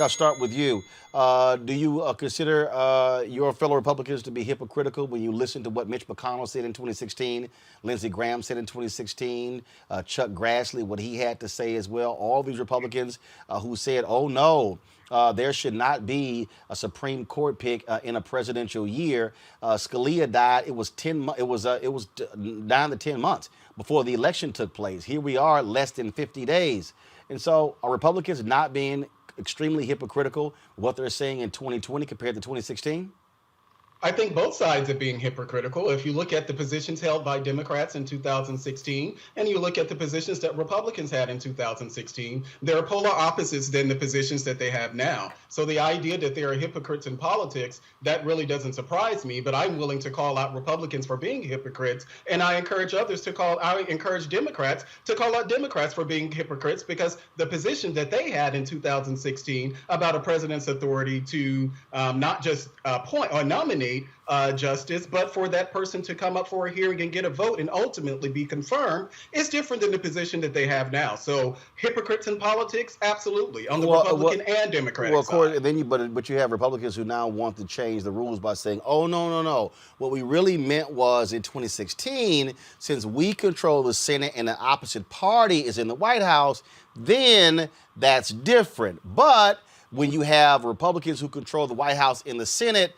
I'll start with you. Do you consider your fellow Republicans to be hypocritical when you listen to what Mitch McConnell said in 2016, Lindsey Graham said in 2016, Chuck Grassley, what he had to say as well? All these Republicans who said, oh no, there should not be a Supreme Court pick in a presidential year. Scalia died. It was 9 to 10 months before the election took place. Here we are, less than 50 days. And so are Republicans not being extremely hypocritical what they're saying in 2020 compared to 2016? I think both sides are being hypocritical. If you look at the positions held by Democrats in 2016, and you look at the positions that Republicans had in 2016, they're polar opposites than the positions that they have now. So the idea that there are hypocrites in politics, that really doesn't surprise me, but I'm willing to call out Republicans for being hypocrites, and I encourage Democrats to call out Democrats for being hypocrites, because the position that they had in 2016 about a president's authority to not just appoint or nominate justice, but for that person to come up for a hearing and get a vote and ultimately be confirmed is different than the position that they have now. So hypocrites in politics, absolutely, on the Republican and Democratic of course, side. and then but you have Republicans who now want to change the rules by saying, oh, no. What we really meant was in 2016, since we control the Senate and the opposite party is in the White House, then that's different. But when you have Republicans who control the White House in the Senate,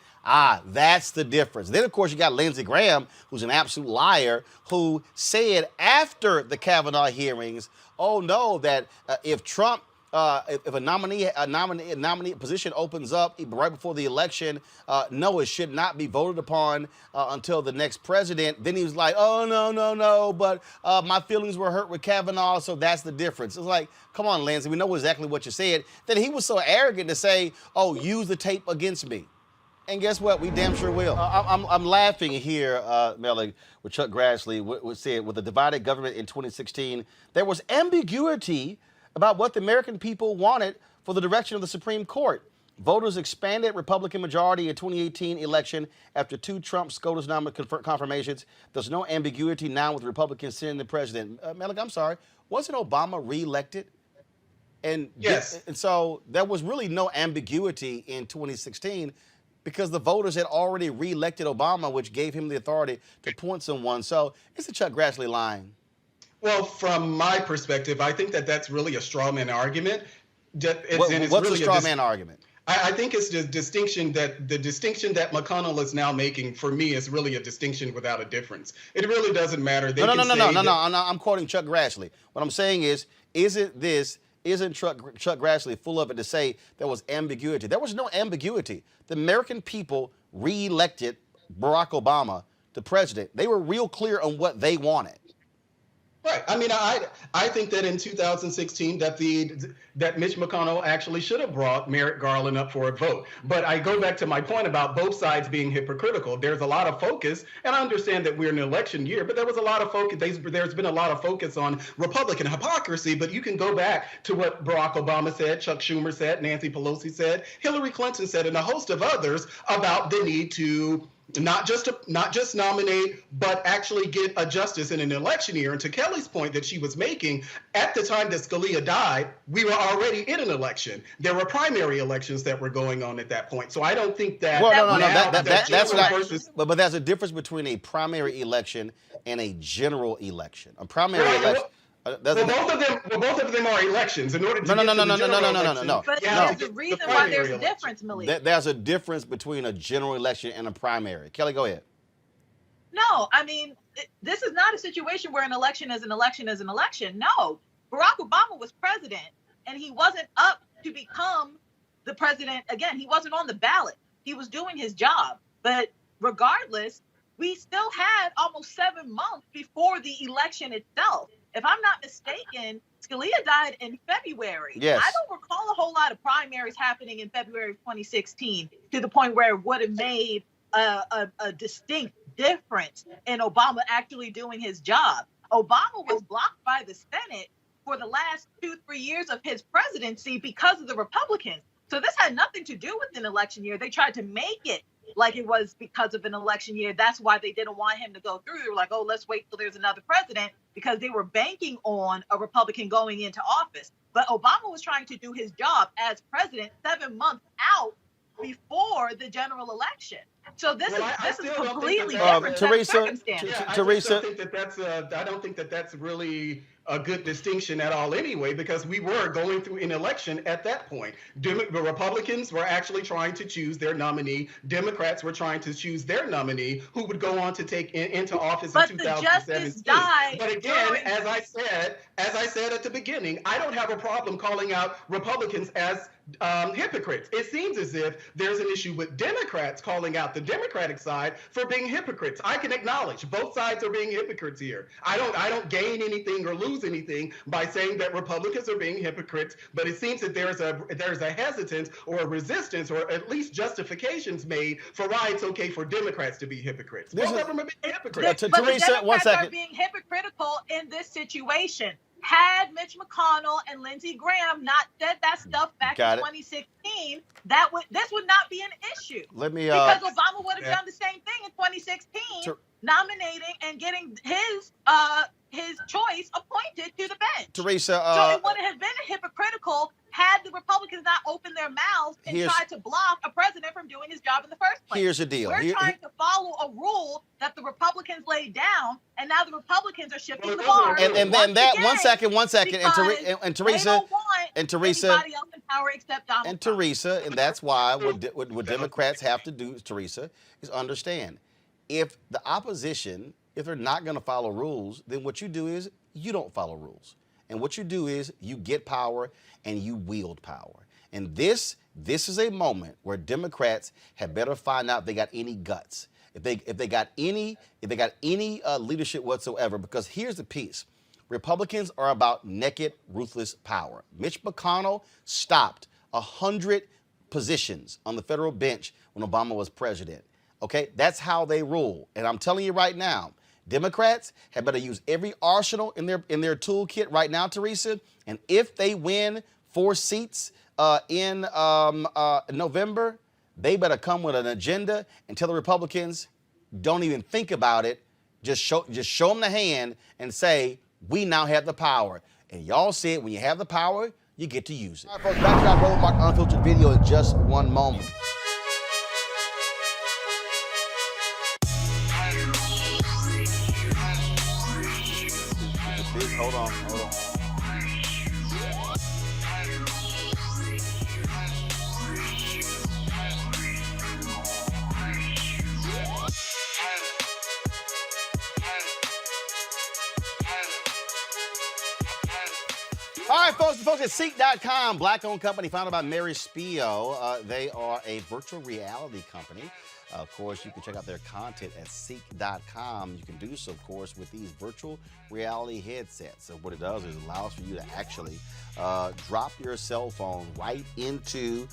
that's the difference. Then, of course, you got Lindsey Graham, who's an absolute liar, who said after the Kavanaugh hearings, oh, no, that if Trump, if a nominee position opens up right before the election, no, it should not be voted upon until the next president. Then he was like, oh, no, but my feelings were hurt with Kavanaugh, so that's the difference. It's like, come on, Lindsey, we know exactly what you said. Then he was so arrogant to say, oh, use the tape against me. And guess what? We damn sure will. I'm laughing here, Melly, with Chuck Grassley said, with the divided government in 2016, there was ambiguity about what the American people wanted for the direction of the Supreme Court. Voters expanded Republican majority in 2018 election after 2 Trump SCOTUS confirmations. There's no ambiguity now with Republicans sending the president. Malik, I'm sorry, wasn't Obama reelected? And Yes. And so there was really no ambiguity in 2016 because the voters had already reelected Obama, which gave him the authority to appoint someone. So it's a Chuck Grassley line. Well, from my perspective, I think that that's really a straw man argument. What's a straw man argument? I think it's the distinction that McConnell is now making, for me, is really a distinction without a difference. It really doesn't matter. No. I'm quoting Chuck Grassley. What I'm saying is, isn't Chuck Grassley full of it to say there was ambiguity? There was no ambiguity. The American people re-elected Barack Obama to president. They were real clear on what they wanted. Right. I mean, I think that in 2016 that Mitch McConnell actually should have brought Merrick Garland up for a vote. But I go back to my point about both sides being hypocritical. There's a lot of focus, and I understand that we're in an election year, but there was a lot of focus. There's been a lot of focus on Republican hypocrisy, but you can go back to what Barack Obama said, Chuck Schumer said, Nancy Pelosi said, Hillary Clinton said, and a host of others about the need to not just nominate, but actually get a justice in an election year. And to Kelly's point that she was making, at the time that Scalia died, we were already in an election. There were primary elections that were going on at that point. So I don't think that. Well, that's not. But there's a difference between a primary election and a general election. A primary election. Both of them are elections. In order to no. But there's a reason why there's a difference, Malik. There's a difference between a general election and a primary. Kelly, go ahead. No, I mean, this is not a situation where an election is an election is an election. No, Barack Obama was president, and he wasn't up to become the president again. He wasn't on the ballot. He was doing his job. But regardless, we still had almost 7 months before the election itself. If I'm not mistaken, Scalia died in February. Yes. I don't recall a whole lot of primaries happening in February of 2016 to the point where it would have made a distinct difference in Obama actually doing his job. Obama was blocked by the Senate for the last 2-3 years of his presidency because of the Republicans. So this had nothing to do with an election year. They tried to make it like it was because of an election year. That's why they didn't want him to go through. They were like, oh, let's wait till there's another president, because they were banking on a Republican going into office. But Obama was trying to do his job as president 7 months out before the general election. So this is completely different. Teresa, I don't think that that's really a good distinction at all anyway, because we were going through an election at that point. The Republicans were actually trying to choose their nominee. Democrats were trying to choose their nominee, who would go on to take into office in 2017. But again, as I said at the beginning, I don't have a problem calling out Republicans as hypocrites. It seems as if there's an issue with Democrats calling out the Democratic side for being hypocrites. I can acknowledge both sides are being hypocrites here. I don't gain anything or lose anything by saying that Republicans are being hypocrites, but it seems that there's a hesitance or a resistance or at least justifications made for why it's okay for Democrats to be hypocrites. Both of them are being hypocrites. But Teresa, the Democrats are being hypocritical in this situation. Had Mitch McConnell and Lindsey Graham not said that stuff back in 2016, this would not be an issue. Because Obama would have done the same thing in 2016, nominating and getting his choice appointed to the bench. Teresa, so it wouldn't have been hypocritical had the Republicans not opened their mouths and tried to block a president from doing his job in the first place. Here's the deal. We're trying to follow a rule that the Republicans laid down, and now the Republicans are shifting the bar. And then that one second, and Teresa, anybody else in power except Donald Trump. Teresa, and that's why what Democrats have to do, Teresa, is understand if the opposition, if they're not going to follow rules, then what you do is you don't follow rules. And what you do is you get power and you wield power. And this is a moment where Democrats had better find out if they got any guts, if they got any leadership whatsoever. Because here's the piece: Republicans are about naked, ruthless power. Mitch McConnell stopped 100 positions on the federal bench when Obama was president. Okay, that's how they rule. And I'm telling you right now, Democrats had better use every arsenal in their toolkit right now, Teresa. And if they win 4 seats in November, they better come with an agenda and tell the Republicans, don't even think about it. Just show them the hand and say, we now have the power. And y'all said when you have the power, you get to use it. All right, folks, back to our Roland Martin Unfiltered video in just one moment. Hold on. All right, folks at Seek.com, black-owned company founded by Mary Spio. They are a virtual reality company. Of course, you can check out their content at Seek.com. You can do so, of course, with these virtual reality headsets. So what it does is it allows for you to actually drop your cell phone right into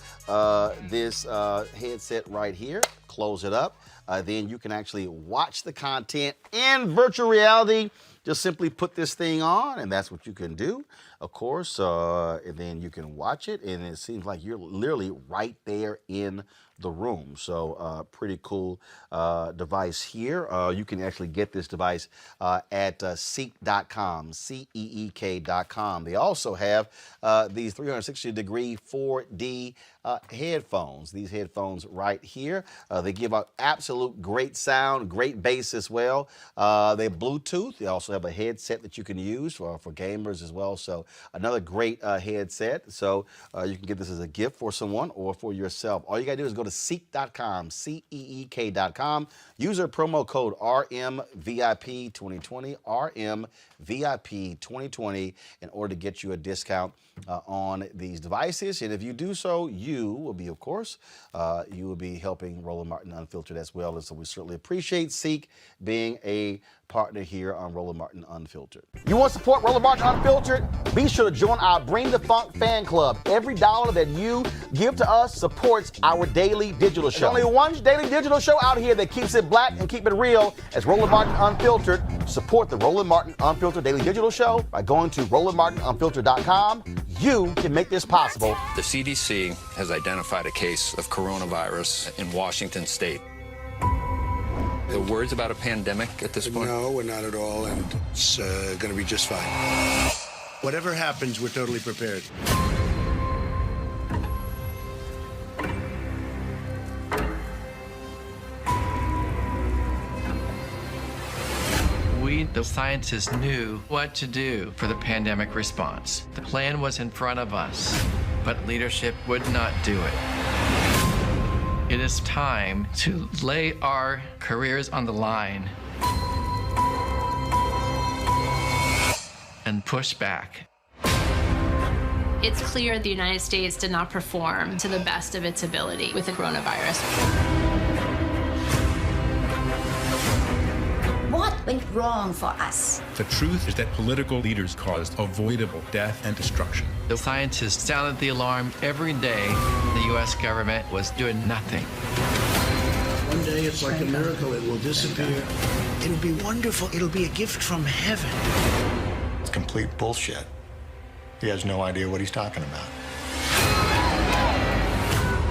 this headset right here, close it up. Then you can actually watch the content in virtual reality. Just simply put this thing on, and that's what you can do, of course. And then you can watch it, and it seems like you're literally right there in the room. So pretty cool device here. You can actually get this device at Seek.com, Seek.com. They also have these 360-degree 4D headphones. These headphones right here. They give out absolute great sound, great bass as well. They have Bluetooth. They also have a headset that you can use for gamers as well. So another great headset. So you can get this as a gift for someone or for yourself. All you got to do is go to Seek.com, Seek.com. Use our promo code RMVIP2020, RMVIP2020 in order to get you a discount on these devices. And if you do so, you will be, of course, you will be helping Roland Martin Unfiltered as well. And so we certainly appreciate Seek being a partner here on Roland Martin Unfiltered. You want to support Roland Martin Unfiltered? Be sure to join our Bring the Funk fan club. Every dollar that you give to us supports our daily digital show. There's only one daily digital show out here that keeps it black and keep it real as Roland Martin Unfiltered. Support the Roland Martin Unfiltered daily digital show by going to RolandMartinUnfiltered.com. You can make this possible. The CDC has identified a case of coronavirus in Washington state. The words about a pandemic at this point? No, we're not at all, and it's going to be just fine. Whatever happens, we're totally prepared. We, the scientists, knew what to do for the pandemic response. The plan was in front of us, but leadership would not do it. It is time to lay our careers on the line and push back. It's clear the United States did not perform to the best of its ability with the coronavirus. What went wrong for us? The truth is that political leaders caused avoidable death and destruction. The scientists sounded the alarm every day. The U.S. government was doing nothing. One day it's like a miracle. It will disappear. It'll be wonderful. It'll be a gift from heaven. It's complete bullshit. He has no idea what he's talking about.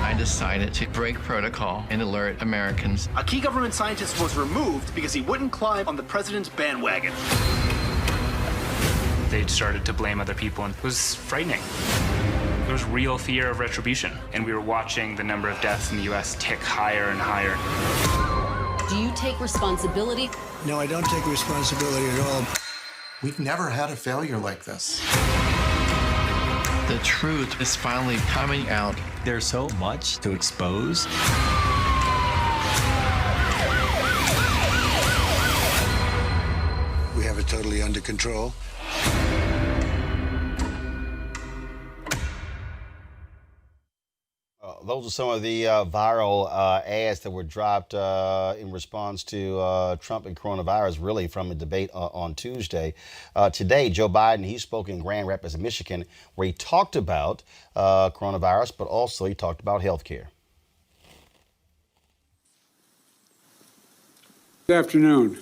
I decided to break protocol and alert Americans. A key government scientist was removed because he wouldn't climb on the president's bandwagon. They started to blame other people, and it was frightening. There was real fear of retribution, and we were watching the number of deaths in the U.S. tick higher and higher. Do you take responsibility? No, I don't take responsibility at all. We've never had a failure like this. The truth is finally coming out. There's so much to expose. We have it totally under control. Those are some of the viral ads that were dropped in response to Trump and coronavirus, really from a debate on Tuesday. Today, Joe Biden, he spoke in Grand Rapids, Michigan, where he talked about coronavirus, but also he talked about health care. Good afternoon.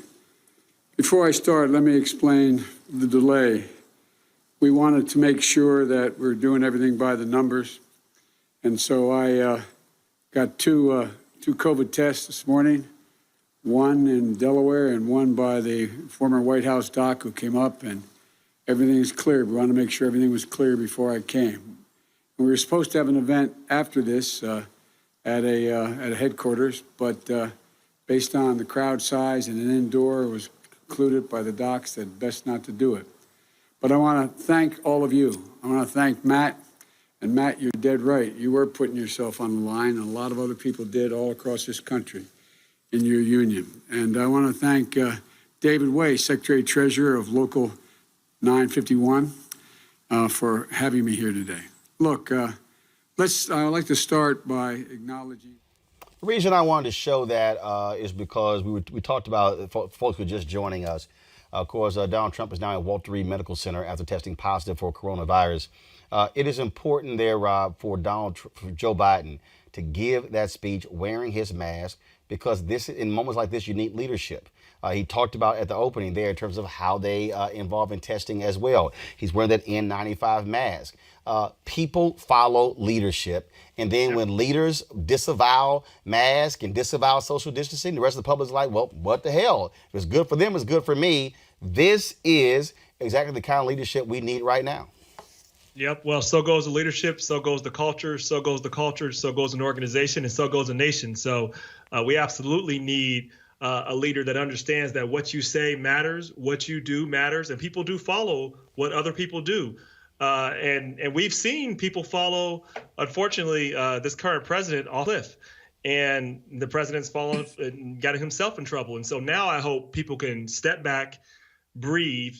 Before I start, let me explain the delay. We wanted to make sure that we're doing everything by the numbers. And so I got two COVID tests this morning, one in Delaware and one by the former White House doc who came up, and everything's clear. We wanted to make sure everything was clear before I came. And we were supposed to have an event after this at a headquarters, but based on the crowd size and an indoor, it was concluded by the docs that best not to do it. But I want to thank all of you. I want to thank Matt. And Matt, you're dead right. You were putting yourself on the line, and a lot of other people did all across this country in your union. And I want to thank David Way, Secretary Treasurer of Local 951, for having me here today. Look, I'd like to start by acknowledging. The reason I wanted to show that is because we talked about folks who are just joining us. Of course, Donald Trump is now at Walter Reed Medical Center after testing positive for coronavirus. It is important there, Rob, for Joe Biden to give that speech wearing his mask, because in moments like this, you need leadership. He talked about at the opening there in terms of how they involve in testing as well. He's wearing that N95 mask. People follow leadership. And then when leaders disavow masks and disavow social distancing, the rest of the public is like, well, what the hell? If it's good for them, it's good for me. This is exactly the kind of leadership we need right now. Yep. Well, so goes the leadership, so goes the culture, so goes an organization, and so goes a nation. So we absolutely need a leader that understands that what you say matters, what you do matters, and people do follow what other people do. And we've seen people follow, unfortunately, this current president off the cliff. And the president's fallen and got himself in trouble. And so now I hope people can step back, breathe,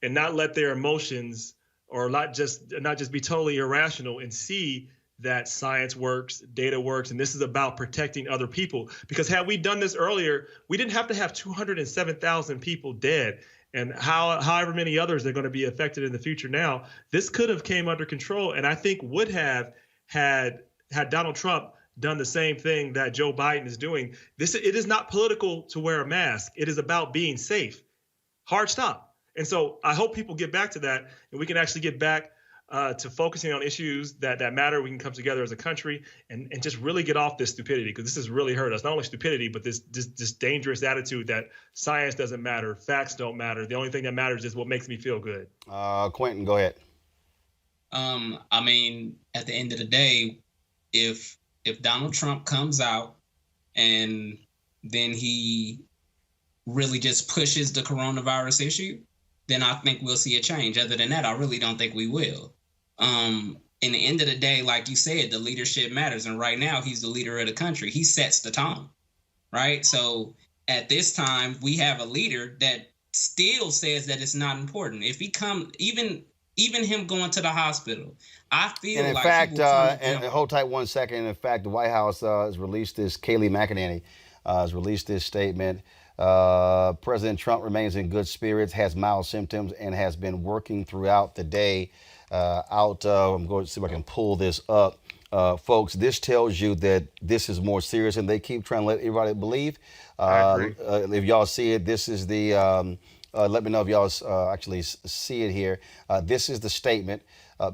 and not let their emotions or not just be totally irrational, and see that science works, data works, and this is about protecting other people. Because had we done this earlier, we didn't have to have 207,000 people dead, and however many others are going to be affected in the future now. This could have came under control, and I think would have had Donald Trump done the same thing that Joe Biden is doing. It is not political to wear a mask. It is about being safe. Hard stop. And so I hope people get back to that, and we can actually get back to focusing on issues that matter. We can come together as a country and just really get off this stupidity, because this has really hurt us. Not only stupidity, but this dangerous attitude that science doesn't matter, facts don't matter. The only thing that matters is what makes me feel good. Quentin, go ahead. I mean, at the end of the day, if Donald Trump comes out and then he really just pushes the coronavirus issue, then I think we'll see a change. Other than that, I really don't think we will. In the end of the day, like you said, the leadership matters. And right now, he's the leader of the country. He sets the tone, right? So at this time, we have a leader that still says that it's not important. If he even him going to the hospital, I feel like. And in fact, and hold tight 1 second. In fact, the White House has released this. Kayleigh McEnany has released this statement. President Trump remains in good spirits, has mild symptoms, and has been working throughout the day. I'm going to see if I can pull this up. Folks, this tells you that this is more serious, and they keep trying to let everybody believe. I agree. If y'all see it, this is the, let me know if y'all actually see it here. This is the statement.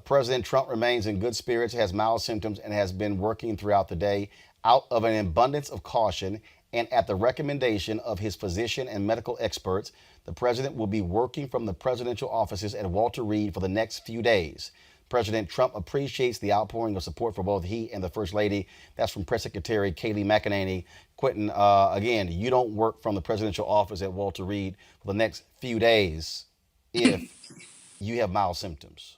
President Trump remains in good spirits, has mild symptoms, and has been working throughout the day. Out of an abundance of caution and at the recommendation of his physician and medical experts, the president will be working from the presidential offices at Walter Reed for the next few days. President Trump appreciates the outpouring of support for both he and the First Lady. That's from Press Secretary Kayleigh McEnany. Quentin, again, you don't work from the presidential office at Walter Reed for the next few days if you have mild symptoms.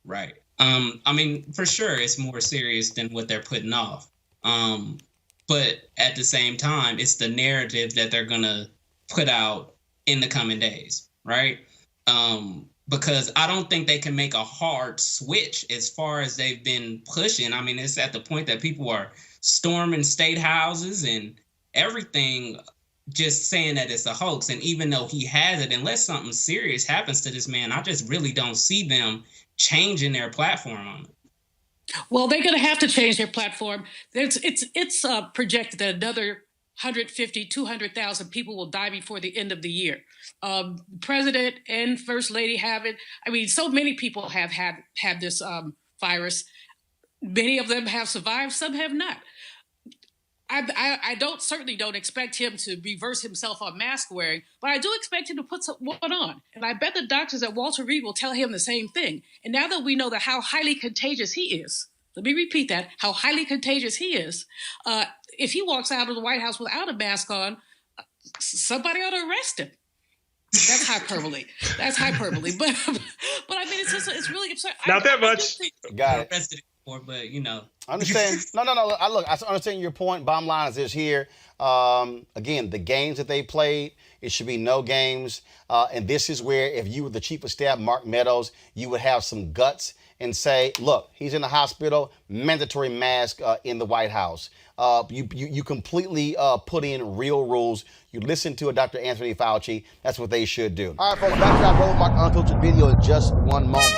Right. I mean, for sure, it's more serious than what they're putting off. But at the same time, it's the narrative that they're going to put out in the coming days, right? Because I don't think they can make a hard switch as far as they've been pushing. I mean, it's at the point that people are storming state houses and everything, just saying that it's a hoax. And even though he has it, unless something serious happens to this man, I just really don't see them changing their platform on it. Well, they're going to have to change their platform. It's projected that another 150, 200,000 people will die before the end of the year. President and First Lady have it. I mean, so many people have had this virus. Many of them have survived, some have not. I certainly don't expect him to reverse himself on mask wearing, but I do expect him to put one on. And I bet the doctors at Walter Reed will tell him the same thing. And now that we know that how highly contagious he is, let me repeat that, how highly contagious he is, if he walks out of the White House without a mask on, somebody ought to arrest him. That's hyperbole. That's hyperbole. But I mean, it's really absurd. Not that much. Got it. Arrested for, but you know. I understand. No. I understand your point. Bottom line is this here. Again, the games that they played, it should be no games. And this is where, if you were the chief of staff, Mark Meadows, you would have some guts and say, look, he's in the hospital, mandatory mask in the White House. You completely put in real rules. You listen to Dr. Anthony Fauci. That's what they should do. All right, folks, back to our Roland Mark Unfiltered video in just one moment.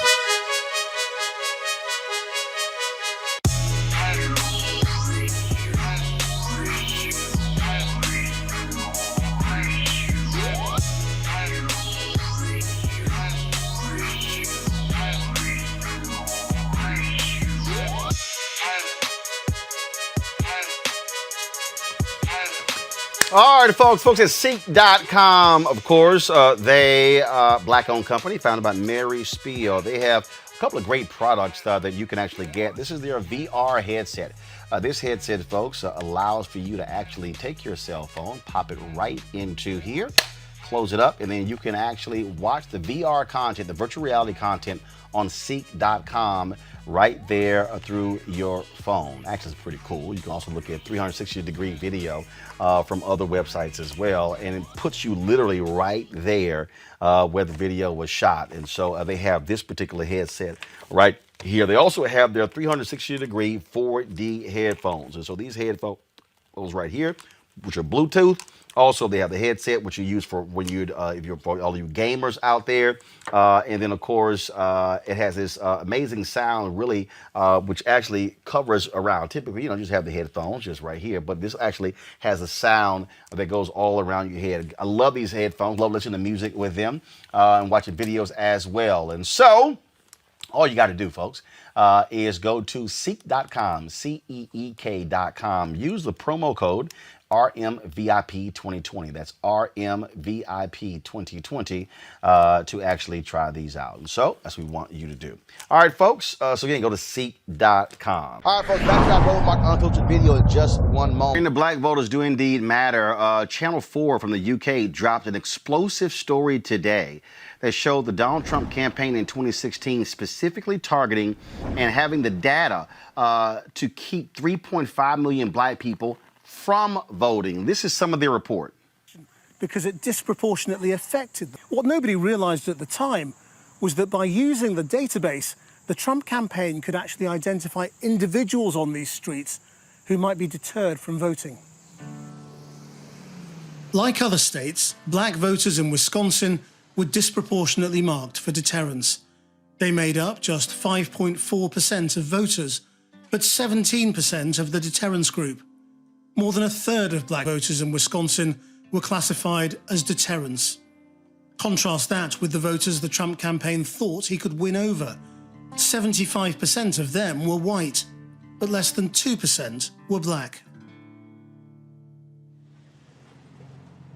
All right, folks at Seek.com, of course, they black-owned company founded by Mary Spiel. They have a couple of great products that you can actually get. This is their VR headset. This headset, folks, allows for you to actually take your cell phone, pop it right into here, close it up, and then you can actually watch the VR content, the virtual reality content on Seek.com right there through your phone. Actually, it's pretty cool. You can also look at 360-degree video from other websites as well, and it puts you literally right there where the video was shot. And so they have this particular headset right here. They also have their 360-degree 4D headphones. And so these headphones right here, which are Bluetooth. Also, they have the headset, which you use for when if you're for all you gamers out there. And then, of course, it has this amazing sound, really, which actually covers around. Typically, just have the headphones just right here, but this actually has a sound that goes all around your head. I love these headphones. Love listening to music with them and watching videos as well. And so, all you got to do, folks, is go to Seek.com, Seek.com. Use the promo code RMVIP 2020. That's RMVIP 2020 to actually try these out. And so that's what we want you to do. All right, folks. So again, go to Seek.com. All right, folks. Back to our Roland Mark Unfiltered video in just one moment. And the black voters do indeed matter. Channel 4 from the UK dropped an explosive story today that showed the Donald Trump campaign in 2016 specifically targeting and having the data to keep 3.5 million black people from voting. This is some of their report. Because it disproportionately affected them. What nobody realized at the time was that by using the database, the Trump campaign could actually identify individuals on these streets who might be deterred from voting. Like other states, black voters in Wisconsin were disproportionately marked for deterrence. They made up just 5.4% of voters, but 17% of the deterrence group. More than a third of black voters in Wisconsin were classified as deterrents. Contrast that with the voters the Trump campaign thought he could win over. 75% of them were white, but less than 2% were black.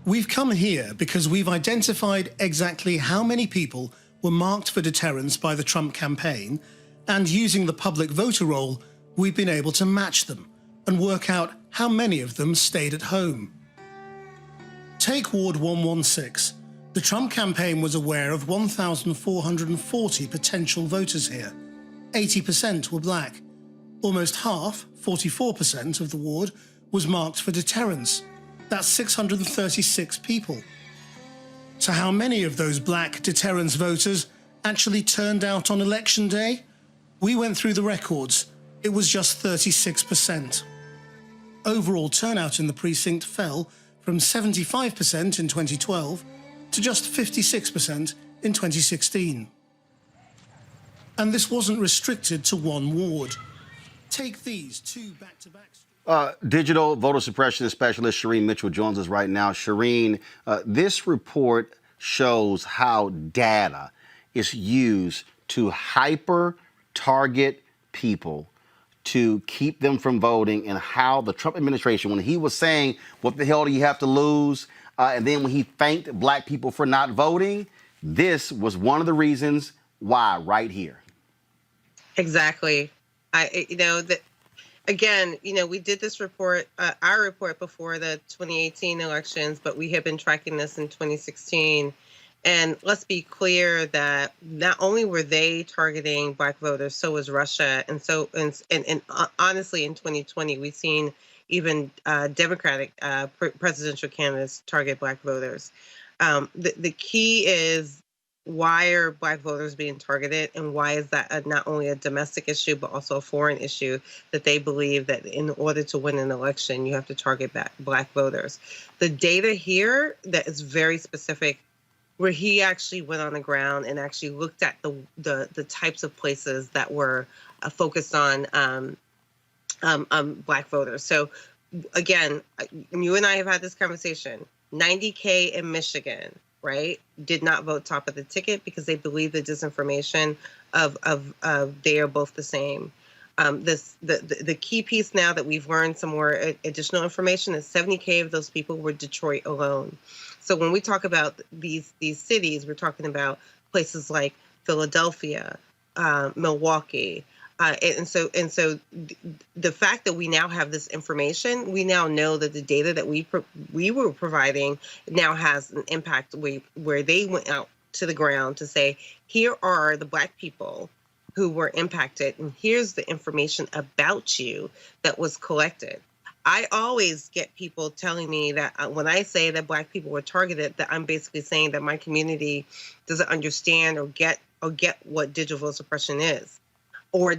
We've come here because we've identified exactly how many people were marked for deterrence by the Trump campaign, and using the public voter roll, we've been able to match them and work out how many of them stayed at home. Take Ward 116. The Trump campaign was aware of 1,440 potential voters here. 80% were black. Almost half, 44% of the ward, was marked for deterrence. That's 636 people. So how many of those black deterrence voters actually turned out on election day? We went through the records. It was just 36%. Overall turnout in the precinct fell from 75% in 2012 to just 56% in 2016. And this wasn't restricted to one ward. Take these two back-to-back. Digital voter suppression specialist Shireen Mitchell joins us right now. Shireen, this report shows how data is used to hyper-target people to keep them from voting, and how the Trump administration, when he was saying, what the hell do you have to lose? And then when he thanked black people for not voting, this was one of the reasons why right here. Exactly. Again, we did this report, our report before the 2018 elections, but we have been tracking this in 2016. And let's be clear that not only were they targeting black voters, so was Russia. And so, and honestly, in 2020, we've seen even Democratic presidential candidates target black voters. The key is, why are black voters being targeted, and why is that not only a domestic issue but also a foreign issue, that they believe that in order to win an election you have to target black voters? The data here that is very specific, where he actually went on the ground and actually looked at the types of places that were focused on black voters. So again, you and I have had this conversation. 90K in Michigan, right, did not vote top of the ticket because they believe the disinformation of they are both the same. The key piece now that we've learned some more additional information is 70K of those people were Detroit alone. So when we talk about these cities, we're talking about places like Philadelphia, Milwaukee. And so the fact that we now have this information, we now know that the data that we were providing now has an impact where they went out to the ground to say, here are the black people who were impacted, and here's the information about you that was collected. I always get people telling me that when I say that black people were targeted, that I'm basically saying that my community doesn't understand or get what digital vote suppression is, or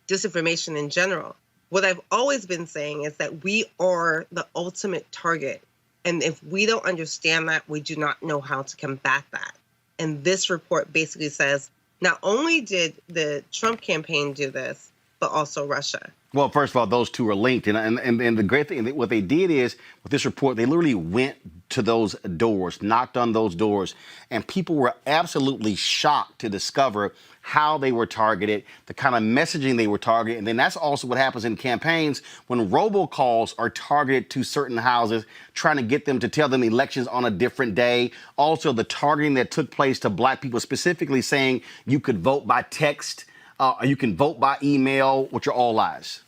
disinformation in general. What I've always been saying is that we are the ultimate target. And if we don't understand that, we do not know how to combat that. And this report basically says, not only did the Trump campaign do this, but also Russia. Well, first of all, those two are linked. And the great thing, what they did is, with this report, they literally went to those doors, knocked on those doors, and people were absolutely shocked to discover how they were targeted, the kind of messaging they were targeted. And then that's also what happens in campaigns when robocalls are targeted to certain houses, trying to get them to tell them elections on a different day. Also, the targeting that took place to black people, specifically saying you could vote by text, or you can vote by email, which are all lies.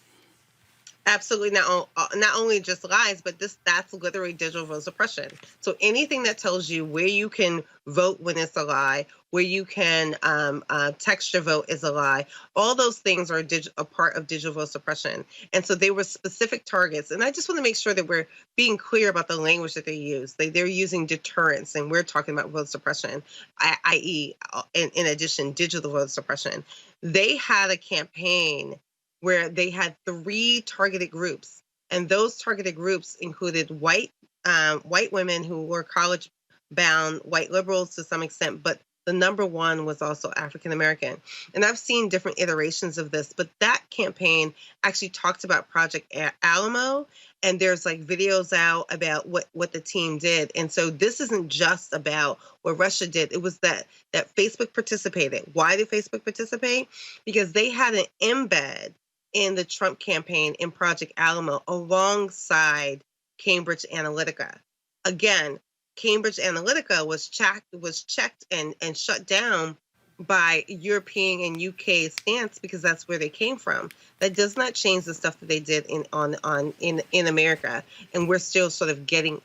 Absolutely, not only just lies, but that's literally digital vote suppression. So anything that tells you where you can vote when it's a lie, where you can text your vote is a lie. All those things are a part of digital vote suppression. And so they were specific targets. And I just want to make sure that we're being clear about the language that they use. They're using deterrence, and we're talking about vote suppression, i.e., in addition, digital vote suppression. They had a campaign where they had 3 targeted groups, and those targeted groups included white women who were college-bound, white liberals to some extent, but the number one was also African American. And I've seen different iterations of this, but that campaign actually talked about Project Alamo, and there's videos out about what the team did. And so this isn't just about what Russia did. It was that Facebook participated. Why did Facebook participate? Because they had an embed in the Trump campaign in Project Alamo alongside Cambridge Analytica. Again, Cambridge Analytica was checked and shut down by European and UK stance because that's where they came from. That does not change the stuff that they did in America, and we're still sort of getting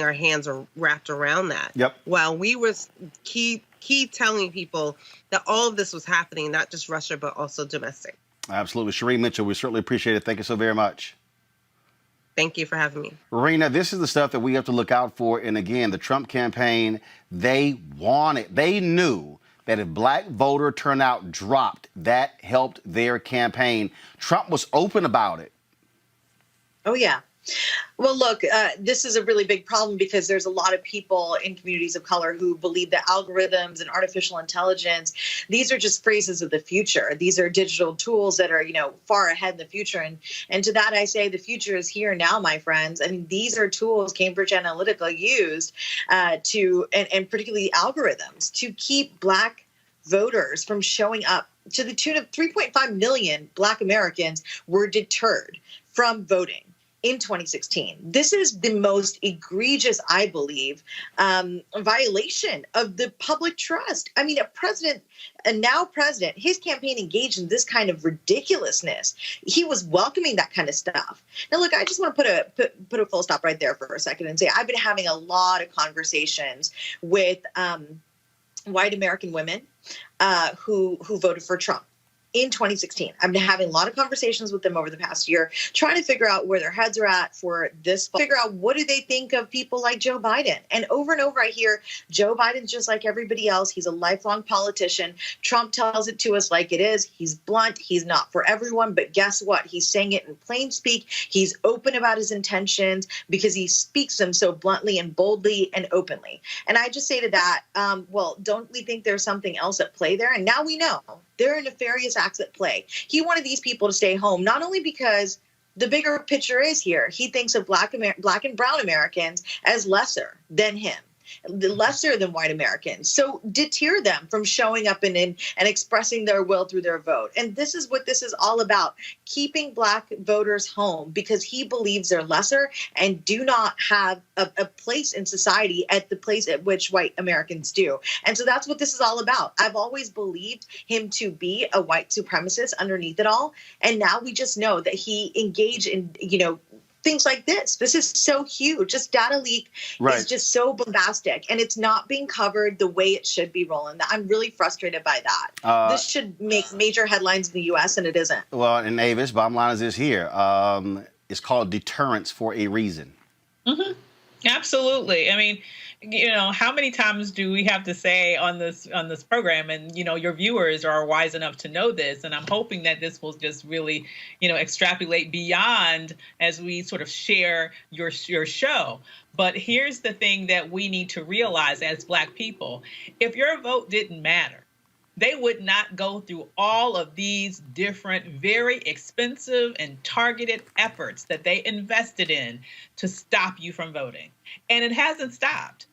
our hands wrapped around that. Yep. While we were keep telling people that all of this was happening, not just Russia but also domestic. Absolutely. Shireen Mitchell, we certainly appreciate it. Thank you so very much. Thank you for having me. Rena, this is the stuff that we have to look out for. And again, the Trump campaign, they knew that if black voter turnout dropped, that helped their campaign. Trump was open about it. Oh, yeah. Well, look, this is a really big problem because there's a lot of people in communities of color who believe that algorithms and artificial intelligence, these are just phrases of the future. These are digital tools that are, far ahead in the future. And to that, I say the future is here now, my friends. I mean, these are tools Cambridge Analytica used and particularly algorithms to keep Black voters from showing up. To the tune of 3.5 million Black Americans were deterred from voting in 2016. This is the most egregious, I believe, violation of the public trust. I mean, a now president, his campaign engaged in this kind of ridiculousness. He was welcoming that kind of stuff. Now, look, I just want to put a full stop right there for a second and say I've been having a lot of conversations with white American women who voted for Trump in 2016. I've been having a lot of conversations with them over the past year, trying to figure out where their heads are at for this, figure out what do they think of people like Joe Biden. And over I hear Joe Biden's just like everybody else. He's a lifelong politician. Trump tells it to us like it is. He's blunt. He's not for everyone. But guess what? He's saying it in plain speak. He's open about his intentions because he speaks them so bluntly and boldly and openly. And I just say to that, well, don't we think there's something else at play there? And now we know. There are nefarious acts at play. He wanted these people to stay home, not only because the bigger picture is here. He thinks of Black and brown Americans as lesser than him, lesser than white Americans. So deter them from showing up and expressing their will through their vote. And this is what this is all about, keeping Black voters home because he believes they're lesser and do not have a place in society at the place at which white Americans do. And so that's what this is all about. I've always believed him to be a white supremacist underneath it all. And now we just know that he engaged in, things like this. This is so huge. This data leak is just so bombastic, and it's not being covered the way it should be, Roland. I'm really frustrated by that. This should make major headlines in the U.S., and it isn't. Well, and Avis, bottom line is this here. It's called deterrence for a reason. Mm-hmm. Absolutely. I mean, how many times do we have to say on this program, and your viewers are wise enough to know this, and I'm hoping that this will just really extrapolate beyond as we sort of share your show. But here's the thing that we need to realize as Black people: if your vote didn't matter, they would not go through all of these different, very expensive and targeted efforts that they invested in to stop you from voting. And it hasn't stopped.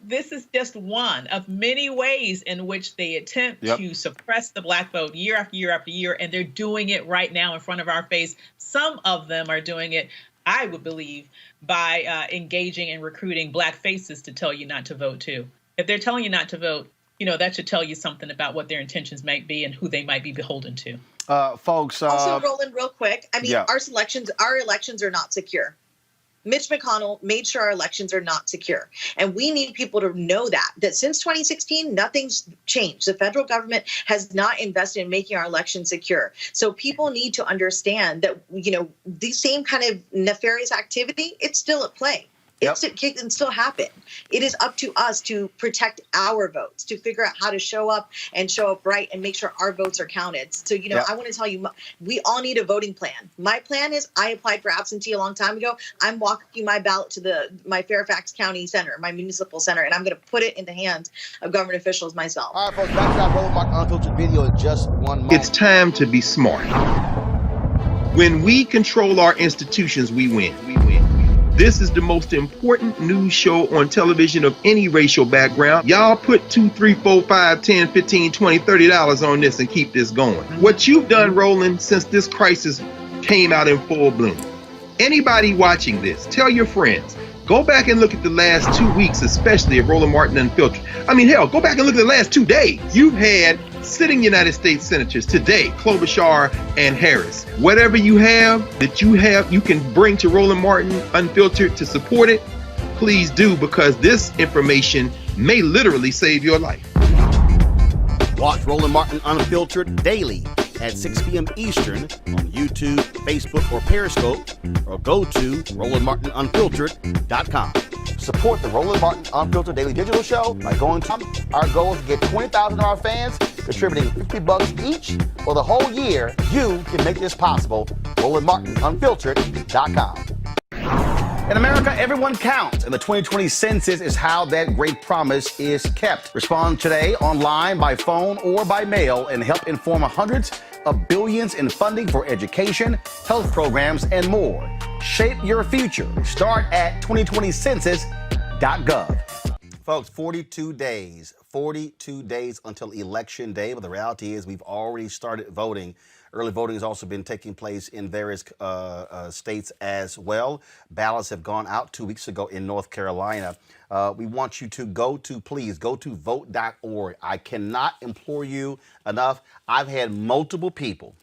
This is just one of many ways in which they attempt to suppress the Black vote year after year after year. And they're doing it right now in front of our face. Some of them are doing it, I would believe, by engaging and recruiting Black faces to tell you not to vote too. If they're telling you not to vote, that should tell you something about what their intentions might be and who they might be beholden to. Folks. Also, Roland, real quick. I mean, our elections are not secure. Mitch McConnell made sure our elections are not secure. And we need people to know that since 2016, nothing's changed. The federal government has not invested in making our elections secure. So people need to understand that, the same kind of nefarious activity, it's still at play. It can still happen. It is up to us to protect our votes, to figure out how to show up right and make sure our votes are counted. So, I want to tell you, we all need a voting plan. My plan is I applied for absentee a long time ago. I'm walking my ballot to my Fairfax County Center, my municipal center, and I'm going to put it in the hands of government officials myself. All right, folks, back to that Roland Martin Unfiltered video in just 1 moment. It's time to be smart. When we control our institutions, we win. This is the most important news show on television of any racial background. Y'all put $2, $3, $4, $5, $10, $15, $20, $30 on this and keep this going. What you've done, Roland, since this crisis came out in full bloom. Anybody watching this, tell your friends. Go back and look at the last 2 weeks, especially of Roland Martin Unfiltered. I mean, hell, go back and look at the last 2 days. You've had sitting United States senators today, Klobuchar and Harris. Whatever you can bring to Roland Martin Unfiltered to support it, please do, because this information may literally save your life. Watch Roland Martin Unfiltered daily at 6 p.m. Eastern on YouTube, Facebook, or Periscope, or go to RolandMartinUnfiltered.com. Support the Roland Martin Unfiltered Daily Digital Show by going to our goal is to get 20,000 of our fans contributing $50 each for the whole year. You can make this possible. RolandMartinUnfiltered.com. In America, everyone counts, and the 2020 census is how that great promise is kept. Respond today online, by phone, or by mail, and help inform hundreds of billions in funding for education, health programs, and more. Shape your future. Start at 2020census.gov. Folks, 42 days until Election Day, but the reality is we've already started voting. Early voting has also been taking place in various states as well. Ballots have gone out 2 weeks ago in North Carolina. We want you to please go to vote.org. I cannot implore you enough. I've had multiple people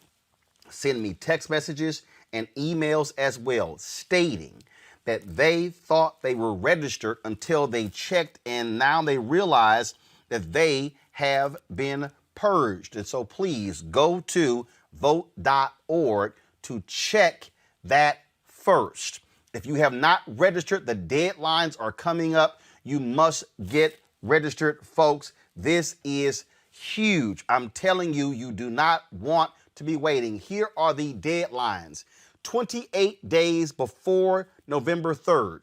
send me text messages and emails as well stating that they thought they were registered until they checked, and now they realize that they have been purged. And so please go to vote.org to check that first. If you have not registered, the deadlines are coming up. You must get registered, folks. This is huge. I'm telling you, you do not want to be waiting. Here are the deadlines. 28 days before November 3rd,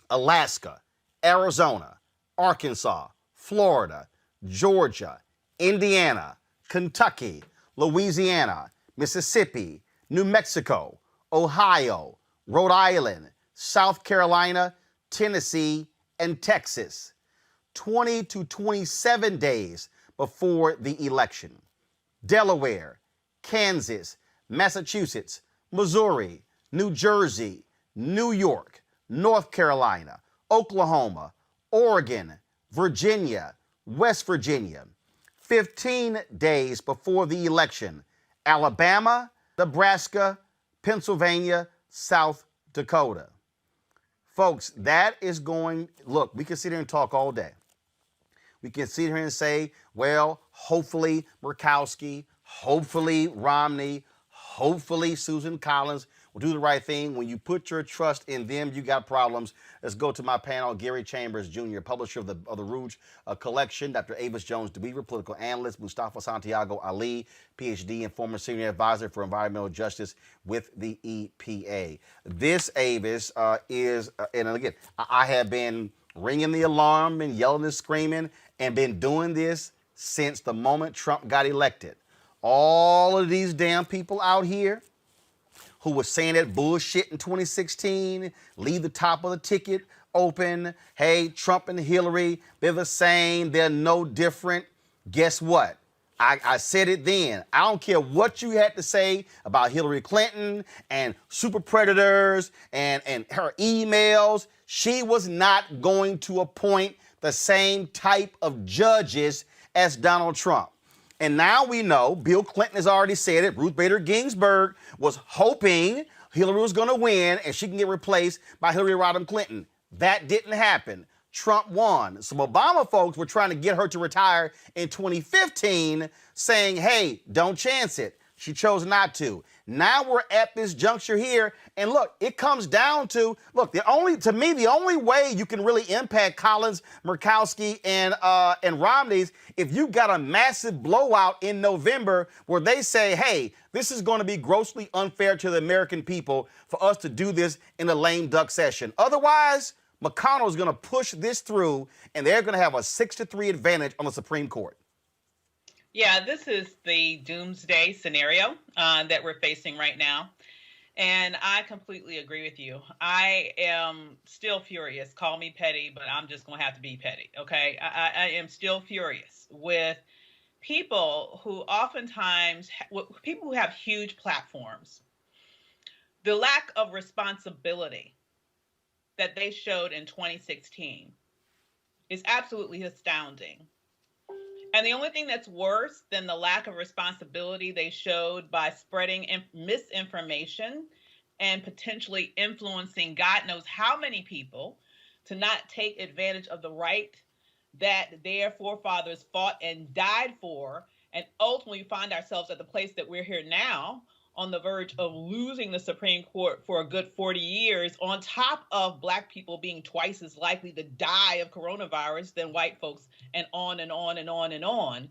Alaska, Arizona, Arkansas, Florida, Georgia, Indiana, Kentucky, Louisiana, Mississippi, New Mexico, Ohio, Rhode Island, South Carolina, Tennessee, and Texas. 20 to 27 days before the election. Delaware, Kansas, Massachusetts, Missouri, New Jersey, New York, North Carolina, Oklahoma, Oregon, Virginia, West Virginia. 15 days before the election, Alabama, Nebraska, Pennsylvania, South Dakota. Folks, that is going, look, we can sit here and talk all day. We can sit here and say, well, hopefully Murkowski, hopefully Romney, hopefully Susan Collins will do the right thing. When you put your trust in them, you got problems. Let's go to my panel. Gary Chambers, Jr., publisher of the Rouge Collection. Dr. Avis Jones-DeWeaver, political analyst. Mustafa Santiago Ali, PhD and former senior advisor for environmental justice with the EPA. This, Avis, is, and again, I have been ringing the alarm and yelling and screaming and been doing this since the moment Trump got elected. All of these damn people out here who was saying that bullshit in 2016, leave the top of the ticket open. Hey, Trump and Hillary, they're the same. They're no different. Guess what? I said it then. I don't care what you had to say about Hillary Clinton and super predators and her emails. She was not going to appoint the same type of judges as Donald Trump. And now we know, Bill Clinton has already said it, Ruth Bader Ginsburg was hoping Hillary was going to win and she can get replaced by Hillary Rodham Clinton. That didn't happen. Trump won. Some Obama folks were trying to get her to retire in 2015, saying, hey, don't chance it. She chose not to. Now we're at this juncture here, and look, it comes down to, look, the only way you can really impact Collins, Murkowski, and Romney's if you've got a massive blowout in November where they say, hey, this is going to be grossly unfair to the American people for us to do this in a lame duck session. Otherwise, McConnell is going to push this through, and they're going to have a 6-3 advantage on the Supreme Court. Yeah, this is the doomsday scenario that we're facing right now. And I completely agree with you. I am still furious. Call me petty, but I'm just going to have to be petty, okay? I am still furious with people who oftentimes, people who have huge platforms. The lack of responsibility that they showed in 2016 is absolutely astounding. And the only thing that's worse than the lack of responsibility they showed by spreading misinformation and potentially influencing God knows how many people to not take advantage of the right that their forefathers fought and died for, and ultimately find ourselves at the place that we're here now, on the verge of losing the Supreme Court for a good 40 years, on top of Black people being twice as likely to die of coronavirus than white folks, and on and on and on and on.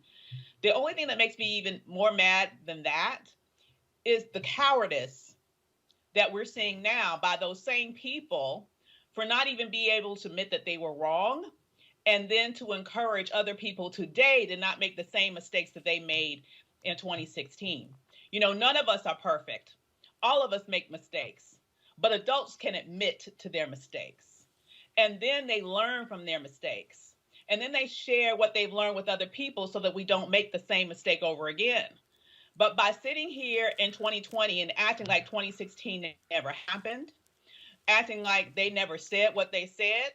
The only thing that makes me even more mad than that is the cowardice that we're seeing now by those same people for not even being able to admit that they were wrong, and then to encourage other people today to not make the same mistakes that they made in 2016. You know, none of us are perfect. All of us make mistakes, but adults can admit to their mistakes. And then they learn from their mistakes. And then they share what they've learned with other people so that we don't make the same mistake over again. But by sitting here in 2020 and acting like 2016 never happened, acting like they never said what they said,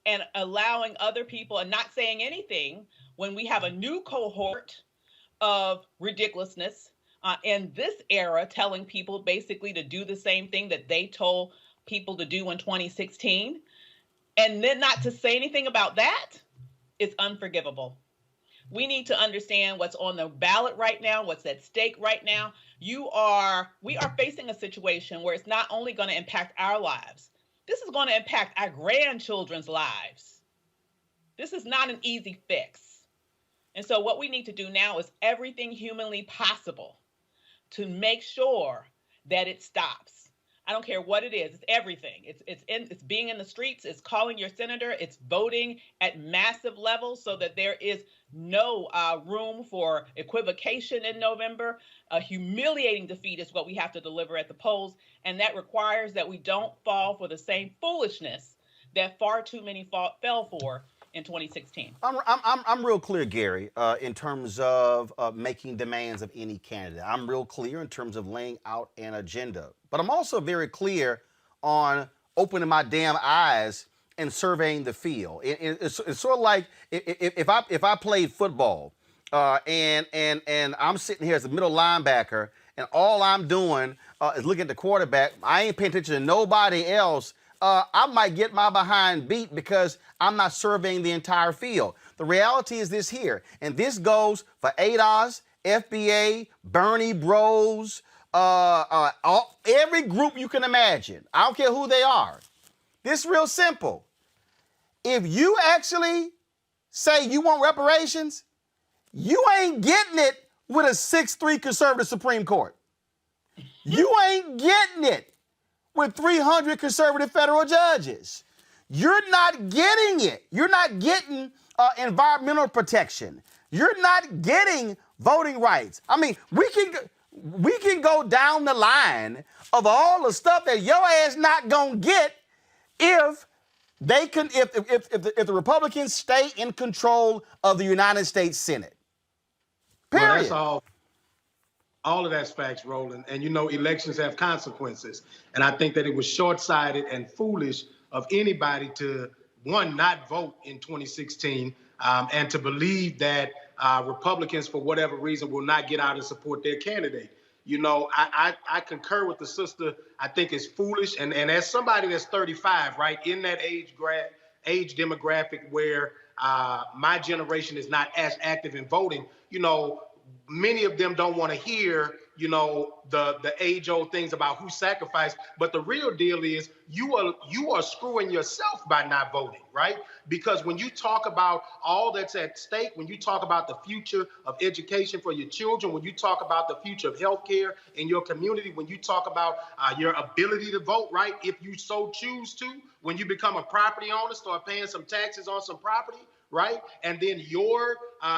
and allowing other people and not saying anything when we have a new cohort of ridiculousness in this era, telling people basically to do the same thing that they told people to do in 2016, and then not to say anything about that is unforgivable. We need to understand what's on the ballot right now, what's at stake right now. We are facing a situation where it's not only going to impact our lives, this is going to impact our grandchildren's lives. This is not an easy fix. And so what we need to do now is everything humanly possible to make sure that it stops. I don't care what it is. It's everything. It's being in the streets. It's calling your senator. It's voting at massive levels so that there is no room for equivocation in November. A humiliating defeat is what we have to deliver at the polls, and that requires that we don't fall for the same foolishness that far too many fell for in 2016. I'm real clear, Gary, in terms of making demands of any candidate. I'm real clear in terms of laying out an agenda. But I'm also very clear on opening my damn eyes and surveying the field. It's sort of like if I played football and I'm sitting here as a middle linebacker and all I'm doing is looking at the quarterback, I ain't paying attention to nobody else, I might get my behind beat because I'm not surveying the entire field. The reality is this here, and this goes for ADOS, FBA, Bernie Bros, every group you can imagine. I don't care who they are. This is real simple. If you actually say you want reparations, you ain't getting it with a 6-3 conservative Supreme Court. You ain't getting it with 300 conservative federal judges. You're not getting it. You're not getting environmental protection. You're not getting voting rights. I mean, we can go down the line of all the stuff that your ass not gonna get if the Republicans stay in control of the United States Senate. Period. Well, that's all of that's facts, Roland. And you know, elections have consequences. And I think that it was short-sighted and foolish of anybody to, one, not vote in 2016 and to believe that Republicans, for whatever reason, will not get out and support their candidate. You know, I concur with the sister. I think it's foolish. And as somebody that's 35, right, in that age demographic where my generation is not as active in voting, you know, many of them don't want to hear, you know, the age-old things about who sacrificed. But the real deal is you are screwing yourself by not voting, right? Because when you talk about all that's at stake, when you talk about the future of education for your children, when you talk about the future of healthcare in your community, when you talk about your ability to vote, right, if you so choose to, when you become a property owner, start paying some taxes on some property, right? And then your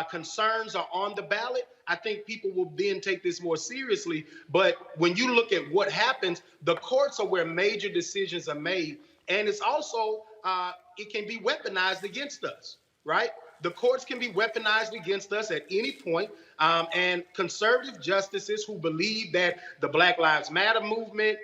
concerns are on the ballot, I think people will then take this more seriously. But when you look at what happens, the courts are where major decisions are made. And it's also, it can be weaponized against us, right? The courts can be weaponized against us at any point. And conservative justices who believe that the Black Lives Matter movement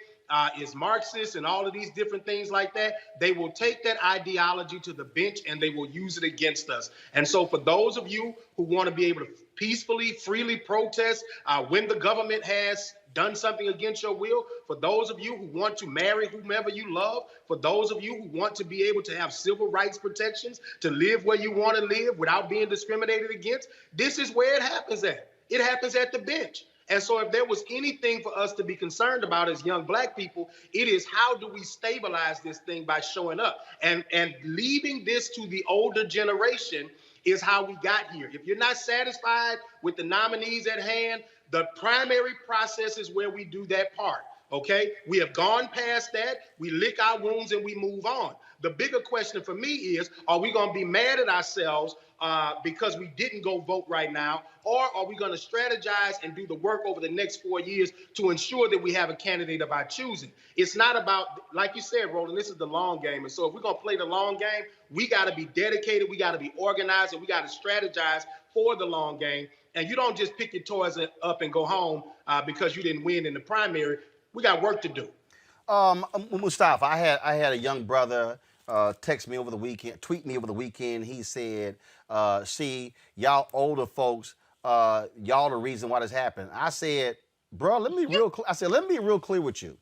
is Marxist and all of these different things like that, they will take that ideology to the bench and they will use it against us. And so for those of you who want to be able to peacefully, freely protest when the government has done something against your will, for those of you who want to marry whomever you love, for those of you who want to be able to have civil rights protections, to live where you want to live without being discriminated against, this is where it happens at. It happens at the bench. And so if there was anything for us to be concerned about as young Black people, it is how do we stabilize this thing by showing up? And leaving this to the older generation is how we got here. If you're not satisfied with the nominees at hand, the primary process is where we do that part. Okay, we have gone past that. We lick our wounds and we move on. The bigger question for me is, are we going to be mad at ourselves because we didn't go vote right now? Or are we going to strategize and do the work over the next 4 years to ensure that we have a candidate of our choosing? It's not about, like you said, Roland, this is the long game. And so if we're going to play the long game, we got to be dedicated, we got to be organized, and we got to strategize for the long game. And you don't just pick your toys up and go home because you didn't win in the primary. We got work to do. Mustafa, I had a young brother text me over the weekend, tweet me over the weekend. He said, see, y'all older folks, y'all the reason why this happened. I said, bro, let me be real clear with you.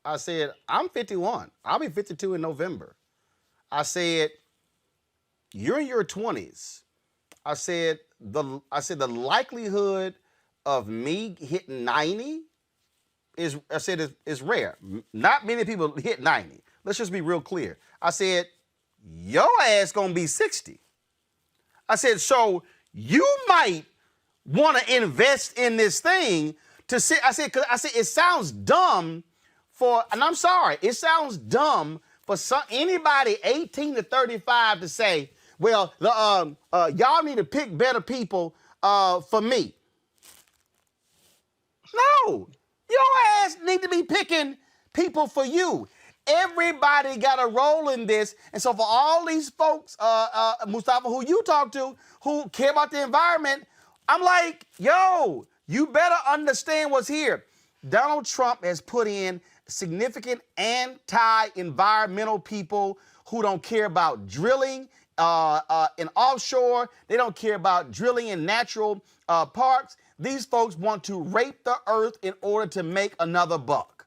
I said, I'm 51. I'll be 52 in November. I said, you're in your 20s. I said the likelihood of me hitting 90 is rare. Not many people hit 90. Let's just be real clear. I said, your ass gonna be 60. I said, so you might want to invest in this thing to say, because it sounds dumb and I'm sorry, it sounds dumb for anybody 18 to 35 to say, well, y'all need to pick better people for me. No. Your ass need to be picking people for you. Everybody got a role in this. And so for all these folks, Mustafa, who you talk to, who care about the environment, I'm like, yo, you better understand what's here. Donald Trump has put in significant anti-environmental people who don't care about drilling in offshore. They don't care about drilling in natural parks. These folks want to rape the earth in order to make another buck.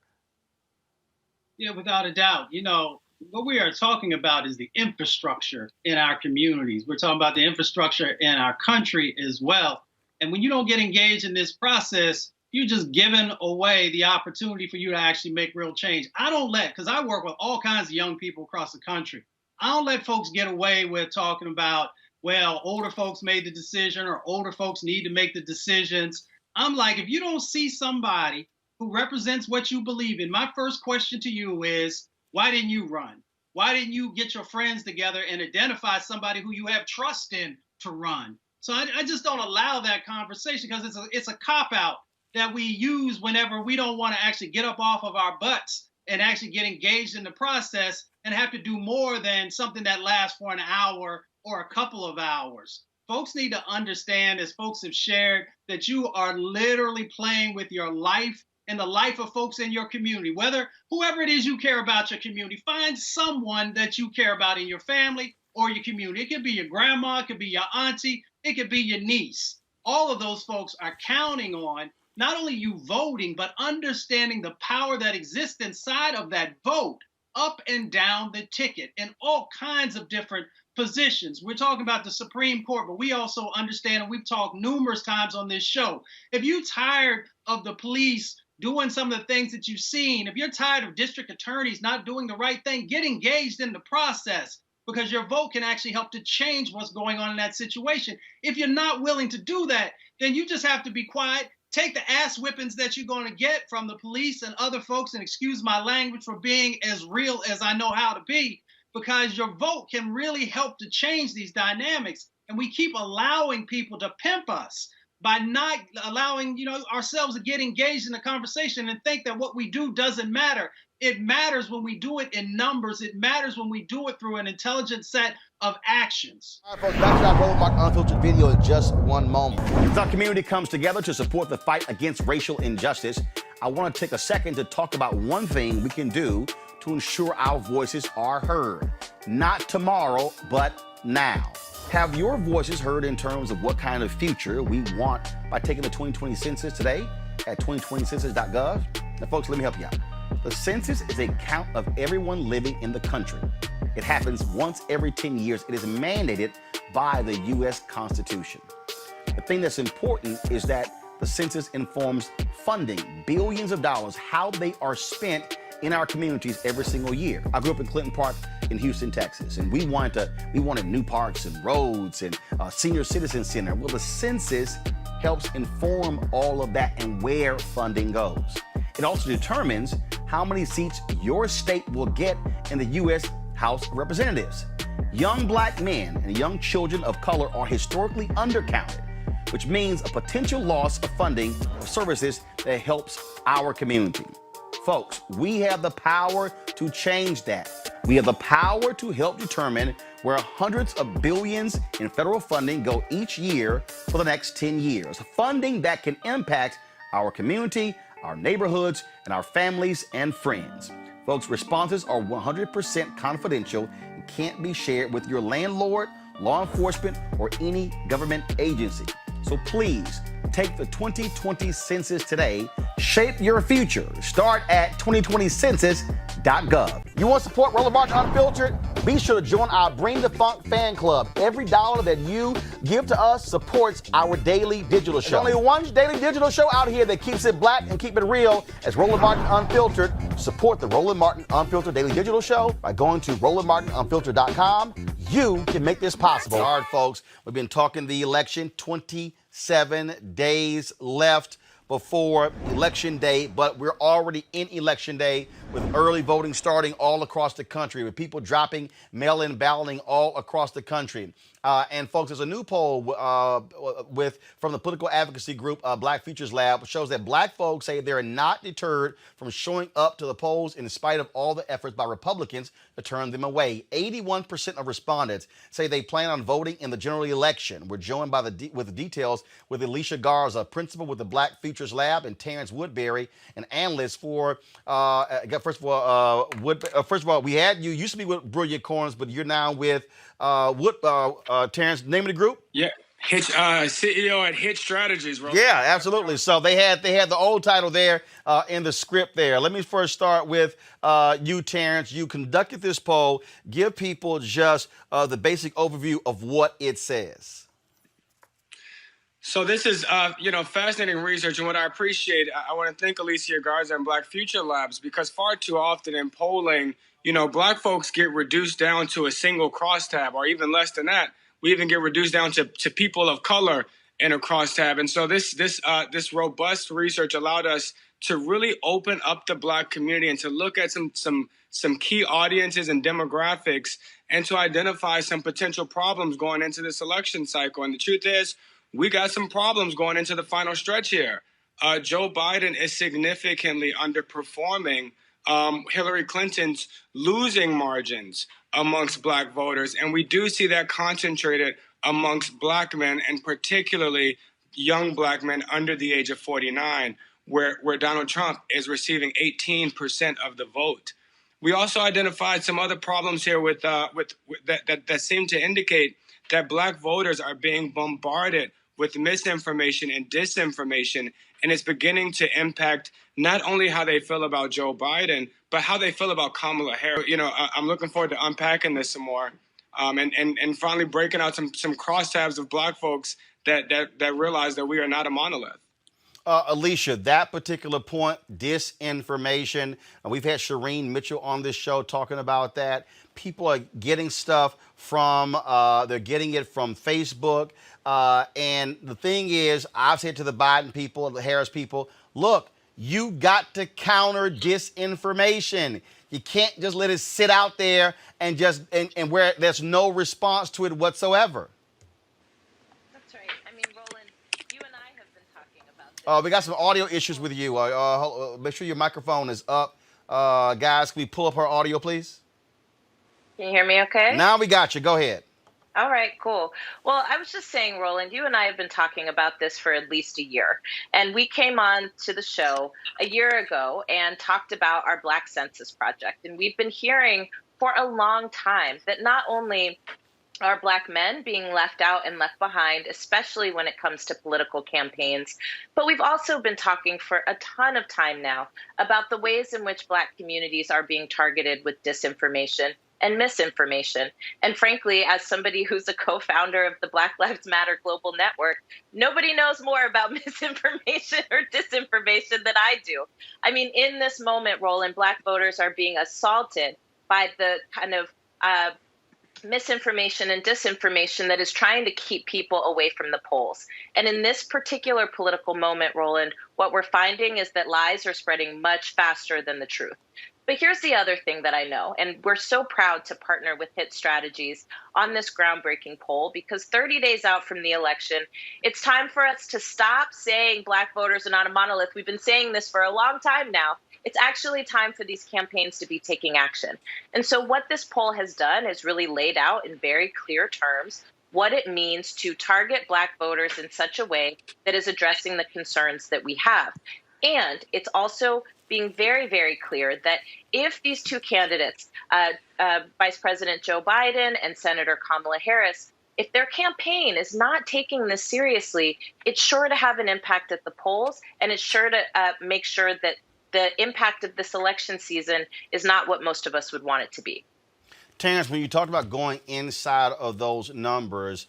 Yeah, without a doubt. You know, what we are talking about is the infrastructure in our communities. We're talking about the infrastructure in our country as well. And when you don't get engaged in this process, you're just giving away the opportunity for you to actually make real change. Because I work with all kinds of young people across the country. I don't let folks get away with talking about, well, older folks made the decision or older folks need to make the decisions. I'm like, if you don't see somebody who represents what you believe in, my first question to you is, why didn't you run? Why didn't you get your friends together and identify somebody who you have trust in to run? So I just don't allow that conversation because it's a cop-out that we use whenever we don't want to actually get up off of our butts and actually get engaged in the process and have to do more than something that lasts for an hour or a couple of hours. Folks need to understand, as folks have shared, that you are literally playing with your life and the life of folks in your community. Whoever it is you care about your community, find someone that you care about in your family or your community. It could be your grandma, it could be your auntie, it could be your niece. All of those folks are counting on not only you voting, but understanding the power that exists inside of that vote up and down the ticket in all kinds of different positions. We're talking about the Supreme Court, but we also understand, and we've talked numerous times on this show, if you're tired of the police doing some of the things that you've seen, if you're tired of district attorneys not doing the right thing, get engaged in the process, because your vote can actually help to change what's going on in that situation. If you're not willing to do that, then you just have to be quiet, take the ass whippings that you're going to get from the police and other folks, and excuse my language for being as real as I know how to be, because your vote can really help to change these dynamics. And we keep allowing people to pimp us by not allowing, ourselves to get engaged in the conversation and think that what we do doesn't matter. It matters when we do it in numbers. It matters when we do it through an intelligent set of actions. All right, folks, back to our Roland Unfiltered video in just one moment. As our community comes together to support the fight against racial injustice, I want to take a second to talk about one thing we can do to ensure our voices are heard. Not tomorrow, but now. Have your voices heard in terms of what kind of future we want by taking the 2020 census today at 2020census.gov? Now, folks, let me help you out. The census is a count of everyone living in the country. It happens once every 10 years. It is mandated by the U.S. Constitution. The thing that's important is that the census informs funding, billions of dollars, how they are spent in our communities every single year. I grew up in Clinton Park in Houston, Texas, and we wanted new parks and roads and a senior citizen center. Well, the census helps inform all of that and where funding goes. It also determines how many seats your state will get in the U.S. House of Representatives. Young black men and young children of color are historically undercounted, which means a potential loss of funding for services that helps our community. Folks, we have the power to change that. We have the power to help determine where hundreds of billions in federal funding go each year for the next 10 years. Funding that can impact our community, our neighborhoods, and our families and friends. Folks, responses are 100% confidential and can't be shared with your landlord, law enforcement, or any government agency. So please, take the 2020 census today. Shape your future. Start at 2020census.gov. You want to support Roland Martin Unfiltered? Be sure to join our Bring the Funk fan club. Every dollar that you give to us supports our daily digital show. There's only one daily digital show out here that keeps it black and keep it real as Roland Martin Unfiltered. Support the Roland Martin Unfiltered daily digital show by going to RolandMartinUnfiltered.com. You can make this possible. All right, folks, we've been talking the election, 27 days left before Election Day, but we're already in Election Day with early voting starting all across the country, with people dropping mail-in balloting all across the country. And folks, there's a new poll from the political advocacy group Black Futures Lab, which shows that black folks say they're not deterred from showing up to the polls in spite of all the efforts by Republicans to turn them away. 81% of respondents say they plan on voting in the general election. We're joined by with the details with Alicia Garza, principal with the Black Futures Lab, and Terrence Woodbury, an analyst for. First of all, we had you used to be with Brilliant Corners, but you're now with Terrence, name of the group? Yeah, Hitch, CEO at Hitch Strategies, bro. Yeah, absolutely. So they had the old title there in the script there. Let me first start with you, Terrence. You conducted this poll. Give people just the basic overview of what it says. So this is, fascinating research, and what I appreciate, I want to thank Alicia Garza and Black Future Labs, because far too often in polling, black folks get reduced down to a single crosstab, or even less than that. We even get reduced down to people of color in a crosstab. And so this robust research allowed us to really open up the black community and to look at some key audiences and demographics, and to identify some potential problems going into this election cycle. And the truth is, we got some problems going into the final stretch here. Joe Biden is significantly underperforming Hillary Clinton's losing margins amongst black voters. And we do see that concentrated amongst black men, and particularly young black men under the age of 49, where Donald Trump is receiving 18% of the vote. We also identified some other problems here with that seem to indicate that black voters are being bombarded with misinformation and disinformation, and it's beginning to impact not only how they feel about Joe Biden, but how they feel about Kamala Harris. I'm looking forward to unpacking this some more, and finally breaking out some crosstabs of black folks that realize that we are not a monolith. Alicia, that particular point, disinformation, and we've had Shireen Mitchell on this show talking about that. People are getting stuff they're getting it from Facebook. And the thing is, I've said to the Biden people, the Harris people, look, you got to counter disinformation. You can't just let it sit out there and and where there's no response to it whatsoever. That's right. I mean, Roland, you and I have been talking about this. We got some audio issues with you. Make sure your microphone is up. Guys, can we pull up her audio, please? Can you hear me okay? Now we got you. Go ahead. All right, cool. Well, I was just saying, Roland, you and I have been talking about this for at least a year. And we came on to the show a year ago and talked about our Black Census Project. And we've been hearing for a long time that not only are Black men being left out and left behind, especially when it comes to political campaigns, but we've also been talking for a ton of time now about the ways in which Black communities are being targeted with disinformation and misinformation. And frankly, as somebody who's a co-founder of the Black Lives Matter Global Network, nobody knows more about misinformation or disinformation than I do. I mean, in this moment, Roland, Black voters are being assaulted by the kind of misinformation and disinformation that is trying to keep people away from the polls. And in this particular political moment, Roland, what we're finding is that lies are spreading much faster than the truth. But here's the other thing that I know, and we're so proud to partner with HIT Strategies on this groundbreaking poll, because 30 days out from the election, it's time for us to stop saying Black voters are not a monolith. We've been saying this for a long time now. It's actually time for these campaigns to be taking action. And so what this poll has done is really laid out in very clear terms what it means to target Black voters in such a way that is addressing the concerns that we have. And it's also being very, very clear that if these two candidates, Vice President Joe Biden and Senator Kamala Harris, if their campaign is not taking this seriously, it's sure to have an impact at the polls, and it's sure to make sure that the impact of this election season is not what most of us would want it to be. Terrence, when you talked about going inside of those numbers,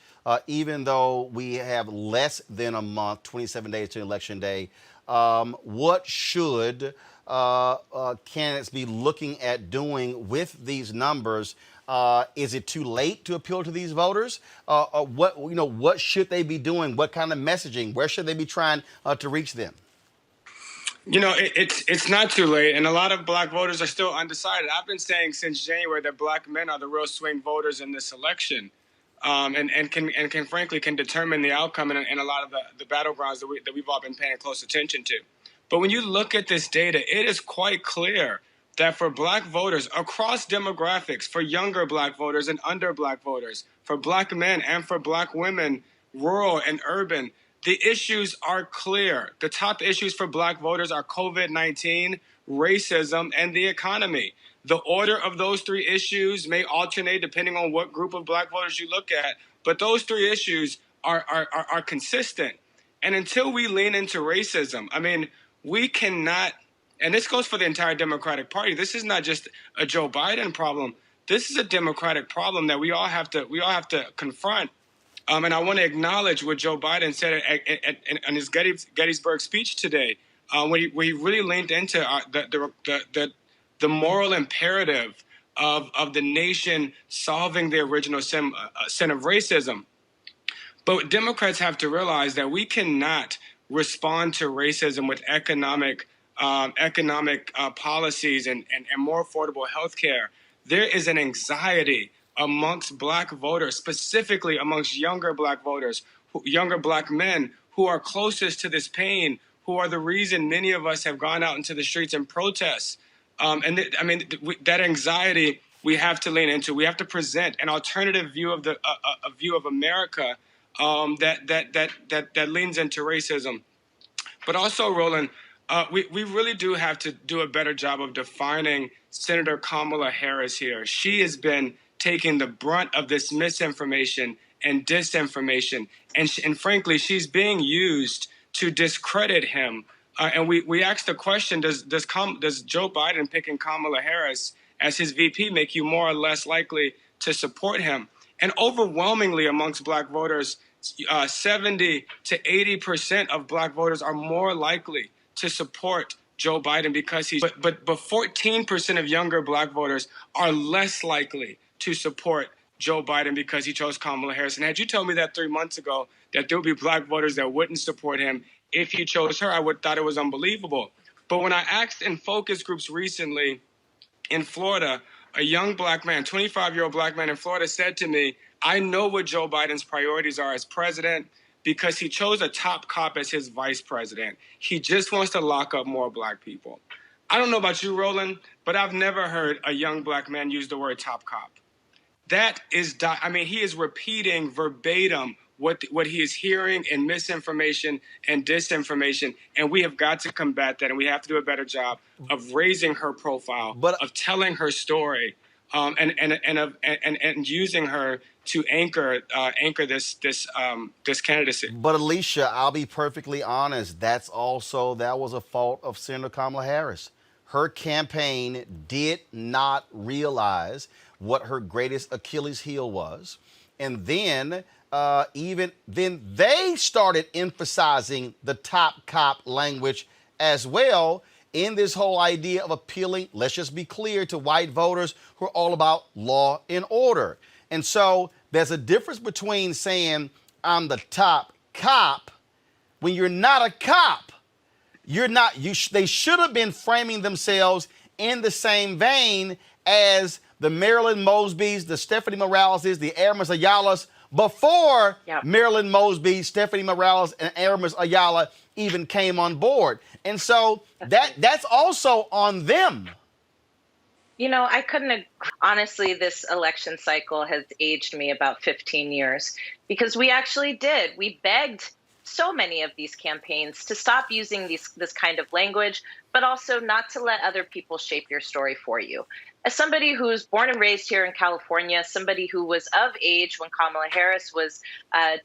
even though we have less than a month, 27 days to Election Day, what should candidates be looking at doing with these numbers? Is it too late to appeal to these voters? What should they be doing? What kind of messaging? Where should they be trying to reach them? It's not too late, and a lot of Black voters are still undecided. I've been saying since January that Black men are the real swing voters in this election, and can frankly determine the outcome in a lot of the battlegrounds that we've all been paying close attention to. But when you look at this data, it is quite clear that for Black voters across demographics, for younger Black voters and under Black voters, for Black men and for Black women, rural and urban, the issues are clear. The top issues for Black voters are COVID-19, racism, and the economy. The order of those three issues may alternate depending on what group of Black voters you look at, but those three issues are consistent. And until we lean into racism, I mean, we cannot, and this goes for the entire Democratic Party. This is not just a Joe Biden problem. This is a Democratic problem that we all have to confront. And I want to acknowledge what Joe Biden said in his Gettysburg speech today, when he really leaned into the moral imperative of the nation solving the original sin of racism. But Democrats have to realize that we cannot respond to racism with economic policies and more affordable health care. There is an anxiety amongst Black voters, specifically amongst younger Black voters, younger Black men who are closest to this pain, who are the reason many of us have gone out into the streets and protests. That anxiety we have to lean into. We have to present an alternative view of a view of America that leans into racism. But also, Roland, we really do have to do a better job of defining Senator Kamala Harris here. She has been taking the brunt of this misinformation and disinformation, and frankly, she's being used to discredit him. And we asked the question: Does Joe Biden picking Kamala Harris as his VP make you more or less likely to support him? And overwhelmingly amongst Black voters, 70 to 80% of Black voters are more likely to support Joe Biden because he's. But 14% of younger Black voters are less likely to support Joe Biden because he chose Kamala Harris. And had you told me that 3 months ago, that there would be Black voters that wouldn't support him if he chose her, I would thought it was unbelievable. But when I asked in focus groups recently in Florida, a young Black man, 25-year-old Black man in Florida said to me, I know what Joe Biden's priorities are as president because he chose a top cop as his vice president. He just wants to lock up more Black people. I don't know about you, Roland, but I've never heard a young Black man use the word top cop. That is, he is repeating verbatim what he is hearing in misinformation and disinformation, and we have got to combat that, and we have to do a better job of raising her profile, of telling her story, and using her to anchor this candidacy. But Alicia, I'll be perfectly honest. That was a fault of Senator Kamala Harris. Her campaign did not realize what her greatest Achilles heel was. And then they started emphasizing the top cop language as well in this whole idea of appealing, let's just be clear, to white voters who are all about law and order. And so there's a difference between saying I'm the top cop when you're not a cop. You're not. They should have been framing themselves in the same vein as the Marilyn Mosbys, the Stephanie Moraleses, the Aramis Ayalas before Marilyn Mosby, Stephanie Morales, and Aramis Ayala even came on board. And so that's also on them. You know, I couldn't agree. Honestly, this election cycle has aged me about 15 years because we actually did. We begged so many of these campaigns to stop using this kind of language, but also not to let other people shape your story for you. As somebody who's born and raised here in California, somebody who was of age when Kamala Harris was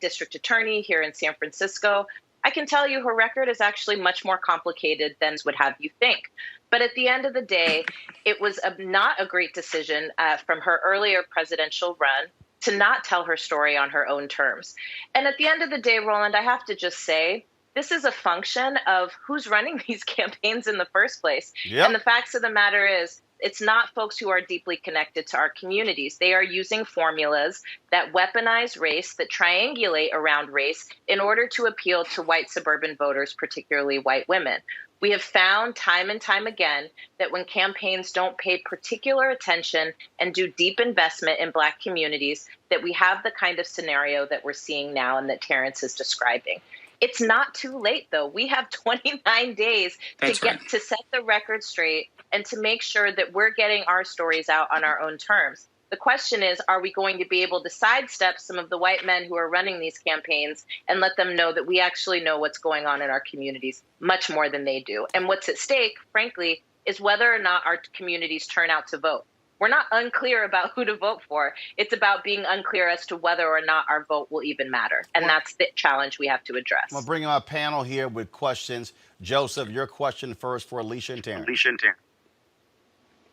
district attorney here in San Francisco, I can tell you her record is actually much more complicated than would have you think. But at the end of the day, it was not a great decision from her earlier presidential run to not tell her story on her own terms. And at the end of the day, Roland, I have to just say, this is a function of who's running these campaigns in the first place. Yep. And the facts of the matter is, it's not folks who are deeply connected to our communities. They are using formulas that weaponize race, that triangulate around race in order to appeal to white suburban voters, particularly white women. We have found time and time again that when campaigns don't pay particular attention and do deep investment in Black communities, that we have the kind of scenario that we're seeing now and that Terrence is describing. It's not too late, though. We have 29 days to set the record straight and to make sure that we're getting our stories out on our own terms. The question is, are we going to be able to sidestep some of the white men who are running these campaigns and let them know that we actually know what's going on in our communities much more than they do? And what's at stake, frankly, is whether or not our communities turn out to vote. We're not unclear about who to vote for. It's about being unclear as to whether or not our vote will even matter. And that's the challenge we have to address. I'm going to bring our panel here with questions. Joseph, your question first for Alicia and Terrence.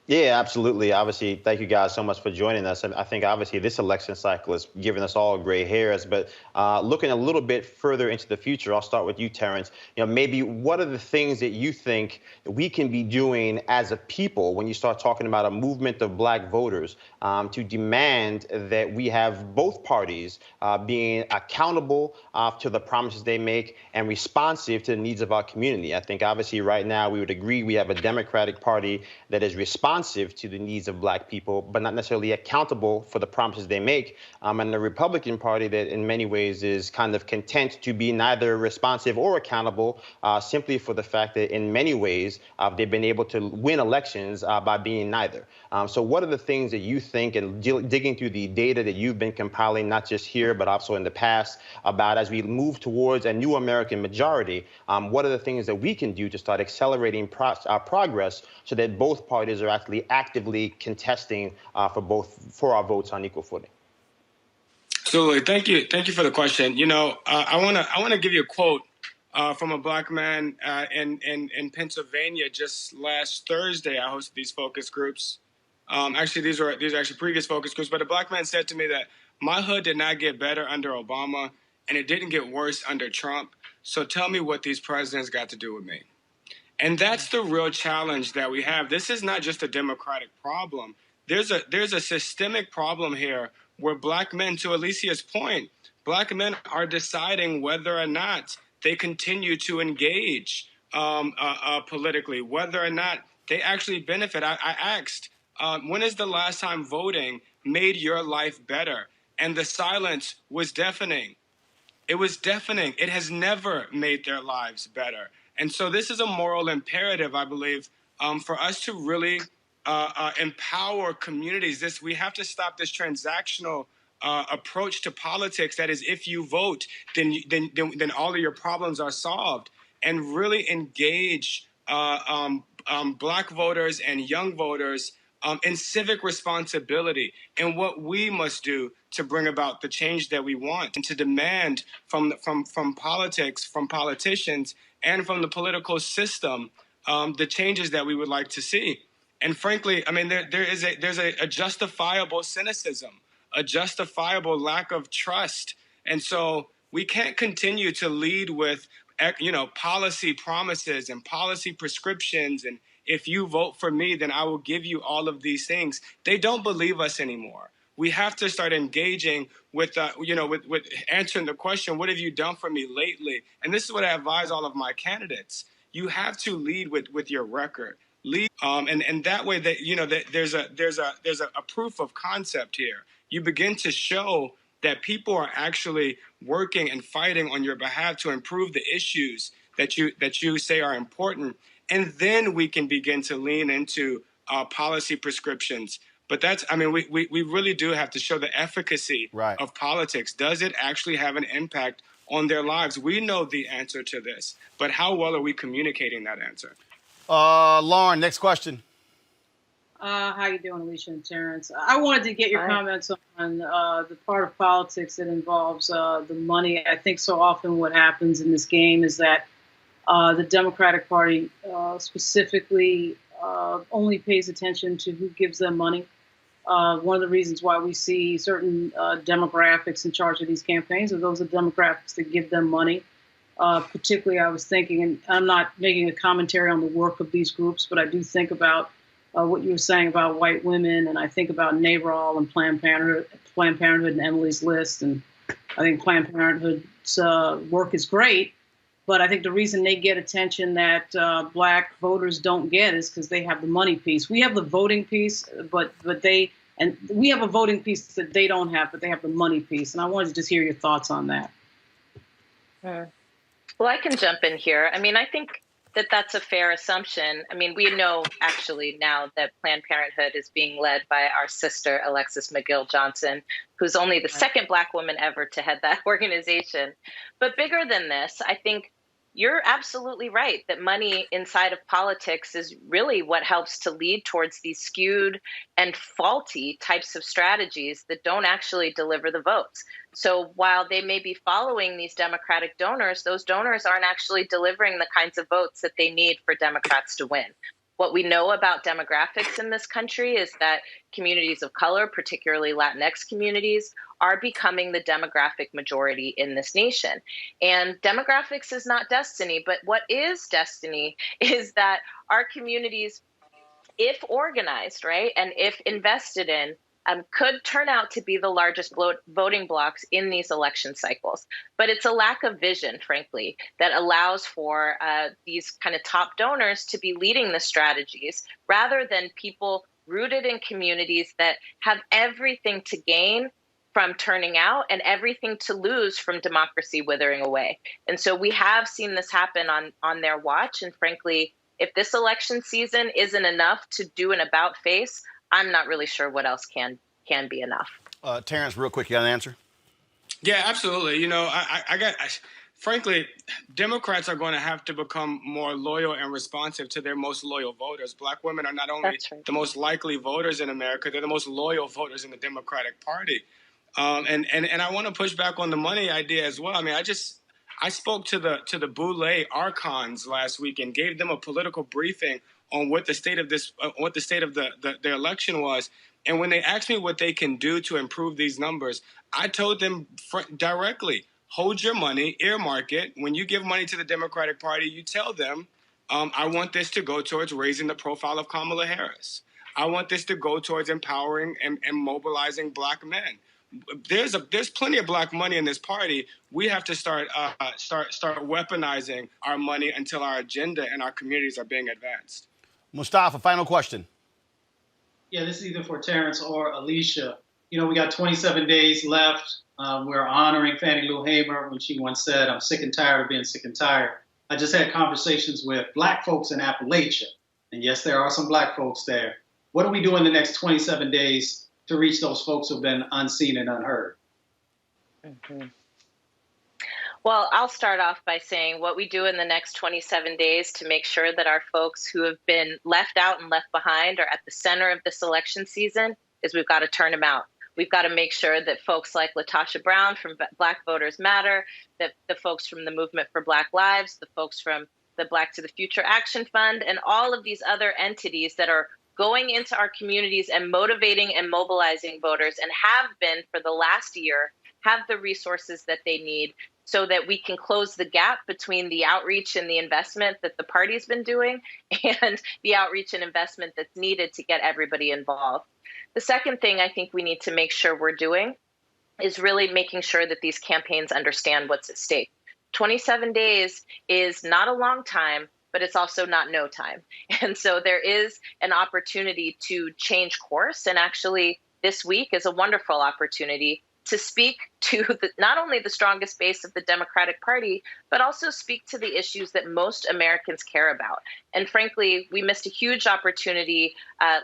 Yeah, absolutely. Obviously, thank you guys so much for joining us. I think obviously this election cycle is giving us all gray hairs, but looking a little bit further into the future, I'll start with you, Terrence. Maybe what are the things that you think we can be doing as a people when you start talking about a movement of Black voters to demand that we have both parties being accountable to the promises they make and responsive to the needs of our community? I think obviously right now we would agree we have a Democratic Party that is responsive to the needs of Black people, but not necessarily accountable for the promises they make, and the Republican Party that in many ways is kind of content to be neither responsive or accountable, simply for the fact that in many ways they've been able to win elections by being neither. So what are the things that you think, and digging through the data that you've been compiling, not just here, but also in the past, about as we move towards a new American majority, what are the things that we can do to start accelerating progress so that both parties are actually actively contesting for our votes on equal footing? Absolutely. Thank you for the question. I want to give you a quote from a Black man in Pennsylvania. Just last Thursday, I hosted these focus groups. Actually, these are actually previous focus groups. But a Black man said to me that my hood did not get better under Obama, and it didn't get worse under Trump. So tell me what these presidents got to do with me. And that's the real challenge that we have. This is not just a Democratic problem. There's a systemic problem here where Black men, to Alicia's point, Black men are deciding whether or not they continue to engage politically, whether or not they actually benefit. I asked, when is the last time voting made your life better? And the silence was deafening. It was deafening. It has never made their lives better. And so this is a moral imperative, I believe, for us to really empower communities. We have to stop this transactional approach to politics. That is, if you vote, then all of your problems are solved, and really engage Black voters and young voters in civic responsibility and what we must do to bring about the change that we want, and to demand from politics, from politicians, and from the political system the changes that we would like to see. And frankly, I mean, there's a justifiable cynicism, a justifiable lack of trust. And so we can't continue to lead with, policy promises and policy prescriptions. And if you vote for me, then I will give you all of these things. They don't believe us anymore. We have to start engaging with, with answering the question, what have you done for me lately? And this is what I advise all of my candidates. You have to lead with your record. Lead, and that way that, that there's a proof of concept here. You begin to show that people are actually working and fighting on your behalf to improve the issues that you say are important. And then we can begin to lean into policy prescriptions. But we really do have to show the efficacy of politics. Does it actually have an impact on their lives? We know the answer to this, but how well are we communicating that answer? Lauren, next question. How you doing, Alicia and Terrence? I wanted to get your comments on the part of politics that involves the money. I think so often what happens in this game is that the Democratic Party specifically only pays attention to who gives them money. One of the reasons why we see certain demographics in charge of these campaigns are those are demographics that give them money. Particularly, I was thinking, and I'm not making a commentary on the work of these groups, but I do think about what you were saying about white women, and I think about NARAL and Planned Parenthood and Emily's List, and I think Planned Parenthood's work is great, but I think the reason they get attention that black voters don't get is because they have the money piece. We have the voting piece, but we have a voting piece that they don't have, but they have the money piece, and I wanted to just hear your thoughts on that. Well, I can jump in here. I think that that's a fair assumption. We know actually now that Planned Parenthood is being led by our sister, Alexis McGill Johnson, who's only the second black woman ever to head that organization. But bigger than this, I think you're absolutely right that money inside of politics is really what helps to lead towards these skewed and faulty types of strategies that don't actually deliver the votes. So while they may be following these Democratic donors, those donors aren't actually delivering the kinds of votes that they need for Democrats to win. What we know about demographics in this country is that communities of color, particularly Latinx communities, are becoming the demographic majority in this nation. And demographics is not destiny, but what is destiny is that our communities, if organized, right, and if invested in, could turn out to be the largest voting blocks in these election cycles. But it's a lack of vision, frankly, that allows for these kind of top donors to be leading the strategies rather than people rooted in communities that have everything to gain from turning out and everything to lose from democracy withering away. And so we have seen this happen on their watch. And frankly, if this election season isn't enough to do an about face, I'm not really sure what else can be enough. Terrence, real quick, you got an answer? Yeah, absolutely. Frankly, Democrats are going to have to become more loyal and responsive to their most loyal voters. Black women are not only the most likely voters in America, they're the most loyal voters in the Democratic Party. And I want to push back on the money idea as well. I spoke to the Boulay archons last week and gave them a political briefing on what the state of the election was. And when they asked me what they can do to improve these numbers, I told them directly, hold your money, earmark it. When you give money to the Democratic Party, you tell them, I want this to go towards raising the profile of Kamala Harris. I want this to go towards empowering and mobilizing black men. There's plenty of black money in this party. We have to start weaponizing our money until our agenda and our communities are being advanced. Mustafa, final question. Yeah, this is either for Terrence or Alicia. We got 27 days left. We're honoring Fannie Lou Hamer when she once said, "I'm sick and tired of being sick and tired." I just had conversations with black folks in Appalachia. And yes, there are some black folks there. What do we do in the next 27 days to reach those folks who've been unseen and unheard? Mm-hmm. Well, I'll start off by saying what we do in the next 27 days to make sure that our folks who have been left out and left behind are at the center of this election season is we've got to turn them out. We've got to make sure that folks like LaTosha Brown from Black Voters Matter, that the folks from the Movement for Black Lives, the folks from the Black to the Future Action Fund, and all of these other entities that are going into our communities and motivating and mobilizing voters and have been for the last year, have the resources that they need so that we can close the gap between the outreach and the investment that the party's been doing and the outreach and investment that's needed to get everybody involved. The second thing I think we need to make sure we're doing is really making sure that these campaigns understand what's at stake. 27 days is not a long time, but it's also not no time. And so there is an opportunity to change course. And actually, this week is a wonderful opportunity to speak to not only the strongest base of the Democratic Party, but also speak to the issues that most Americans care about. And frankly, we missed a huge opportunity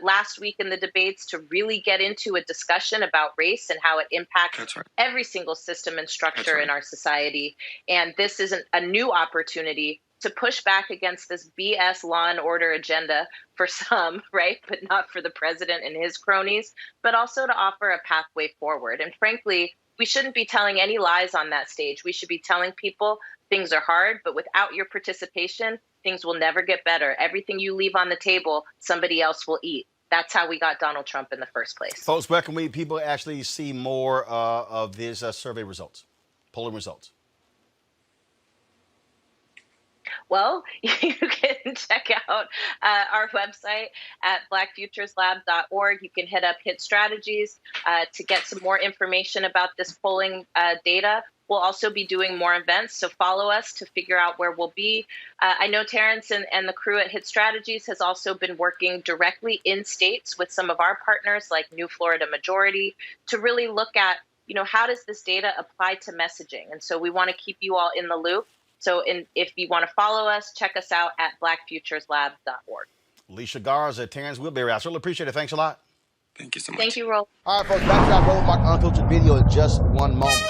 last week in the debates to really get into a discussion about race and how it impacts every single system and structure in our society. And this isn't a new opportunity to push back against this BS law and order agenda for some, right, but not for the president and his cronies, but also to offer a pathway forward. And frankly, we shouldn't be telling any lies on that stage. We should be telling people things are hard, but without your participation, things will never get better. Everything you leave on the table, somebody else will eat. That's how we got Donald Trump in the first place. Folks, where can people actually see more of these survey results, polling results? Well, you can check out our website at blackfutureslab.org. You can hit Strategies to get some more information about this polling data. We'll also be doing more events, so follow us to figure out where we'll be. I know Terrence and the crew at Hit Strategies has also been working directly in states with some of our partners like New Florida Majority to really look at, how does this data apply to messaging? And so we want to keep you all in the loop. So if you want to follow us, check us out at blackfutureslab.org. Alicia Garza, Terrence Wilberry, I certainly appreciate it. Thanks a lot. Thank you so much. Thank you, Roland. All right, folks, back to our Roland Martin Unfiltered video in just one moment.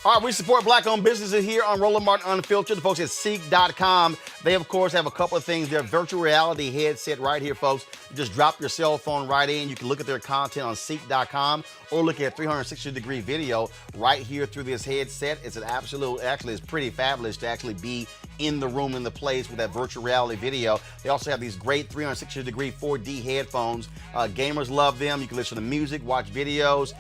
All right, we support Black-owned businesses here on Roland Martin Unfiltered. The folks at Seek.com, they, of course, have a couple of things. Their virtual reality headset right here, folks. You just drop your cell phone right in. You can look at their content on Seek.com or look at 360-degree video right here through this headset. It's it's pretty fabulous to actually be in the room, in the place with that virtual reality video. They also have these great 360-degree 4D headphones. Gamers love them. You can listen to music, watch videos,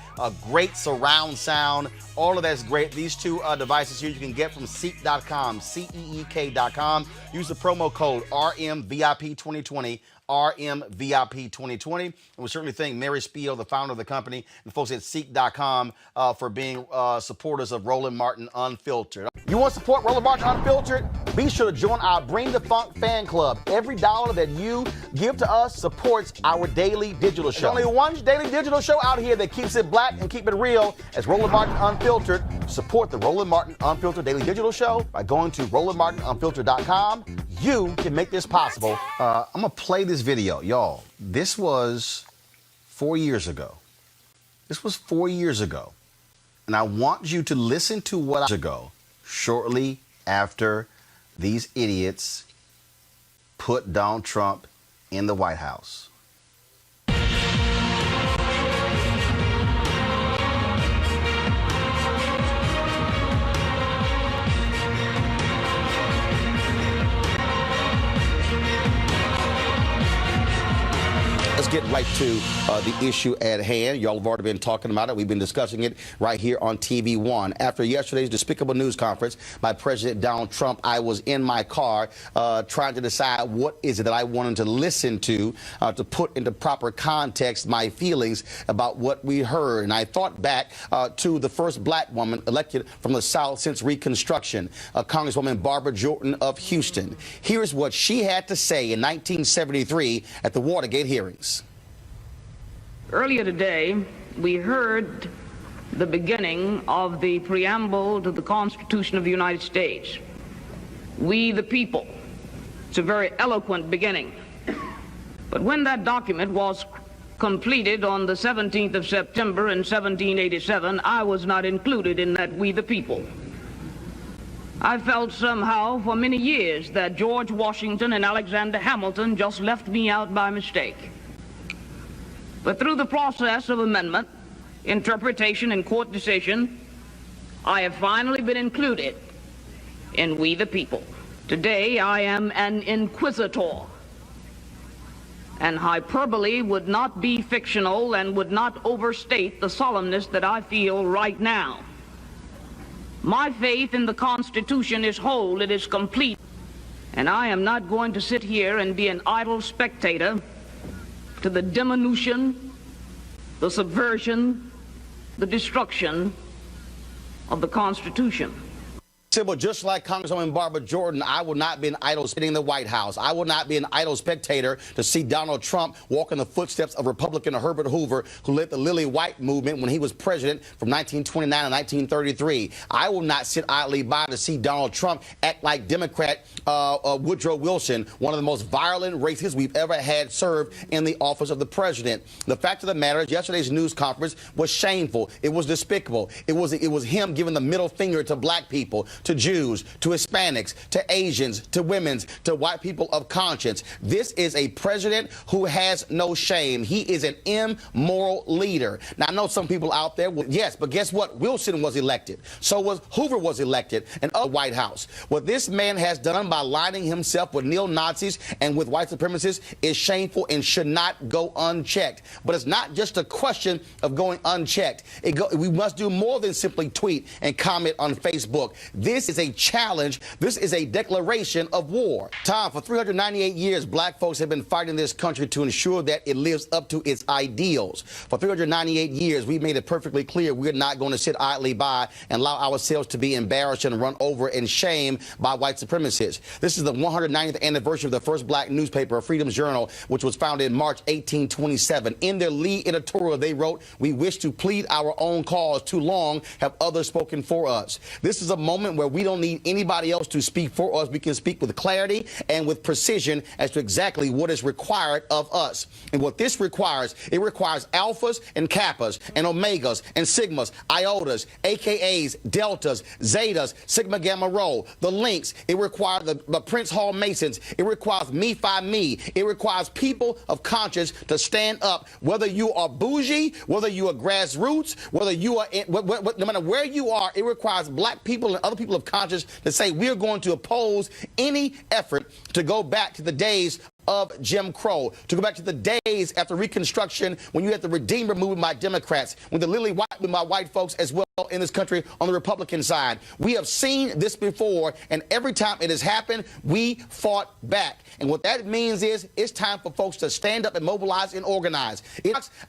great surround sound. All of that's great. These two devices here you can get from Seek.com, CEEK.com. Use the promo code RMVIP2020. RMVIP2020. And we certainly thank Mary Spiel, the founder of the company, and folks at Seek.com for being supporters of Roland Martin Unfiltered. You want to support Roland Martin Unfiltered? Be sure to join our Bring the Funk fan club. Every dollar that you give to us supports our daily digital show. There's only one daily digital show out here that keeps it black and keep it real. As Roland Martin Unfiltered. Support the Roland Martin Unfiltered daily digital show by going to RolandMartinUnfiltered.com. You can make this possible. I'm going to play this video. Y'all, this was 4 years ago. This was 4 years ago. And I want you to listen to what I ago, shortly after these idiots put Donald Trump in the White House. Let's get right to the issue at hand. Y'all have already been talking about it. We've been discussing it right here on TV One. After yesterday's despicable news conference by President Donald Trump, I was in my car trying to decide what is it that I wanted to listen to put into proper context my feelings about what we heard. And I thought back to the first black woman elected from the South since Reconstruction, Congresswoman Barbara Jordan of Houston. Here's what she had to say in 1973 at the Watergate hearings. Earlier today, we heard the beginning of the preamble to the Constitution of the United States. We the people. It's a very eloquent beginning. But when that document was completed on the 17th of September in 1787, I was not included in that we the people. I felt somehow for many years that George Washington and Alexander Hamilton just left me out by mistake. But through the process of amendment, interpretation and court decision, I have finally been included in We the People. Today, I am an inquisitor, and hyperbole would not be fictional and would not overstate the solemnness that I feel right now. My faith in the Constitution is whole, it is complete, and I am not going to sit here and be an idle spectator to the diminution, the subversion, the destruction of the Constitution. Sybil, just like Congresswoman Barbara Jordan, I will not be an idle sitting in the White House. I will not be an idle spectator to see Donald Trump walk in the footsteps of Republican Herbert Hoover, who led the Lily White movement when he was president from 1929 to 1933. I will not sit idly by to see Donald Trump act like Democrat Woodrow Wilson, one of the most violent racists we've ever had served in the office of the president. The fact of the matter is, yesterday's news conference was shameful. It was despicable. It was him giving the middle finger to black people, to Jews, to Hispanics, to Asians, to women, to white people of conscience. This is a president who has no shame. He is an immoral leader. Now, I know some people out there, well, yes, but guess what? Wilson was elected. So was Hoover was elected, and the White House. What this man has done by aligning himself with neo-Nazis and with white supremacists is shameful and should not go unchecked. But it's not just a question of going unchecked. We must do more than simply tweet and comment on Facebook. This is a challenge. This is a declaration of war. Tom, for 398 years, black folks have been fighting this country to ensure that it lives up to its ideals. For 398 years, we made it perfectly clear we're not going to sit idly by and allow ourselves to be embarrassed and run over and shamed by white supremacists. This is the 190th anniversary of the first black newspaper, Freedom's Journal, which was founded in March 1827. In their lead editorial, they wrote, "We wish to plead our own cause. Too long have others spoken for us." This is a moment where we don't need anybody else to speak for us. We can speak with clarity and with precision as to exactly what is required of us. And what this requires, it requires alphas and kappas and omegas and sigmas, iotas, AKAs, deltas, zetas, sigma gamma rho, the links. It requires the Prince Hall Masons. It requires me, phi, me. It requires people of conscience to stand up, whether you are bougie, whether you are grassroots, whether you are, no matter where you are, it requires black people and other people of conscience to say we're going to oppose any effort to go back to the days of Jim Crow, to go back to the days after Reconstruction when you had the Redeemer movement by Democrats, when the Lily White movement by white folks as well in this country on the Republican side. We have seen this before, and every time it has happened, we fought back. And what that means is it's time for folks to stand up and mobilize and organize.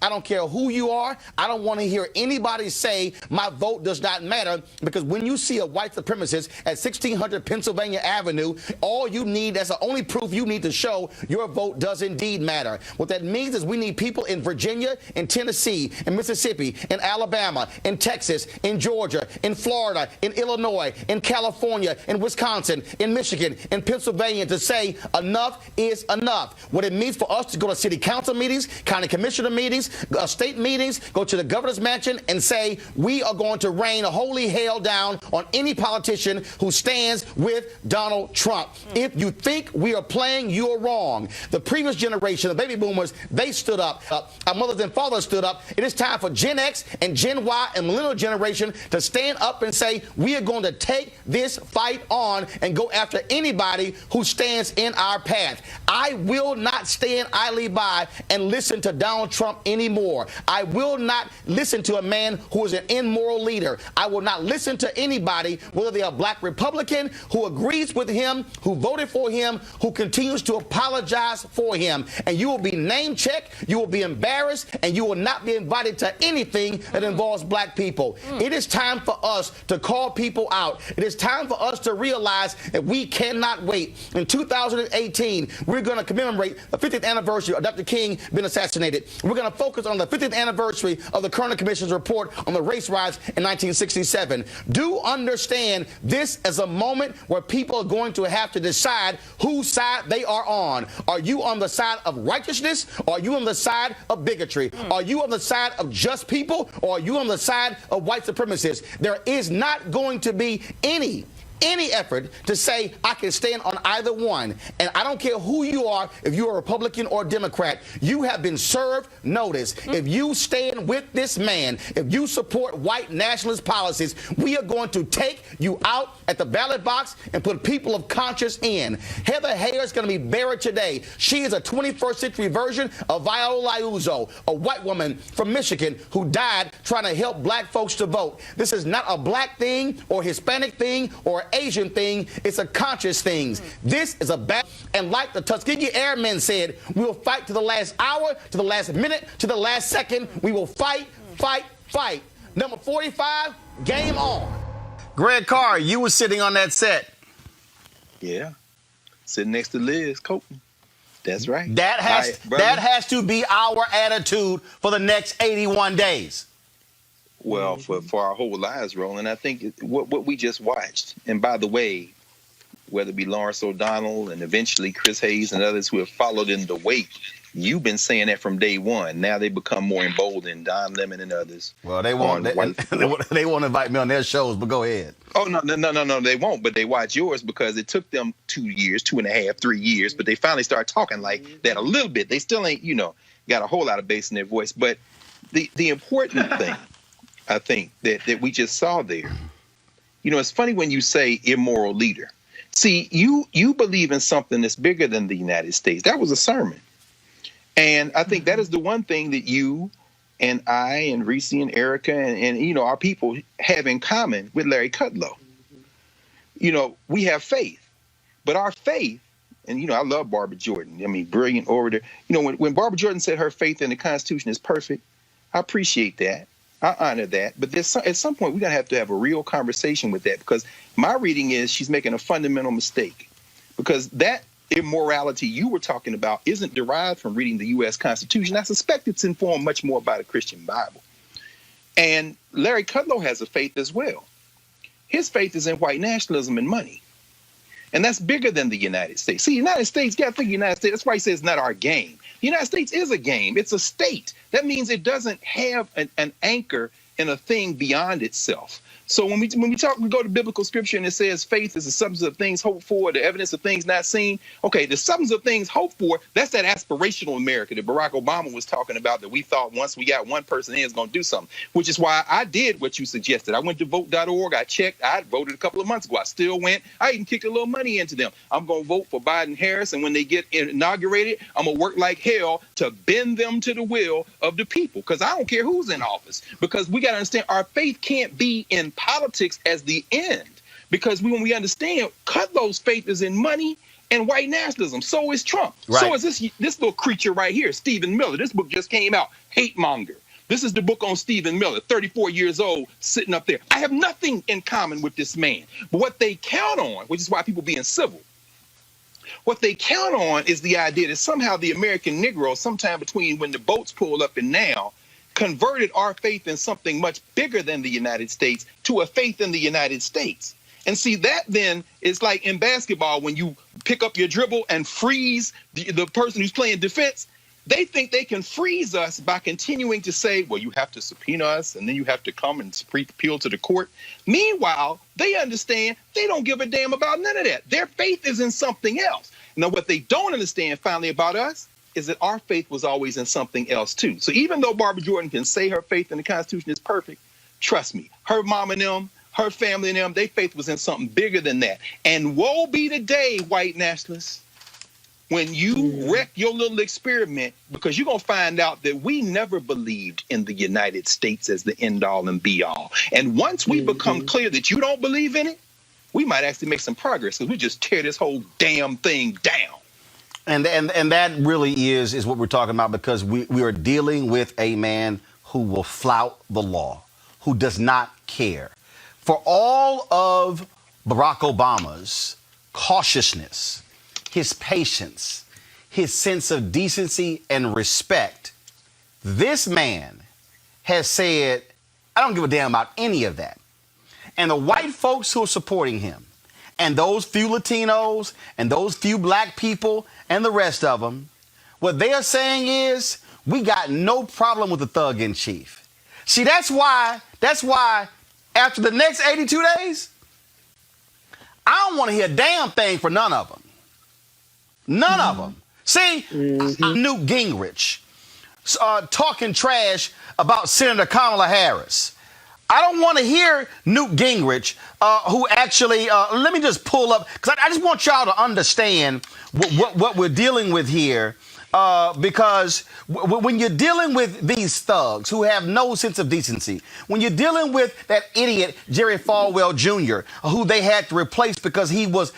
I don't care who you are. I don't want to hear anybody say my vote does not matter, because when you see a white supremacist at 1600 Pennsylvania Avenue, all you need, that's the only proof you need to show your vote does indeed matter. What that means is we need people in Virginia, in Tennessee, in Mississippi, in Alabama, in Texas, in Georgia, in Florida, in Illinois, in California, in Wisconsin, in Michigan, in Pennsylvania to say enough is enough. What it means for us to go to city council meetings, county commissioner meetings, state meetings, go to the governor's mansion and say we are going to rain a holy hell down on any politician who stands with Donald Trump. If you think we are playing, you're wrong. The previous generation, the baby boomers, they stood up. Our mothers and fathers stood up. It is time for Gen X and Gen Y and millennial generation to stand up and say we are going to take this fight on and go after anybody who stands in our path. I will not stand idly by and listen to Donald Trump anymore. I will not listen to a man who is an immoral leader. I will not listen to anybody, whether they are black Republican, who agrees with him, who voted for him, who continues to apologize for him. And you will be name checked, you will be embarrassed, and you will not be invited to anything that involves black people. It is time for us to call people out. It is time for us to realize that we cannot wait. In 2018, we're going to commemorate the 50th anniversary of Dr. King being assassinated. We're going to focus on the 50th anniversary of the Kerner Commission's report on the race riots in 1967. Do understand this as a moment where people are going to have to decide whose side they are on. Are you on the side of righteousness? Or are you on the side of bigotry? Are you on the side of just people? Or are you on the side of white supremacists? There is not going to be any any effort to say I can stand on either one. And I don't care who you are, if you're a Republican or Democrat, you have been served notice. If you stand with this man, if you support white nationalist policies, we are going to take you out at the ballot box and put people of conscience in. Heather Heyer is going to be buried today. She is a 21st century version of Viola Liuzzo, a white woman from Michigan who died trying to help black folks to vote. This is not a black thing or Hispanic thing or Asian thing. It's a conscious thing. This is a battle, and like the Tuskegee Airmen said, we will fight to the last hour, to the last minute, to the last second. We will fight, fight, fight. Number 45, game on. Greg Carr, you were sitting on that set. Yeah, sitting next to Liz Copeland. That's right. That has to be our attitude for the next 81 days. Well, for our whole lives, Roland, I think what we just watched, and by the way, whether it be Lawrence O'Donnell and eventually Chris Hayes and others who have followed in the wake, you've been saying that from day one. Now they become more emboldened, Don Lemon and others. Well, they won't invite me on their shows, but go ahead. Oh, no, they won't, but they watch yours because it took them 2 years, 2.5, 3 years, but they finally started talking like that a little bit. They still ain't, got a whole lot of bass in their voice. But the important thing, I think, that we just saw there, it's funny when you say immoral leader. See, you believe in something that's bigger than the United States. That was a sermon. And I think that is the one thing that you and I and Reese and Erica and our people have in common with Larry Kudlow. We have faith, but our faith, and I love Barbara Jordan. I mean, brilliant orator. When Barbara Jordan said her faith in the Constitution is perfect, I appreciate that. I honor that. But at some point, we're going to have a real conversation with that, because my reading is she's making a fundamental mistake, because that immorality you were talking about isn't derived from reading the U.S. Constitution. I suspect it's informed much more by the Christian Bible. And Larry Kudlow has a faith as well. His faith is in white nationalism and money. And that's bigger than the United States. See, the United States, you got to think of the United States. That's why he says it's not our game. The United States is a game. It's a state. That means it doesn't have an anchor in a thing beyond itself. So when we go to biblical scripture and it says faith is the substance of things hoped for, the evidence of things not seen. Okay, the substance of things hoped for, that's that aspirational America that Barack Obama was talking about, that we thought once we got one person in, it's going to do something, which is why I did what you suggested. I went to vote.org. I checked. I voted a couple of months ago. I still went. I even kicked a little money into them. I'm going to vote for Biden Harris. And when they get inaugurated, I'm going to work like hell to bend them to the will of the people, because I don't care who's in office, because we got to understand our faith can't be in politics as the end, because when we understand Kudlow's faith is in money and white nationalism, so is Trump. Right. So is this little creature right here, Stephen Miller. This book just came out, Hate Monger. This is the book on Stephen Miller, 34 years old, sitting up there. I have nothing in common with this man, but what they count on, which is why people being civil, what they count on is the idea that somehow the American Negro, sometime between when the boats pulled up and now, converted our faith in something much bigger than the United States to a faith in the United States. And see, that then is like in basketball, when you pick up your dribble and freeze the person who's playing defense. They think they can freeze us by continuing to say, well, you have to subpoena us and then you have to come and appeal to the court. Meanwhile, they understand they don't give a damn about none of that. Their faith is in something else. Now, what they don't understand finally about us is that our faith was always in something else too. So even though Barbara Jordan can say her faith in the Constitution is perfect, trust me, her mom and them, her family and them, their faith was in something bigger than that. And woe be the day, white nationalists, when you wreck your little experiment, because you're going to find out that we never believed in the United States as the end all and be all. And once we become clear that you don't believe in it, we might actually make some progress, because we just tear this whole damn thing down. And that really is what we're talking about, because we are dealing with a man who will flout the law, who does not care. For all of Barack Obama's cautiousness, his patience, his sense of decency and respect, this man has said, I don't give a damn about any of that. And the white folks who are supporting him, and those few Latinos and those few black people and the rest of them, what they are saying is, we got no problem with the thug in chief. See, that's why after the next 82 days, I don't want to hear a damn thing for none of them. None of them. See, Newt Gingrich talking trash about Senator Kamala Harris. I don't want to hear Newt Gingrich, who actually, let me just pull up, because I just want y'all to understand what we're dealing with here. Because when you're dealing with these thugs who have no sense of decency, when you're dealing with that idiot Jerry Falwell Jr., who they had to replace because he was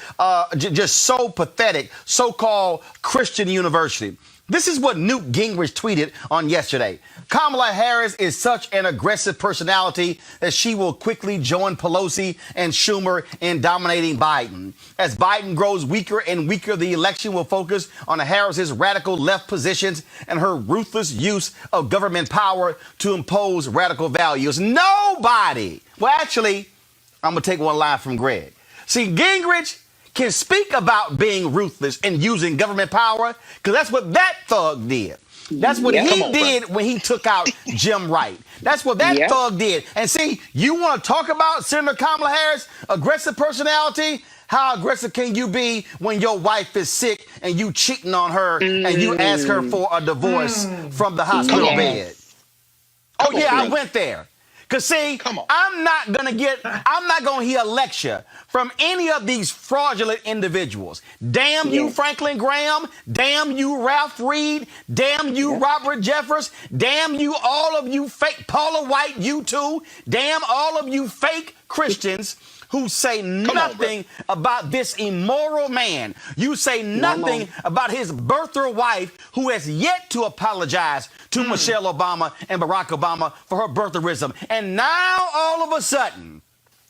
just so pathetic, so-called Christian university. This is what Newt Gingrich tweeted on yesterday. Kamala Harris is such an aggressive personality that she will quickly join Pelosi and Schumer in dominating Biden. As Biden grows weaker and weaker, the election will focus on Harris's radical left positions and her ruthless use of government power to impose radical values. Nobody. Well, actually, I'm going to take one line from Greg. See, Gingrich can speak about being ruthless and using government power, because that's what that thug did. That's what he did when he took out Jim Wright. That's what that thug did. And see, you want to talk about Senator Kamala Harris, aggressive personality? How aggressive can you be when your wife is sick and you cheating on her and you ask her for a divorce from the hospital bed? Oh, yeah, I went there. Because, see, I'm not going to hear a lecture from any of these fraudulent individuals. Damn you, Franklin Graham. Damn you, Ralph Reed. Damn you, Robert Jeffers. Damn you, all of you fake Paula White, you too. Damn all of you fake Christians who say nothing about this immoral man. You say nothing about his birther wife, who has yet to apologize to Michelle Obama and Barack Obama for her birtherism. And now, all of a sudden,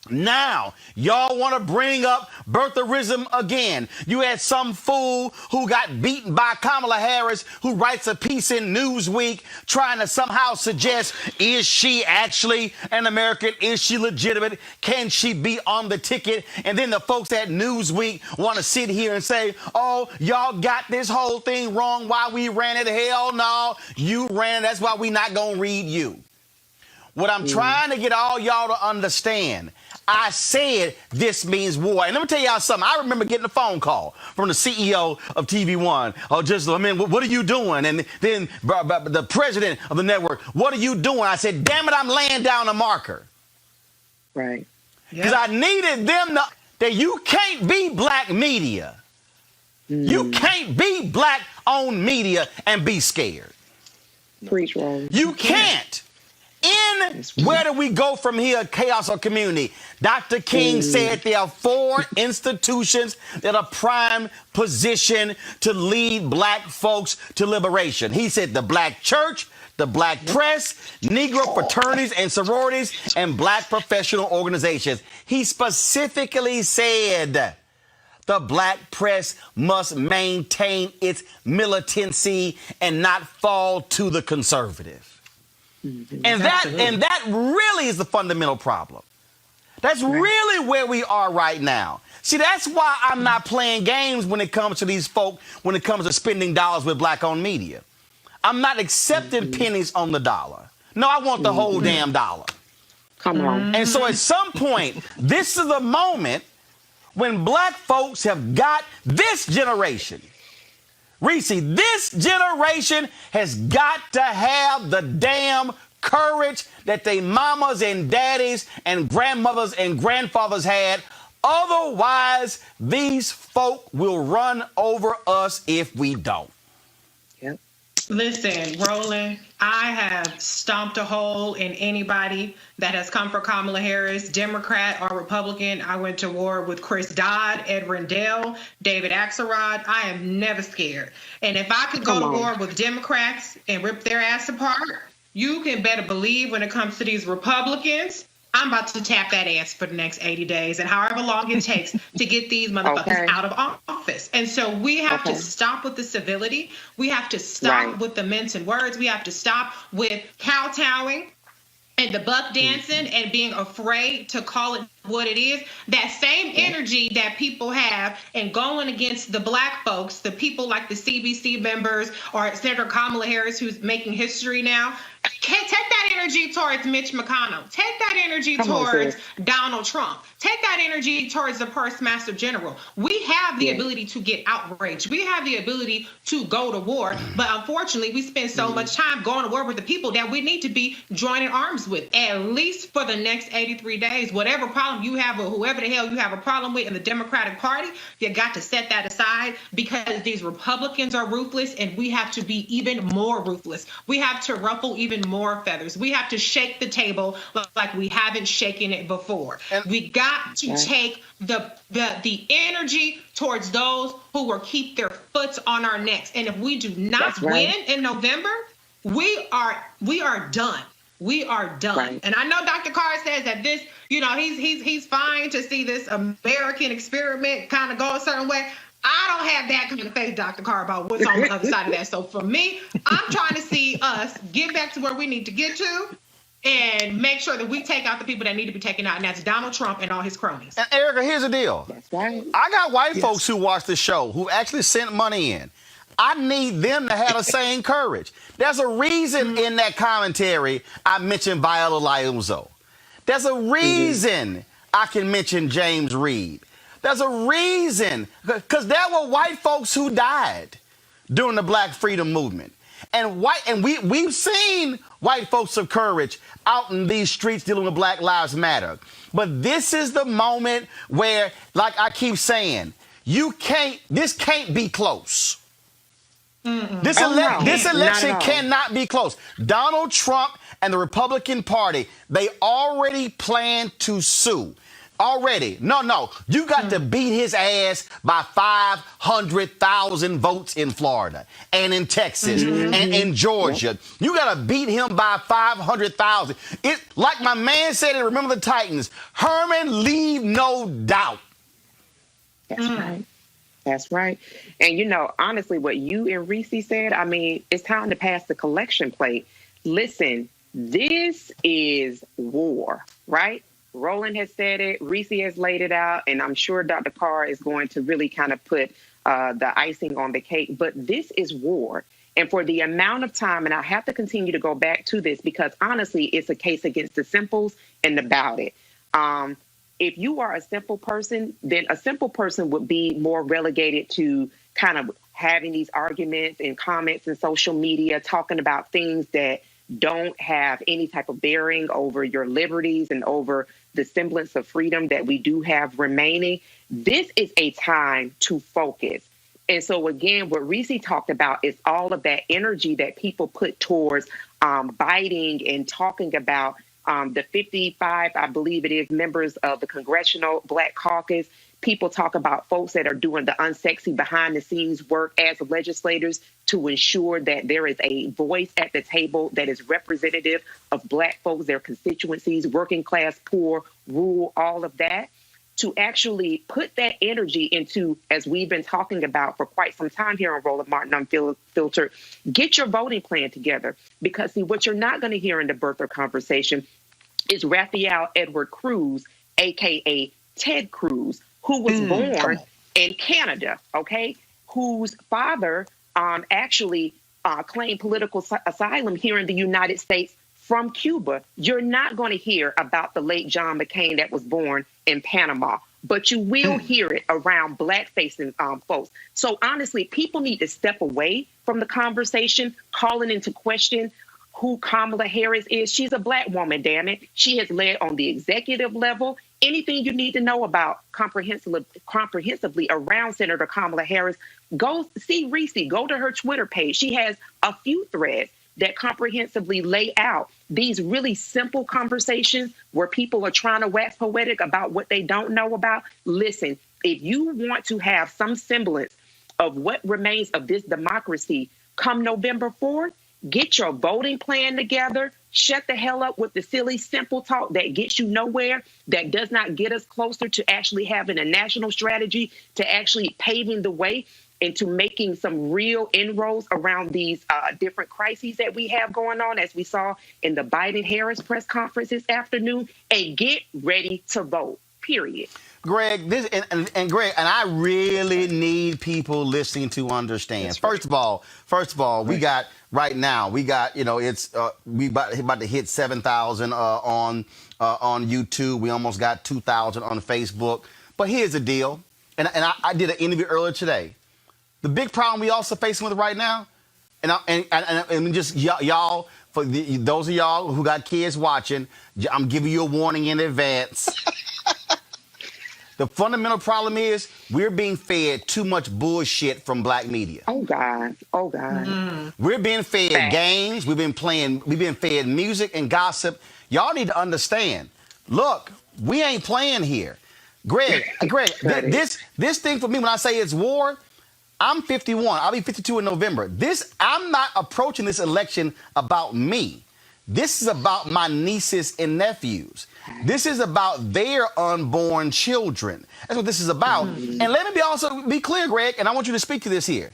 now, y'all want to bring up birtherism again. You had some fool who got beaten by Kamala Harris, who writes a piece in Newsweek trying to somehow suggest, is she actually an American? Is she legitimate? Can she be on the ticket? And then the folks at Newsweek want to sit here and say, oh, y'all got this whole thing wrong. Why we ran it? Hell no, you ran it. That's why we not going to read you. What I'm trying to get all y'all to understand, I said this means war. And let me tell y'all something. I remember getting a phone call from the CEO of TV One. Oh, just, I mean, what are you doing? And then the president of the network, what are you doing? I said, damn it, I'm laying down a marker. Right. Because I needed them to, that you can't be black media. You can't be black-owned media and be scared. Preach, Roland. You can't. Where do we go from here, chaos or community? Dr. King said there are 4 institutions that are prime position to lead black folks to liberation. He said the black church, the black press, Negro fraternities and sororities, and black professional organizations. He specifically said the black press must maintain its militancy and not fall to the conservative. And that really is the fundamental problem. That's really where we are right now. See, that's why I'm not playing games when it comes to these folk, when it comes to spending dollars with black-owned media. I'm not accepting pennies on the dollar. No, I want the whole damn dollar. Come on. And so at some point, this is the moment when black folks have got this generation. Reese, this generation has got to have the damn courage that they mamas and daddies and grandmothers and grandfathers had. Otherwise, these folk will run over us if we don't. Yep. Listen, Roland, I have stomped a hole in anybody that has come for Kamala Harris, Democrat or Republican. I went to war with Chris Dodd, Ed Rendell, David Axelrod. I am never scared. And if I could go to war with Democrats and rip their ass apart, you can better believe when it comes to these Republicans, I'm about to tap that ass for the next 80 days and however long it takes to get these motherfuckers out of office. And so we have to stop with the civility. We have to stop with the mincing words. We have to stop with kowtowing and the buck dancing and being afraid to call it what it is, that same energy that people have and going against the black folks, the people like the CBC members or Senator Kamala Harris, who's making history now, take that energy towards Mitch McConnell. Take that energy towards Donald Trump. Take that energy towards the Postmaster General. We have the ability to get outraged. We have the ability to go to war. But unfortunately, we spend so much time going to war with the people that we need to be joining arms with, at least for the next 83 days. Whatever problem you have or whoever the hell you have a problem with in the Democratic Party, you got to set that aside, because these Republicans are ruthless and we have to be even more ruthless. We have to ruffle even more feathers. We have to shake the table like we haven't shaken it before. We got to take the energy towards those who will keep their foot on our necks. And if we do not win in November, we are done. We are done. Right. And I know Dr. Carr says that this, he's fine to see this American experiment kind of go a certain way. I don't have that kind of faith, Dr. Carr, about what's on the other side of that. So for me, I'm trying to see us get back to where we need to get to and make sure that we take out the people that need to be taken out, and that's Donald Trump and all his cronies. And Erica, here's the deal. That's right. I got white folks who watch the show who actually sent money in. I need them to have the same courage. There's a reason in that commentary I mentioned Viola Liuzzo. There's a reason I can mention James Reed. There's a reason, because there were white folks who died during the Black Freedom Movement. And we've seen white folks of courage out in these streets dealing with Black Lives Matter. But this is the moment where, like I keep saying, this can't be close. This election cannot be close. Donald Trump and the Republican Party, they already plan to sue. Already. No. You got to beat his ass by 500,000 votes in Florida and in Texas and in Georgia. You got to beat him by 500,000. Like my man said in Remember the Titans, Herman, leave no doubt. That's right. That's right. And, honestly, what you and Reese said, it's time to pass the collection plate. Listen, this is war, right? Roland has said it, Reese has laid it out, and I'm sure Dr. Carr is going to really kind of put the icing on the cake. But this is war. And for the amount of time, and I have to continue to go back to this because, honestly, it's a case against the simples and about it. If you are a simple person, then a simple person would be more relegated to kind of having these arguments and comments in social media, talking about things that don't have any type of bearing over your liberties and over the semblance of freedom that we do have remaining. This is a time to focus. And so, again, what Reese talked about is all of that energy that people put towards biting and talking about the 55, I believe it is, members of the Congressional Black Caucus. People talk about folks that are doing the unsexy behind-the-scenes work as legislators to ensure that there is a voice at the table that is representative of Black folks, their constituencies, working class, poor, rural, all of that, to actually put that energy into, as we've been talking about for quite some time here on Roland Martin Unfiltered, get your voting plan together. Because, see, what you're not going to hear in the birther conversation is Raphael Edward Cruz, a.k.a. Ted Cruz, who was born in Canada, okay, whose father actually claimed political asylum here in the United States from Cuba. You're not going to hear about the late John McCain that was born in Panama, but you will hear it around Black-facing folks. So honestly, people need to step away from the conversation, calling into question who Kamala Harris is. She's a Black woman, damn it. She has led on the executive level. Anything you need to know about comprehensively around Senator Kamala Harris, go see Reese, go to her Twitter page. She has a few threads that comprehensively lay out these really simple conversations where people are trying to wax poetic about what they don't know about. Listen, if you want to have some semblance of what remains of this democracy come November 4th, get your voting plan together. Shut the hell up with the silly, simple talk that gets you nowhere, that does not get us closer to actually having a national strategy, to actually paving the way into making some real inroads around these different crises that we have going on, as we saw in the Biden-Harris press conference this afternoon, and get ready to vote. period. Greg, this and Greg, and I really need people listening to understand. That's First of all, we got right now. We got it's we about to hit 7,000 on YouTube. We almost got 2,000 on Facebook. But here's the deal, and I did an interview earlier today. The big problem we also facing with right now, and just y'all for those of y'all who got kids watching, I'm giving you a warning in advance. The fundamental problem is we're being fed too much bullshit from black media. Oh God. We're being fed games. We've been fed music and gossip. Y'all need to understand. Look, we ain't playing here. Greg, this thing for me, when I say it's war, I'm 51. I'll be 52 in November. I'm not approaching this election about me. This is about my nieces and nephews. This is about their unborn children. That's what this is about. And let me also be clear, Greg, and I want you to speak to this here.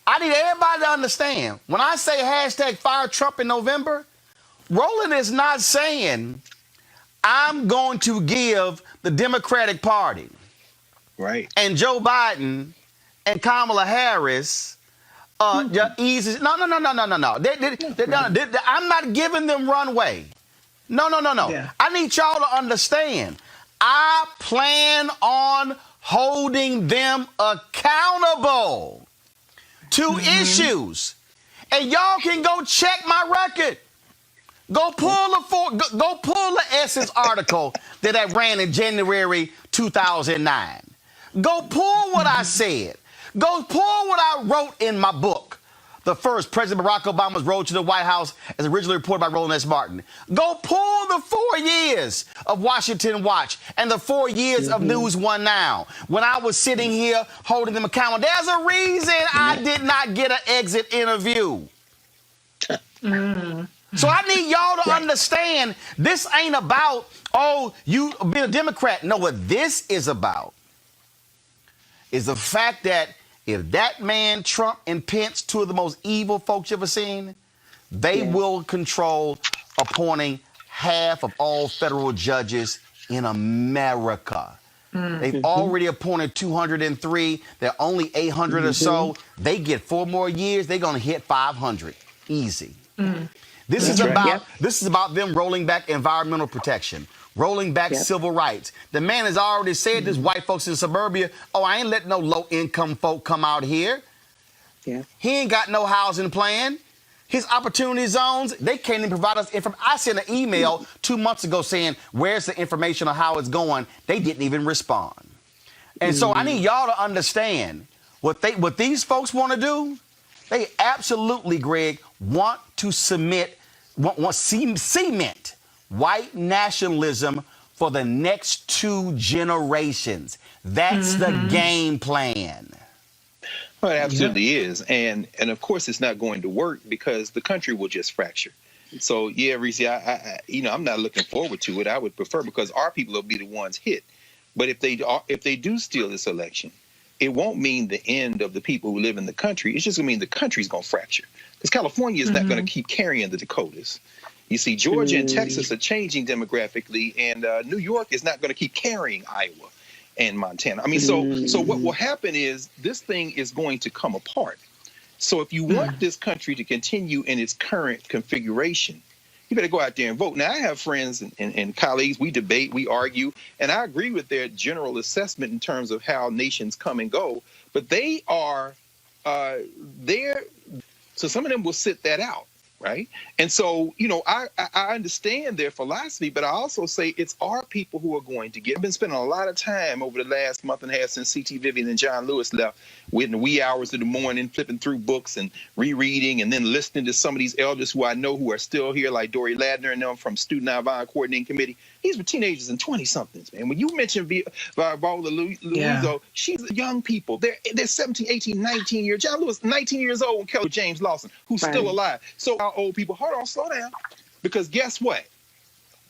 I need everybody to understand, when I say hashtag fire Trump in November, Roland is not saying I'm going to give the Democratic Party and Joe Biden and Kamala Harris easy. No. I'm not giving them runway. No. Yeah. I need y'all to understand. I plan on holding them accountable to issues. And y'all can go check my record. Go pull the Essence article that I ran in January 2009. Go pull what I said. Go pull what I wrote in my book. The first, President Barack Obama's road to the White House, as originally reported by Roland S. Martin. Go pull the 4 years of Washington Watch and the 4 years of News One Now. When I was sitting here holding them accountable, there's a reason I did not get an exit interview. So I need y'all to understand, this ain't about, you being a Democrat. No, what this is about is the fact that if that man, Trump and Pence, two of the most evil folks you ever seen, they will control appointing half of all federal judges in America. They've already appointed 203. There are only 800 or so. They get 4 more years. They're going to hit 500. Easy. This is about them rolling back environmental protection, rolling back civil rights. The man has already said this, white folks in suburbia, I ain't letting no low-income folk come out here. He ain't got no housing plan. His opportunity zones, they can't even provide us information. I sent an email 2 months ago saying, where's the information on how it's going? They didn't even respond. And so I need y'all to understand what these folks want to do. They absolutely, Greg, want to cement white nationalism for the next 2 generations. That's the game plan. Well, it absolutely is. And of course, it's not going to work because the country will just fracture. So, yeah, Reese, I'm not looking forward to it. I would prefer, because our people will be the ones hit. But if they do steal this election, it won't mean the end of the people who live in the country. It's just going to mean the country's going to fracture. Because California is not going to keep carrying the Dakotas. You see, Georgia and Texas are changing demographically, and New York is not going to keep carrying Iowa and Montana. I mean, so what will happen is this thing is going to come apart. So if you want this country to continue in its current configuration, you better go out there and vote. Now, I have friends and colleagues. We debate, we argue, and I agree with their general assessment in terms of how nations come and go. But they are there. So some of them will sit that out. Right. And so, I understand their philosophy, but I also say it's our people who are going to get. I've been spending a lot of time over the last month and a half since C.T. Vivian and John Lewis left, in the wee hours of the morning, flipping through books and rereading, and then listening to some of these elders who I know who are still here, like Dory Ladner and them from Student Nonviolent Coordinating Committee. These were teenagers and 20-somethings, man. When you mention Viola Luizzo, she's young people. They're 17, 18, 19 years. John Lewis, 19 years old, and Kelly James Lawson, who's still alive. So our old people, hold on, slow down. Because guess what?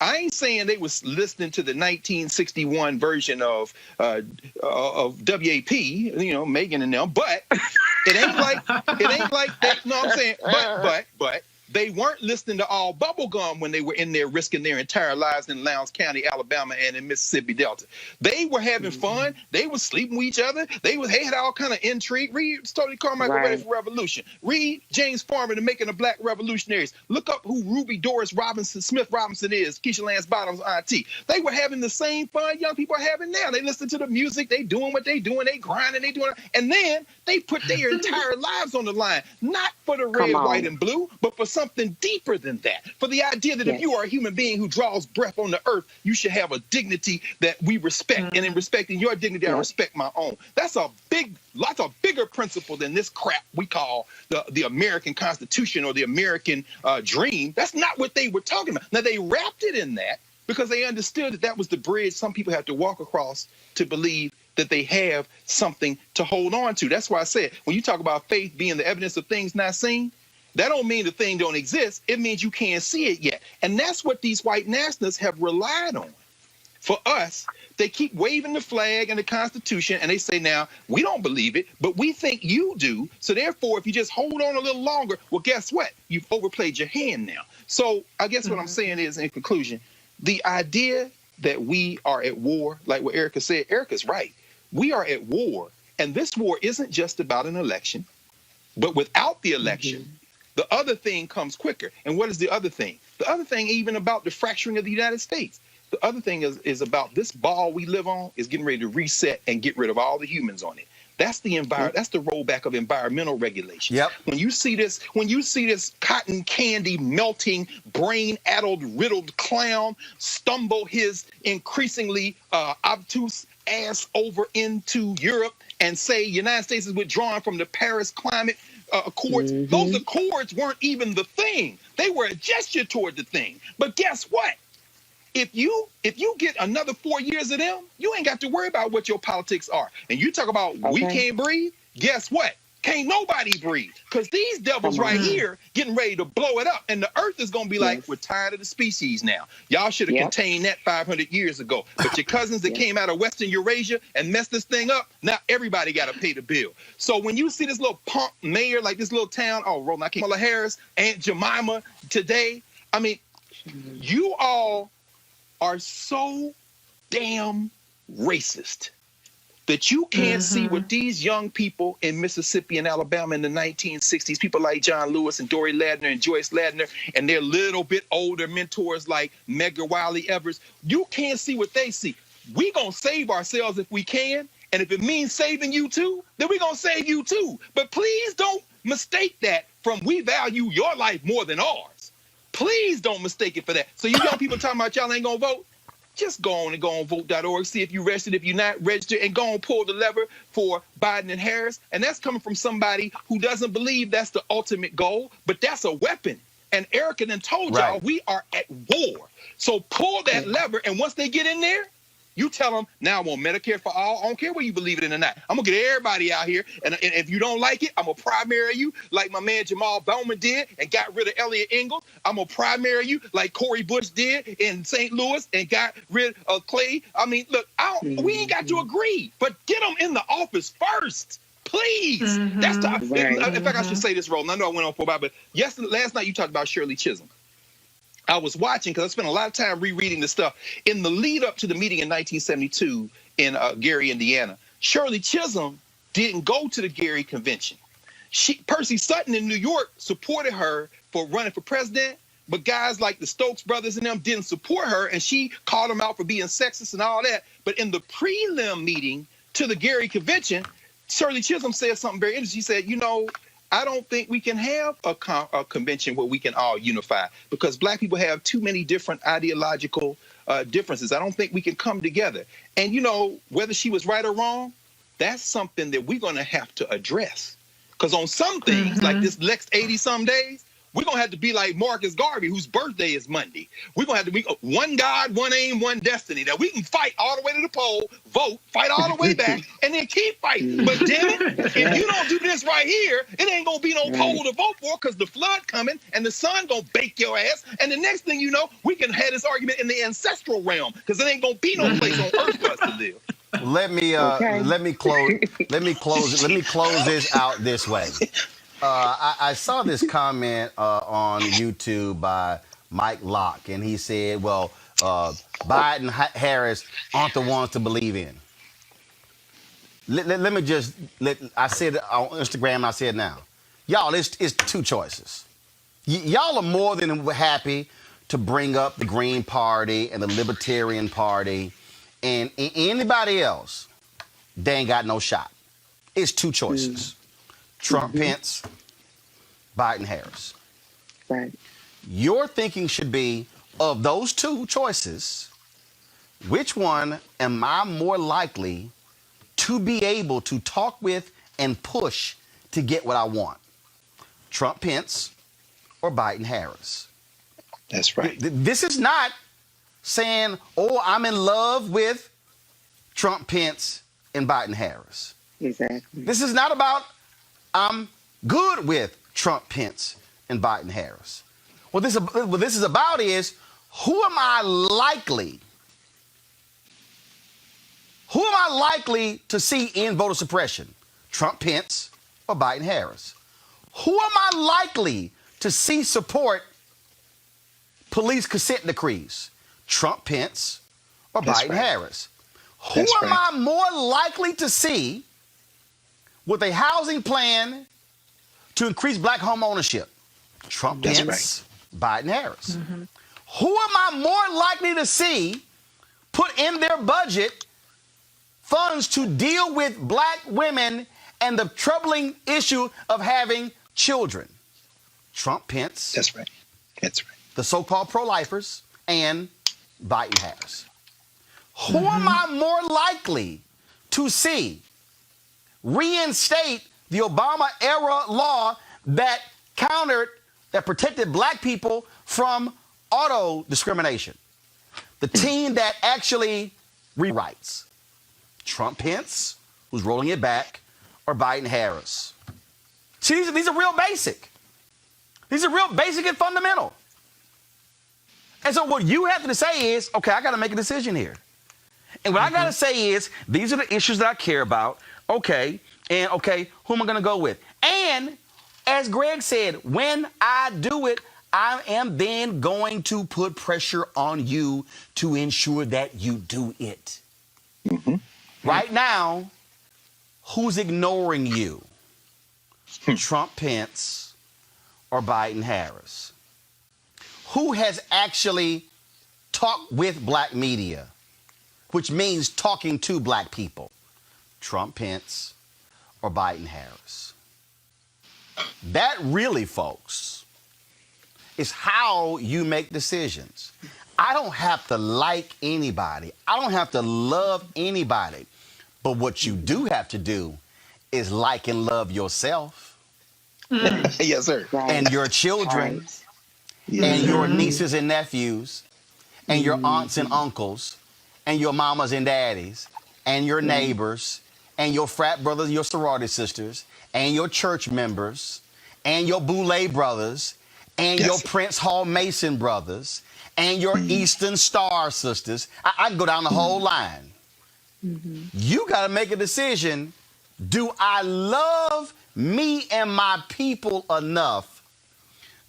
I ain't saying they was listening to the 1961 version of WAP, Megan and them, but it ain't like that. No, I'm saying, but they They weren't listening to all bubblegum when they were in there risking their entire lives in Lowndes County, Alabama, and in Mississippi Delta. They were having fun. They were sleeping with each other. They had all kind of intrigue. Read Stokely Carmichael Ready for Revolution. Read James Farmer, The Making of Black Revolutionaries. Look up who Ruby Doris Smith Robinson is, Keisha Lance Bottom's auntie. They were having the same fun young people are having now. They listen to the music. They doing what they doing. They grinding. They doing it. And then they put their entire lives on the line, not for the red, white, and blue, but for something deeper than that. For the idea that if you are a human being who draws breath on the earth, you should have a dignity that we respect. And in respecting your dignity, I respect my own. That's a bigger principle than this crap we call the American Constitution or the American dream. That's not what they were talking about. Now, they wrapped it in that because they understood that that was the bridge some people have to walk across to believe that they have something to hold on to. That's why I said, when you talk about faith being the evidence of things not seen, that don't mean the thing don't exist. It means you can't see it yet. And that's what these white nationalists have relied on. For us, they keep waving the flag and the Constitution, and they say, now, we don't believe it, but we think you do. So therefore, if you just hold on a little longer, well, guess what? You've overplayed your hand now. So I guess what I'm saying is, in conclusion, the idea that we are at war, like what Erica said, Erica's right. We are at war, and this war isn't just about an election, but without the election, the other thing comes quicker. And what is the other thing? The other thing, even about the fracturing of the United States. The other thing is about this ball we live on is getting ready to reset and get rid of all the humans on it. That's the that's the rollback of environmental regulation. Yep. When you see this cotton candy melting, brain-addled, riddled clown stumble his increasingly obtuse ass over into Europe and say United States is withdrawing from the Paris climate accords. Those accords weren't even the thing. They were a gesture toward the thing. But guess what? If you get another 4 years of them, you ain't got to worry about what your politics are. And you talk about we can't breathe, guess what? Can't nobody breathe. Because these devils right here getting ready to blow it up. And the earth is going to be like, we're tired of the species now. Y'all should have contained that 500 years ago. But your cousins that came out of Western Eurasia and messed this thing up, now everybody got to pay the bill. So when you see this little punk mayor, like this little town, Roland, I can't, Kamala Harris, Aunt Jemima today, I mean, you all are so damn racist that you can't see what these young people in Mississippi and Alabama in the 1960s, people like John Lewis and Dory Ladner and Joyce Ladner and their little bit older mentors like Medgar Wiley Evers, you can't see what they see. We gonna save ourselves if we can, and if it means saving you too, then we gonna save you too. But please don't mistake that from we value your life more than ours. Please don't mistake it for that. So you young people talking about y'all ain't gonna vote, just go on vote.org, see if you registered, if you're not registered, and go on pull the lever for Biden and Harris. And that's coming from somebody who doesn't believe that's the ultimate goal, but that's a weapon. And Erica done told y'all we are at war. So pull that lever, and once they get in there, you tell them, now I want Medicare for all. I don't care whether you believe it or not. I'm going to get everybody out here. And if you don't like it, I'm going to primary you like my man Jamal Bowman did and got rid of Elliot Ingalls. I'm going to primary you like Cori Bush did in St. Louis and got rid of Clay. I mean, look, we ain't got to agree, but get them in the office first. Please. That's the, in fact, I should say this, Roland. I know I went on for a while, but last night you talked about Shirley Chisholm. I was watching because I spent a lot of time rereading this stuff. In the lead up to the meeting in 1972 in Gary, Indiana, Shirley Chisholm didn't go to the Gary convention. Percy Sutton in New York supported her for running for president, but guys like the Stokes brothers and them didn't support her, and she called them out for being sexist and all that. But in the prelim meeting to the Gary convention, Shirley Chisholm said something very interesting. She said, you know, I don't think we can have a convention where we can all unify because black people have too many different ideological differences. I don't think we can come together. And, you know, whether she was right or wrong, that's something that we're going to have to address. Because on some things, like this next 80-some days, we're going to have to be like Marcus Garvey, whose birthday is Monday. We're going to have to be one God, one aim, one destiny. That we can fight all the way to the poll, vote, fight all the way back, and then keep fighting. But damn it, if you don't do this right here, it ain't going to be no poll to vote for because the flood coming and the sun going to bake your ass. And the next thing you know, we can have this argument in the ancestral realm because there ain't going to be no place on earth for us to live. Let me close this out this way. I saw this comment on YouTube by Mike Locke, and he said, well, Biden, Harris aren't the ones to believe in. Let me just, I said it on Instagram, and I said it now. Y'all, it's two choices. Y'all are more than happy to bring up the Green Party and the Libertarian Party and anybody else. They ain't got no shot. It's two choices. Trump, Pence, Biden, Harris. Right. Your thinking should be, of those two choices, which one am I more likely to be able to talk with and push to get what I want? Trump, Pence, or Biden, Harris? That's right. This is not saying, oh, I'm in love with Trump, Pence, and Biden, Harris. Exactly. This is not about I'm good with Trump, Pence, and Biden, Harris. What this is about is, who am I likely to see in voter suppression? Trump, Pence, or Biden, Harris? Who am I likely to see support police consent decrees? Trump, Pence, or Biden, Harris? Who am I more likely to see with a housing plan to increase black home ownership? Trump, Pence, Biden, Harris. Who am I more likely to see put in their budget funds to deal with black women and the troubling issue of having children? Trump, Pence. That's right. That's right. The so-called pro-lifers and Biden, Harris. Who am I more likely to see reinstate the Obama-era law that protected black people from auto discrimination? The team that actually rewrites. Trump, Pence, who's rolling it back, or Biden, Harris? See, these are real basic. These are real basic and fundamental. And so what you have to say is, okay, I got to make a decision here. And what I got to say is, these are the issues that I care about. Okay, and okay, who am I going to go with? And as Greg said, when I do it, I am then going to put pressure on you to ensure that you do it. Right now, who's ignoring you? Trump, Pence, or Biden, Harris? Who has actually talked with black media, which means talking to black people? Trump, Pence, or Biden, Harris? That really, folks, is how you make decisions. I don't have to like anybody. I don't have to love anybody. But what you do have to do is like and love yourself. Yes, sir. And your children. And your nieces and nephews. And your aunts and uncles. And your mamas and daddies. And your neighbors. And your frat brothers, your sorority sisters. And your church members. And your Boulay brothers. And your Prince Hall Mason brothers. And your Eastern Star sisters. I can go down the whole line. You got to make a decision. Do I love me and my people enough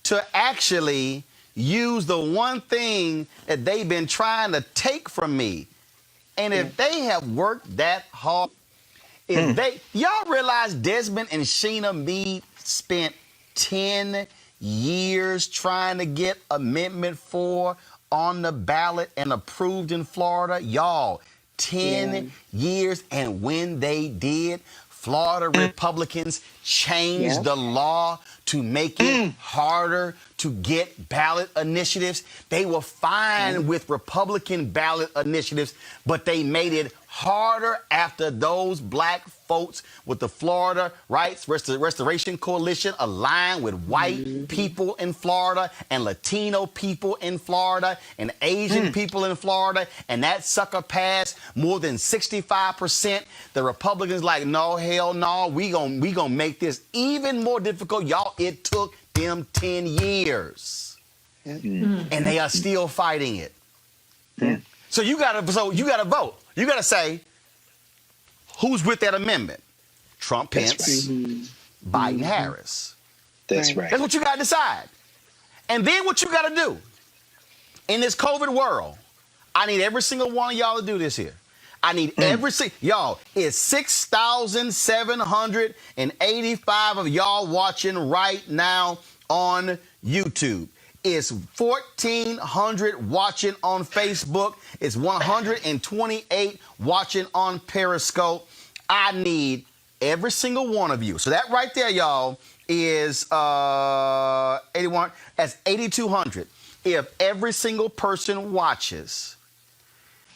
to actually use the one thing that they've been trying to take from me? And if they have worked that hard, y'all realize Desmond and Sheena Meade spent 10 years trying to get Amendment 4 on the ballot and approved in Florida? Y'all, 10 years. And when they did, Florida Republicans changed the law to make it harder to get ballot initiatives. They were fine with Republican ballot initiatives, but they made it harder after those black folks with the Florida Rights Restoration Coalition aligned with white people in Florida and Latino people in Florida and Asian people in Florida, and that sucker passed more than 65%. The Republicans like, no, hell no, we gonna make this even more difficult. Y'all, it took them 10 years. And they are still fighting it. So you gotta vote. You gotta say, who's with that amendment? Trump, Pence, Biden, Harris. That's right. That's what you got to decide. And then what you got to do in this COVID world, I need every single one of y'all to do this here. I need every single, y'all, it's 6,785 of y'all watching right now on YouTube. It's 1,400 watching on Facebook. It's 128 watching on Periscope. I need every single one of you. So that right there, y'all, is 81. That's 8,200. If every single person watches,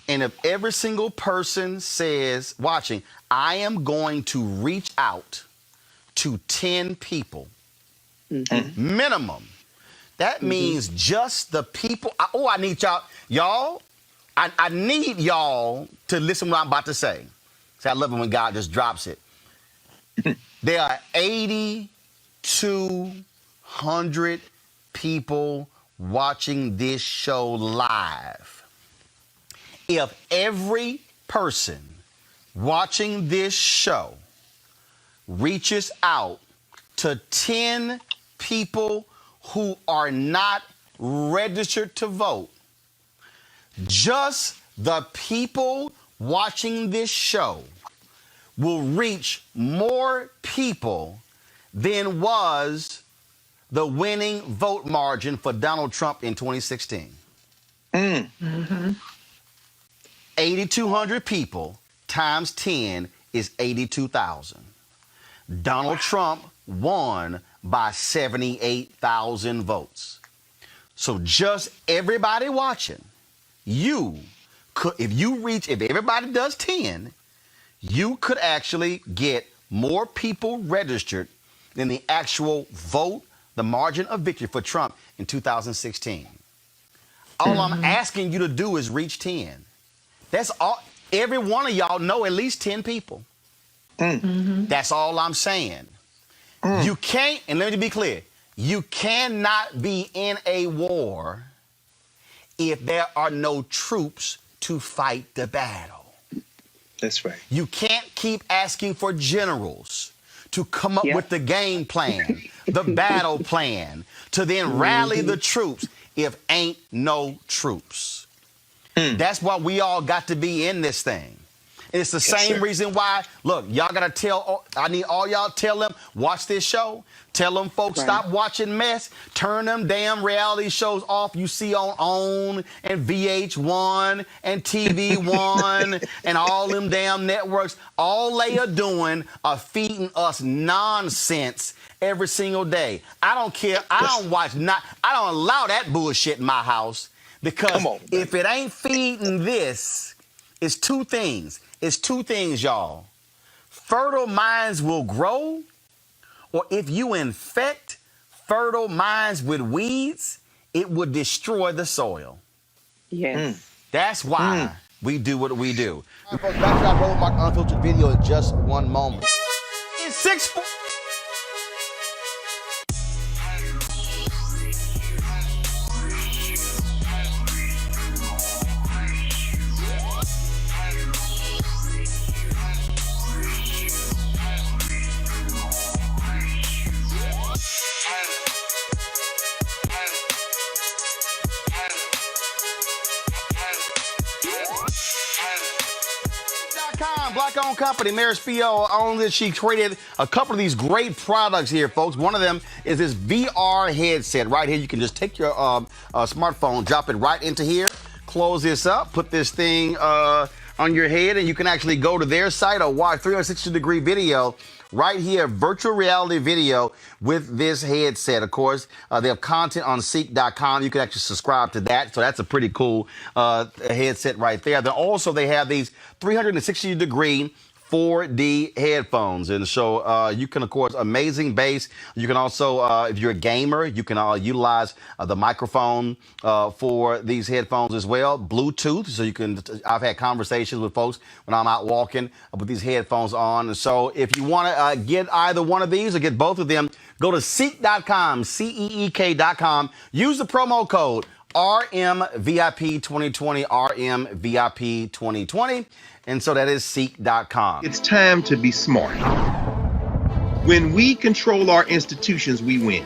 and if every single person says, watching, I am going to reach out to 10 people, minimum. That means just the people. I need y'all. I need y'all to listen to what I'm about to say. See, I love it when God just drops it. There are 8,200 people watching this show live. If every person watching this show reaches out to 10 people who are not registered to vote, just the people watching this show will reach more people than was the winning vote margin for Donald Trump in 2016. 8,200 people times 10 is 82,000. Donald Trump won by 78,000 votes. So just everybody watching, you could, if everybody does 10, you could actually get more people registered than the actual vote, the margin of victory for Trump in 2016. All I'm asking you to do is reach 10. That's all. Every one of y'all know at least 10 people. That's all I'm saying. You can't, and let me be clear, you cannot be in a war if there are no troops to fight the battle. That's right. You can't keep asking for generals to come up with the game plan, the battle plan, to then rally the troops if ain't no troops. That's why we all got to be in this thing. And it's the same reason why, look, y'all got to tell, I need all y'all tell them, watch this show. Tell them folks, stop watching mess. Turn them damn reality shows off you see on OWN and VH1 and TV1 and all them damn networks. All they are doing are feeding us nonsense every single day. I don't care. I don't I don't allow that bullshit in my house because if it ain't feeding this, it's two things. It's two things, y'all. Fertile minds will grow, or if you infect fertile minds with weeds, it would destroy the soil. Yes. That's why we do what we do. All right, folks, back to our Roland Mark Unfiltered video in just one moment. It's 6. Black-owned company, Mary Spio owns it. She created a couple of these great products here, folks. One of them is this VR headset right here. You can just take your smartphone, drop it right into here, close this up, put this thing on your head, and you can actually go to their site or watch 360-degree video right here, virtual reality video with this headset. Of course, they have content on Seek.com. You can actually subscribe to that. So that's a pretty cool headset right there. Then also they have these 360-degree 4D headphones. And so you can, of course, amazing bass. You can also, if you're a gamer, you can utilize the microphone for these headphones as well. Bluetooth, so you can, I've had conversations with folks when I'm out walking with these headphones on. And so if you want to get either one of these or get both of them, go to Seek.com, CEEK.com. Use the promo code RMVIP2020, RMVIP2020. And so that is Seek.com. It's time to be smart. When we control our institutions, we win.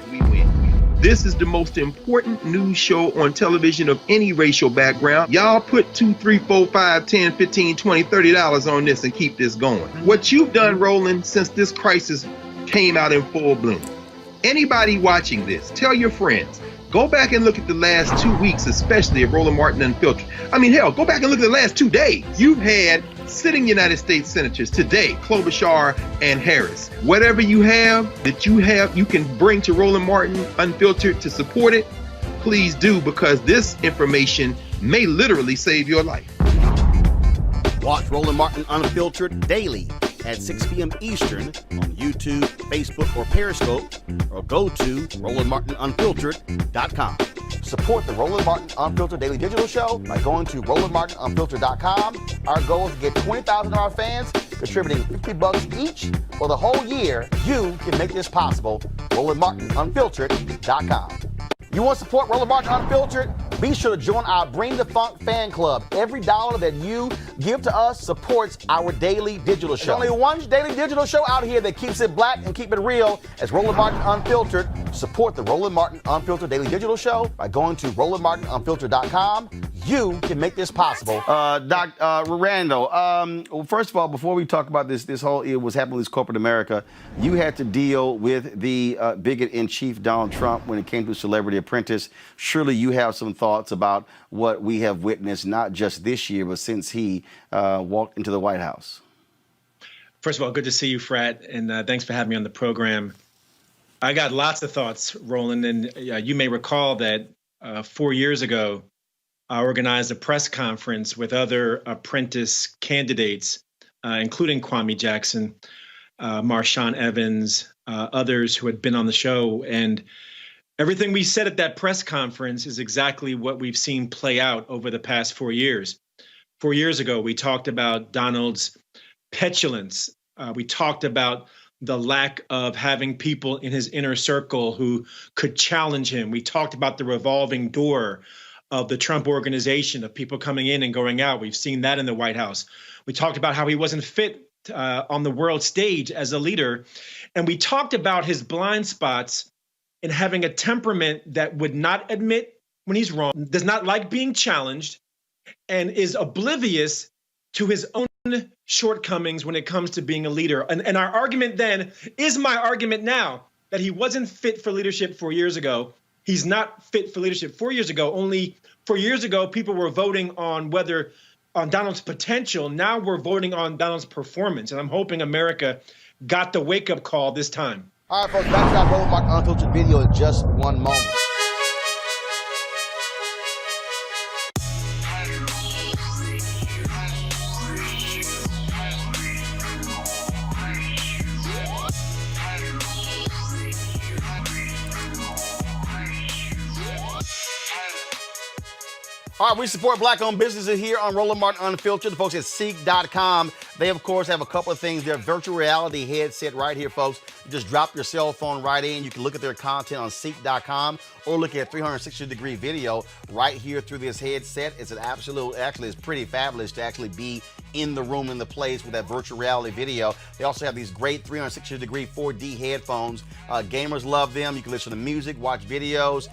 This is the most important news show on television of any racial background. Y'all put $2, $3, $4, $5, $10, $15, $20, $30 on this and keep this going. What you've done, Roland, since this crisis came out in full bloom. Anybody watching this, tell your friends. Go back and look at the last 2 weeks, especially of Roland Martin Unfiltered. I mean, hell, go back and look at the last 2 days. You've had sitting United States senators today, Klobuchar and Harris. Whatever you have that you can bring to Roland Martin Unfiltered to support it, please do, because this information may literally save your life. Watch Roland Martin Unfiltered daily at 6 p.m. Eastern on YouTube, Facebook, or Periscope, or go to RolandMartinUnfiltered.com. Support the Roland Martin Unfiltered Daily Digital Show by going to RolandMartinUnfiltered.com. Our goal is to get 20,000 of our fans contributing $50 each for the whole year. You can make this possible. RolandMartinUnfiltered.com. You want to support Roland Martin Unfiltered? Be sure to join our Bring the Funk fan club. Every dollar that you give to us supports our daily digital show. There's only one daily digital show out here that keeps it black and keep it real. As Roland Martin Unfiltered. Support the Roland Martin Unfiltered Daily Digital Show by going to RolandMartinUnfiltered.com. You can make this possible. Randall, well, first of all, before we talk about this whole what's happening with this corporate America, you had to deal with the bigot-in-chief Donald Trump when it came to Celebrity Apprentice. Surely you have some thoughts about what we have witnessed, not just this year, but since he walked into the White House. First of all, good to see you, Frat, and thanks for having me on the program. I got lots of thoughts, Roland, and you may recall that 4 years ago, I organized a press conference with other apprentice candidates, including Kwame Jackson, Marshawn Evans, others who had been on the show. And everything we said at that press conference is exactly what we've seen play out over the past 4 years. 4 years ago, we talked about Donald's petulance. We talked about the lack of having people in his inner circle who could challenge him. We talked about the revolving door of the Trump organization, of people coming in and going out. We've seen that in the White House. We talked about how he wasn't fit on the world stage as a leader. And we talked about his blind spots in having a temperament that would not admit when he's wrong, does not like being challenged, and is oblivious to his own shortcomings when it comes to being a leader. And our argument then is my argument now, that he wasn't fit for leadership 4 years ago. He's not fit for leadership 4 years ago. Only 4 years ago, people were voting on Donald's potential. Now we're voting on Donald's performance. And I'm hoping America got the wake-up call this time. All right, folks, back to our Roland Martin Unfiltered video in just one moment. All right, we support black-owned businesses here on Roland Martin Unfiltered. The folks at Seek.com, they, of course, have a couple of things. Their virtual reality headset right here, folks. You just drop your cell phone right in. You can look at their content on Seek.com or look at 360-degree video right here through this headset. It's it's pretty fabulous to actually be in the room, in the place with that virtual reality video. They also have these great 360-degree 4D headphones. Gamers love them. You can listen to music, watch videos,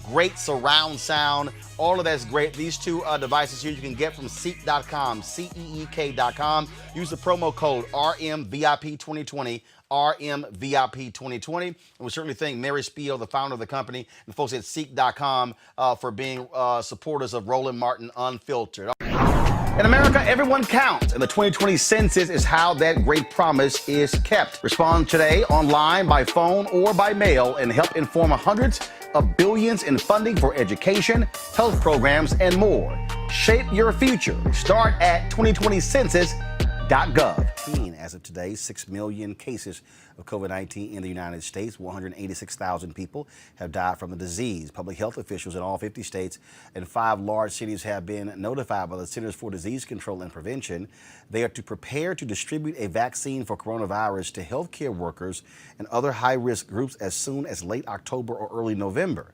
great surround sound. All of that's great. These two devices here you can get from Seek.com, CEEK.com. Use the promo code RMVIP2020, RMVIP2020. And we certainly thank Mary Spiel, the founder of the company, and the folks at Seek.com for being supporters of Roland Martin Unfiltered. In America, everyone counts, and the 2020 census is how that great promise is kept. Respond today online, by phone, or by mail, and help inform hundreds of billions in funding for education, health programs, and more. Shape your future. Start at 2020census.gov. As of today, 6 million cases of COVID-19 in the United States. 186,000 people have died from the disease. Public health officials in all 50 states and 5 large cities have been notified by the Centers for Disease Control and Prevention. They are to prepare to distribute a vaccine for coronavirus to healthcare workers and other high-risk groups as soon as late October or early November.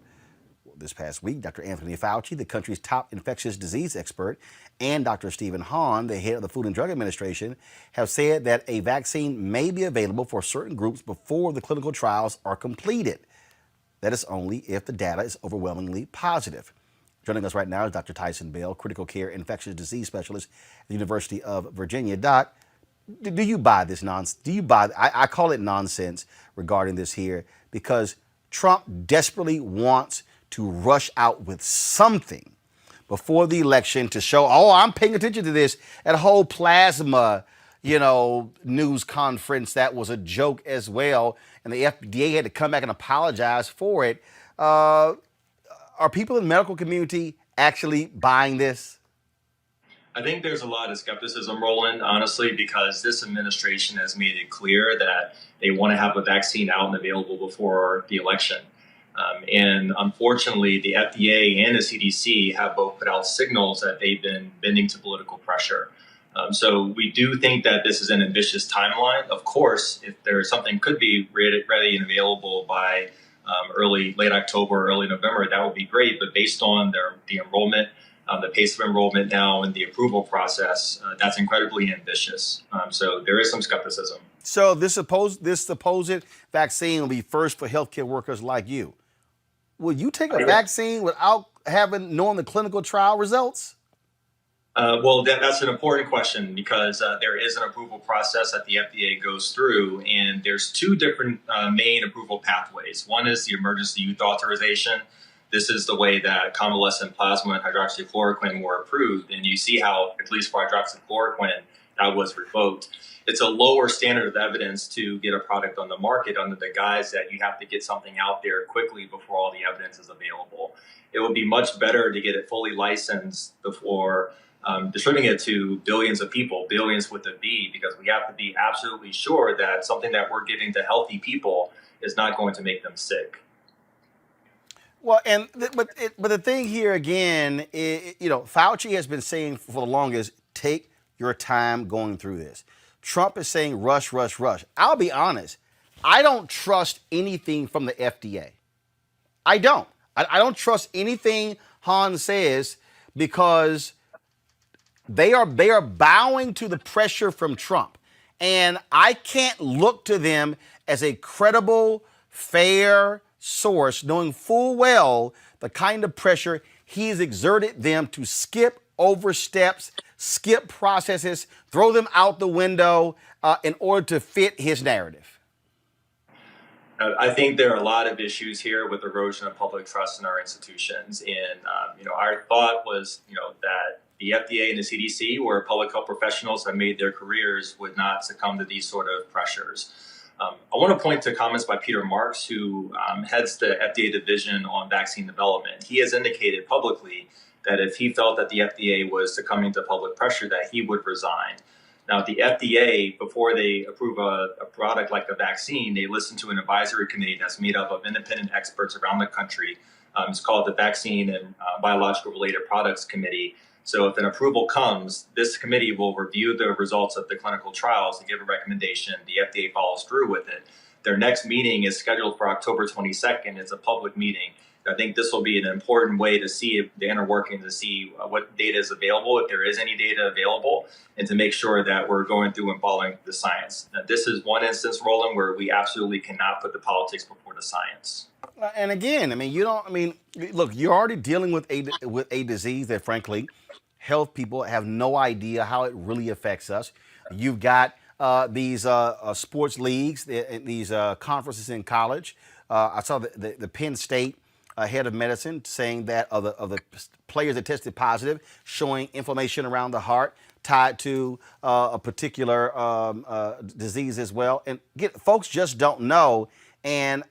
this past week, Dr. Anthony Fauci, the country's top infectious disease expert, and Dr. Stephen Hahn, the head of the Food and Drug Administration, have said that a vaccine may be available for certain groups before the clinical trials are completed. That is only if the data is overwhelmingly positive. Joining us right now is Dr. Tyson Bell, critical care infectious disease specialist at the University of Virginia. Doc, do you buy this nonsense? Do you buy? I call it nonsense regarding this here because Trump desperately wants to rush out with something before the election to show, oh, I'm paying attention to this. That whole plasma, news conference, that was a joke as well. And the FDA had to come back and apologize for it. Are people in the medical community actually buying this? I think there's a lot of skepticism, Roland, honestly, because this administration has made it clear that they want to have a vaccine out and available before the election. And unfortunately, the FDA and the CDC have both put out signals that they've been bending to political pressure. So we do think that this is an ambitious timeline. Of course, if there is something could be ready and available by late October, early November, that would be great. But based on the enrollment, the pace of enrollment now and the approval process, that's incredibly ambitious. So there is some skepticism. So this supposed vaccine will be first for healthcare workers like you. Will you take a vaccine without knowing the clinical trial results? Well, that's an important question because there is an approval process that the FDA goes through, and there's two different main approval pathways. One is the emergency use authorization. This is the way that convalescent plasma and hydroxychloroquine were approved, and you see how, at least for hydroxychloroquine, that was revoked. It's a lower standard of evidence to get a product on the market under the guise that you have to get something out there quickly before all the evidence is available. It would be much better to get it fully licensed before distributing it to billions of people, billions with a B, because we have to be absolutely sure that something that we're giving to healthy people is not going to make them sick. Well, but the thing here again, Fauci has been saying for the longest, take your time going through this. Trump is saying rush, rush, rush. I'll be honest, I don't trust anything from the FDA. I don't. I don't trust anything Hahn says because they are bowing to the pressure from Trump. And I can't look to them as a credible, fair source, knowing full well the kind of pressure he has exerted them to skip over steps, skip processes, throw them out the window in order to fit his narrative. I think there are a lot of issues here with erosion of public trust in our institutions. And, our thought was, that the FDA and the CDC, where public health professionals have made their careers, would not succumb to these sort of pressures. I want to point to comments by Peter Marks, who heads the FDA division on vaccine development. He has indicated publicly that if he felt that the FDA was succumbing to public pressure, that he would resign. Now, the FDA, before they approve a product like a vaccine, they listen to an advisory committee that's made up of independent experts around the country. It's called the Vaccine and Biological Related Products Committee. So if an approval comes, this committee will review the results of the clinical trials and give a recommendation. The FDA follows through with it. Their next meeting is scheduled for October 22nd. It's a public meeting. I think this will be an important way to see if the inner working, to see what data is available, if there is any data available, and to make sure that we're going through and following the science. Now, this is one instance, Roland, where we absolutely cannot put the politics before the science. And again, look, you're already dealing with a disease that, frankly, health people have no idea how it really affects us. You've got these sports leagues, these conferences in college. I saw the Penn State head of medicine saying that of the players that tested positive, showing inflammation around the heart tied to a particular disease as well. And folks just don't know. And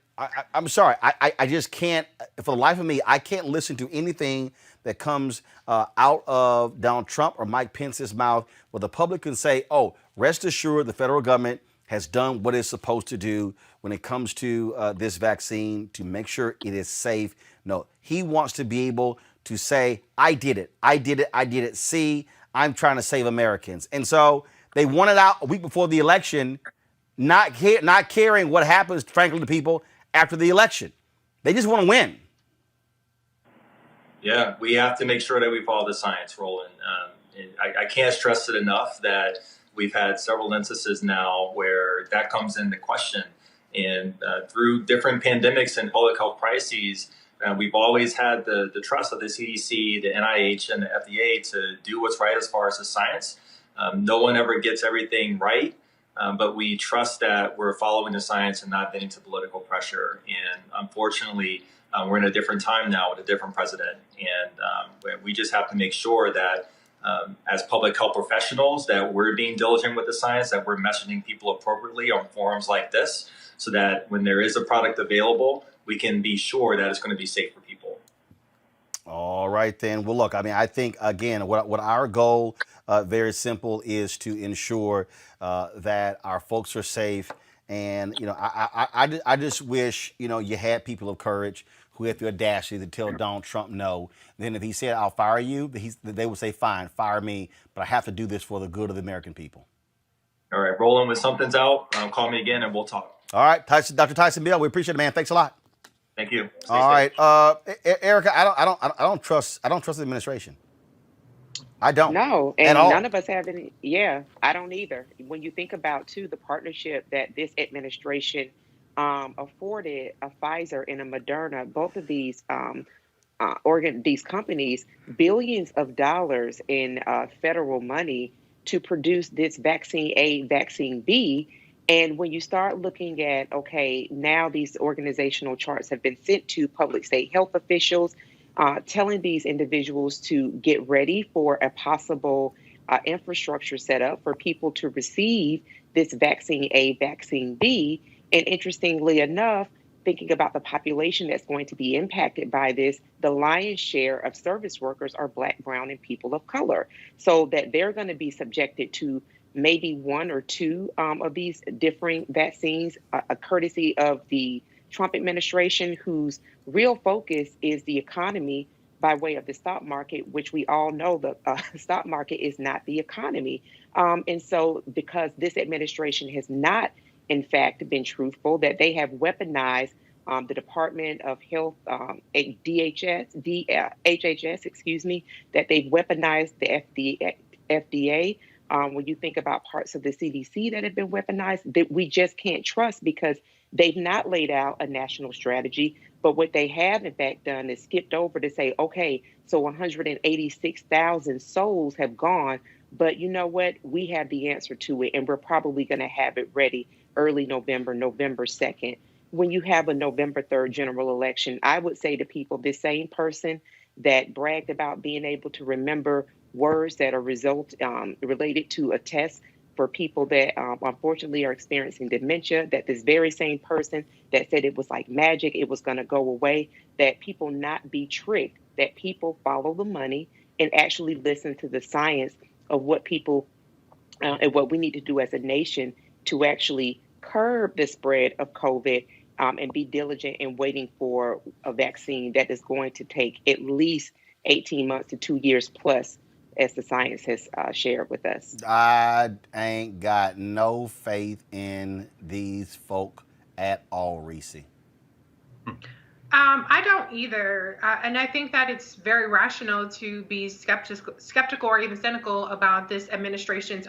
I'm sorry, I just can't, for the life of me, I can't listen to anything that comes out of Donald Trump or Mike Pence's mouth where the public can say, oh, rest assured the federal government has done what it's supposed to do when it comes to this vaccine to make sure it is safe. No, he wants to be able to say, I did it. See, I'm trying to save Americans. And so they want it out a week before the election, not caring what happens, frankly, to people after the election. They just want to win. Yeah, we have to make sure that we follow the science, Roland. And I can't stress it enough that we've had several instances now where that comes into question. And through different pandemics and public health crises, we've always had the trust of the CDC, the NIH, and the FDA to do what's right as far as the science. No one ever gets everything right, but we trust that we're following the science and not bending to political pressure. And unfortunately, we're in a different time now with a different president. And we just have to make sure that as public health professionals, that we're being diligent with the science, that we're messaging people appropriately on forums like this, so that when there is a product available, we can be sure that it's going to be safe for people. All right, then. Well, look, I mean, I think, again, what our goal, very simple, is to ensure that our folks are safe. And, you know, I just wish, you know, you had people of courage who had the audacity to tell Donald Trump no. Then if he said, I'll fire you, they would say, fine, fire me, but I have to do this for the good of the American people. All right, Roland, when something's out, call me again and we'll talk. All right, Dr. Tyson Bill, we appreciate it, man. Thanks a lot. Thank you. Stay All safe. right, Erica, I don't trust the administration. I don't. No, at and all. none of us have any. Yeah, I don't either. When you think about, too, the partnership that this administration afforded a Pfizer and a Moderna, both of these these companies, billions of dollars in federal money to produce this vaccine A, vaccine B. And when you start looking at, okay, now these organizational charts have been sent to public state health officials, telling these individuals to get ready for a possible infrastructure set up for people to receive this vaccine A, vaccine B. And interestingly enough, thinking about the population that's going to be impacted by this, the lion's share of service workers are Black, brown, and people of color. So that they're going to be subjected to maybe one or two of these differing vaccines, a courtesy of the Trump administration, whose real focus is the economy by way of the stock market, which we all know the stock market is not the economy. And so because this administration has not, in fact, been truthful, that they have weaponized the Department of Health, HHS, that they've weaponized the FDA. When you think about parts of the CDC that have been weaponized, that we just can't trust because they've not laid out a national strategy. But what they have, in fact, done is skipped over to say, okay, so 186,000 souls have gone. But you know what? We have the answer to it, and we're probably going to have it ready early November, November 2nd. When you have a November 3rd general election, I would say to people, this same person that bragged about being able to remember words that are related to a test for people that unfortunately are experiencing dementia, that this very same person that said it was like magic, it was going to go away, that people not be tricked, that people follow the money and actually listen to the science of what people and what we need to do as a nation to actually curb the spread of COVID and be diligent in waiting for a vaccine that is going to take at least 18 months to 2 years plus, as the science has shared with us. I ain't got no faith in these folk at all, Reese. I don't either. And I think that it's very rational to be skeptical or even cynical about this administration's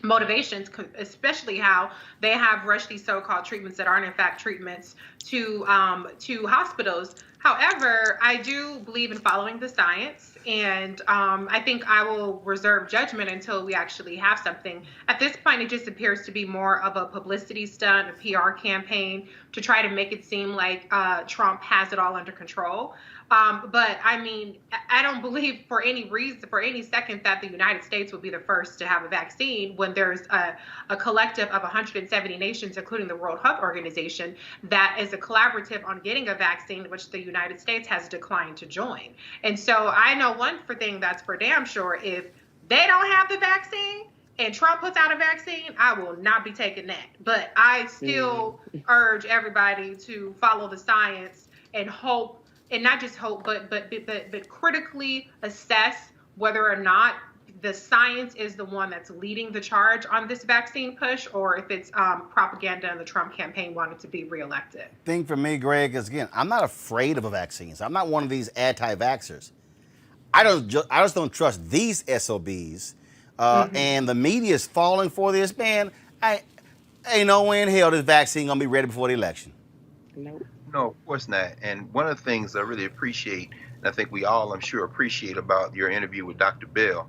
motivations, especially how they have rushed these so-called treatments that aren't in fact treatments to hospitals. However, I do believe in following the science, and I think I will reserve judgment until we actually have something. At this point, it just appears to be more of a publicity stunt, a PR campaign to try to make it seem like Trump has it all under control. But I mean, I don't believe for any reason, for any second, that the United States will be the first to have a vaccine when there's a collective of 170 nations, including the World Health Organization, that is a collaborative on getting a vaccine, which the United States has declined to join. And so I know one thing that's for damn sure: if they don't have the vaccine and Trump puts out a vaccine, I will not be taking that. But I still urge everybody to follow the science and hope. And not just hope, but critically assess whether or not the science is the one that's leading the charge on this vaccine push, or if it's propaganda and the Trump campaign wanted to be reelected. Thing for me, Greg, is again, I'm not afraid of a vaccine. So I'm not one of these anti-vaxxers. I just don't trust these SOBs, and the media is falling for this. Man, ain't no way in hell this vaccine gonna be ready before the election. Nope. No, of course not. And one of the things I really appreciate, and I think we all, I'm sure, appreciate about your interview with Dr. Bell,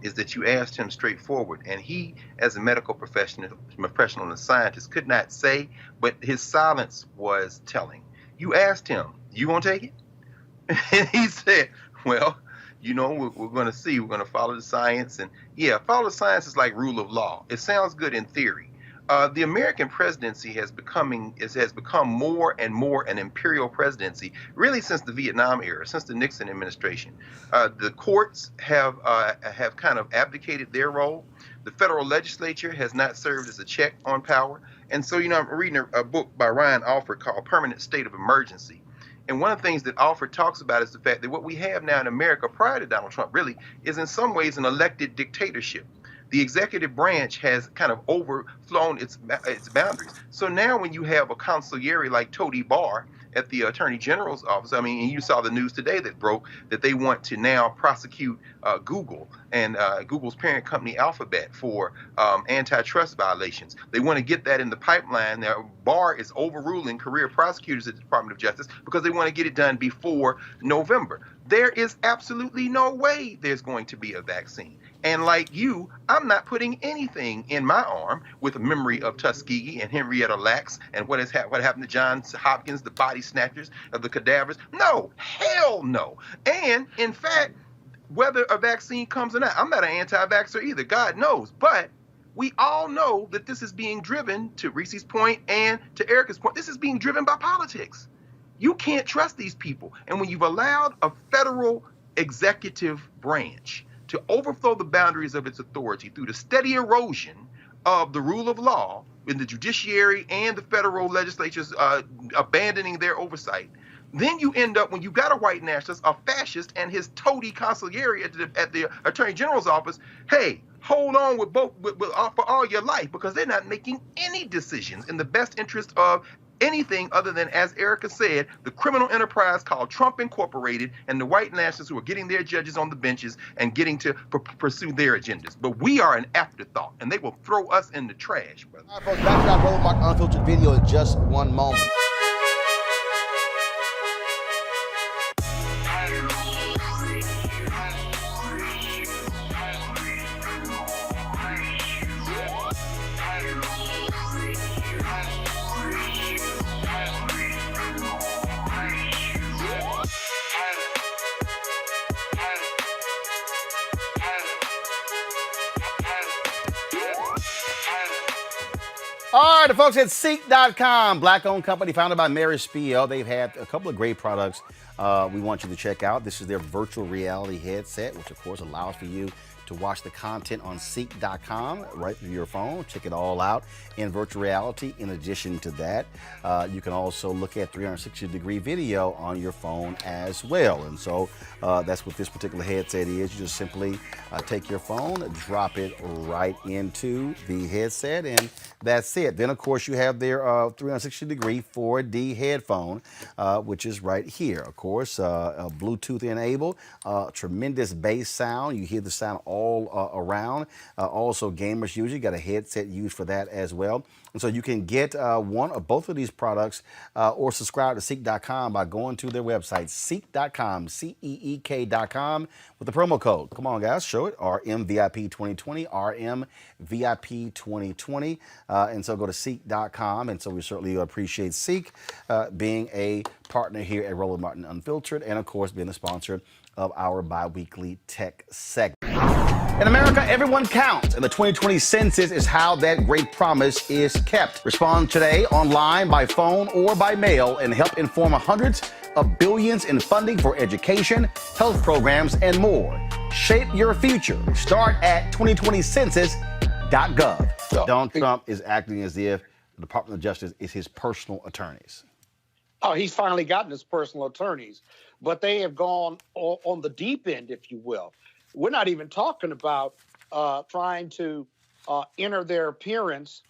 is that you asked him straightforward. And he, as a medical professional and a scientist, could not say, but his silence was telling. You asked him, you gonna take it? And he said, well, you know, we're going to see. We're going to follow the science. And yeah, follow the science is like rule of law. It sounds good in theory. The American presidency has become more and more an imperial presidency, really since the Vietnam era, since the Nixon administration. The courts have kind of abdicated their role. The federal legislature has not served as a check on power. And so, you know, I'm reading a book by Ryan Alford called Permanent State of Emergency. And one of the things that Alford talks about is the fact that what we have now in America prior to Donald Trump really is in some ways an elected dictatorship. The executive branch has kind of overflown its boundaries. So now when you have a consigliere like Tony Barr at the Attorney General's office, I mean, and you saw the news today that broke that they want to now prosecute Google and Google's parent company Alphabet for antitrust violations. They want to get that in the pipeline. Now, Barr is overruling career prosecutors at the Department of Justice because they want to get it done before November. There is absolutely no way there's going to be a vaccine. And like you, I'm not putting anything in my arm with a memory of Tuskegee and Henrietta Lacks and what happened to Johns Hopkins, the body snatchers of the cadavers. No, hell no. And in fact, whether a vaccine comes or not, I'm not an anti-vaxxer either, God knows. But we all know that this is being driven, to Reese's point and to Erica's point, this is being driven by politics. You can't trust these people. And when you've allowed a federal executive branch to overthrow the boundaries of its authority through the steady erosion of the rule of law in the judiciary and the federal legislatures abandoning their oversight, then you end up, when you got a white nationalist, a fascist, and his toady consigliere at the Attorney General's office, hey, hold on for all your life, because they're not making any decisions in the best interest of anything other than, as Erica said, the criminal enterprise called Trump Incorporated and the white nationalists who are getting their judges on the benches and getting to pursue their agendas. But we are an afterthought, and they will throw us in the trash, brother. All right, folks, back to our Roland Martin Unfiltered video in just one moment. All right, the folks at Seek.com, black-owned company founded by Mary Spiel. They've had a couple of great products we want you to check out. This is their virtual reality headset, which, of course, allows for you to watch the content on Seek.com right through your phone. Check it all out in virtual reality. In addition to that, you can also look at 360-degree video on your phone as well. And so that's what this particular headset is. You just simply take your phone, drop it right into the headset, and that's it. Then, of course, you have their 360-degree 4D headphone, which is right here. Of course, Bluetooth enabled, tremendous bass sound. You hear the sound all around. Also, gamers use it. Got a headset used for that as well. And so you can get one or both of these products or subscribe to Seek.com by going to their website, Seek.com, Seek.com, with the promo code. Come on, guys, show it, RMVIP2020, RMVIP2020. And so go to Seek.com. And so we certainly appreciate Seek being a partner here at Roland Martin Unfiltered, and, of course, being the sponsor of our bi-weekly tech segment. In America, everyone counts, and the 2020 census is how that great promise is kept. Respond today online, by phone, or by mail, and help inform hundreds of billions in funding for education, health programs, and more. Shape your future. Start at 2020census.gov. Donald Trump is acting as if the Department of Justice is his personal attorneys. Oh, he's finally gotten his personal attorneys, but they have gone on the deep end, if you will. We're not even talking about trying to enter their appearance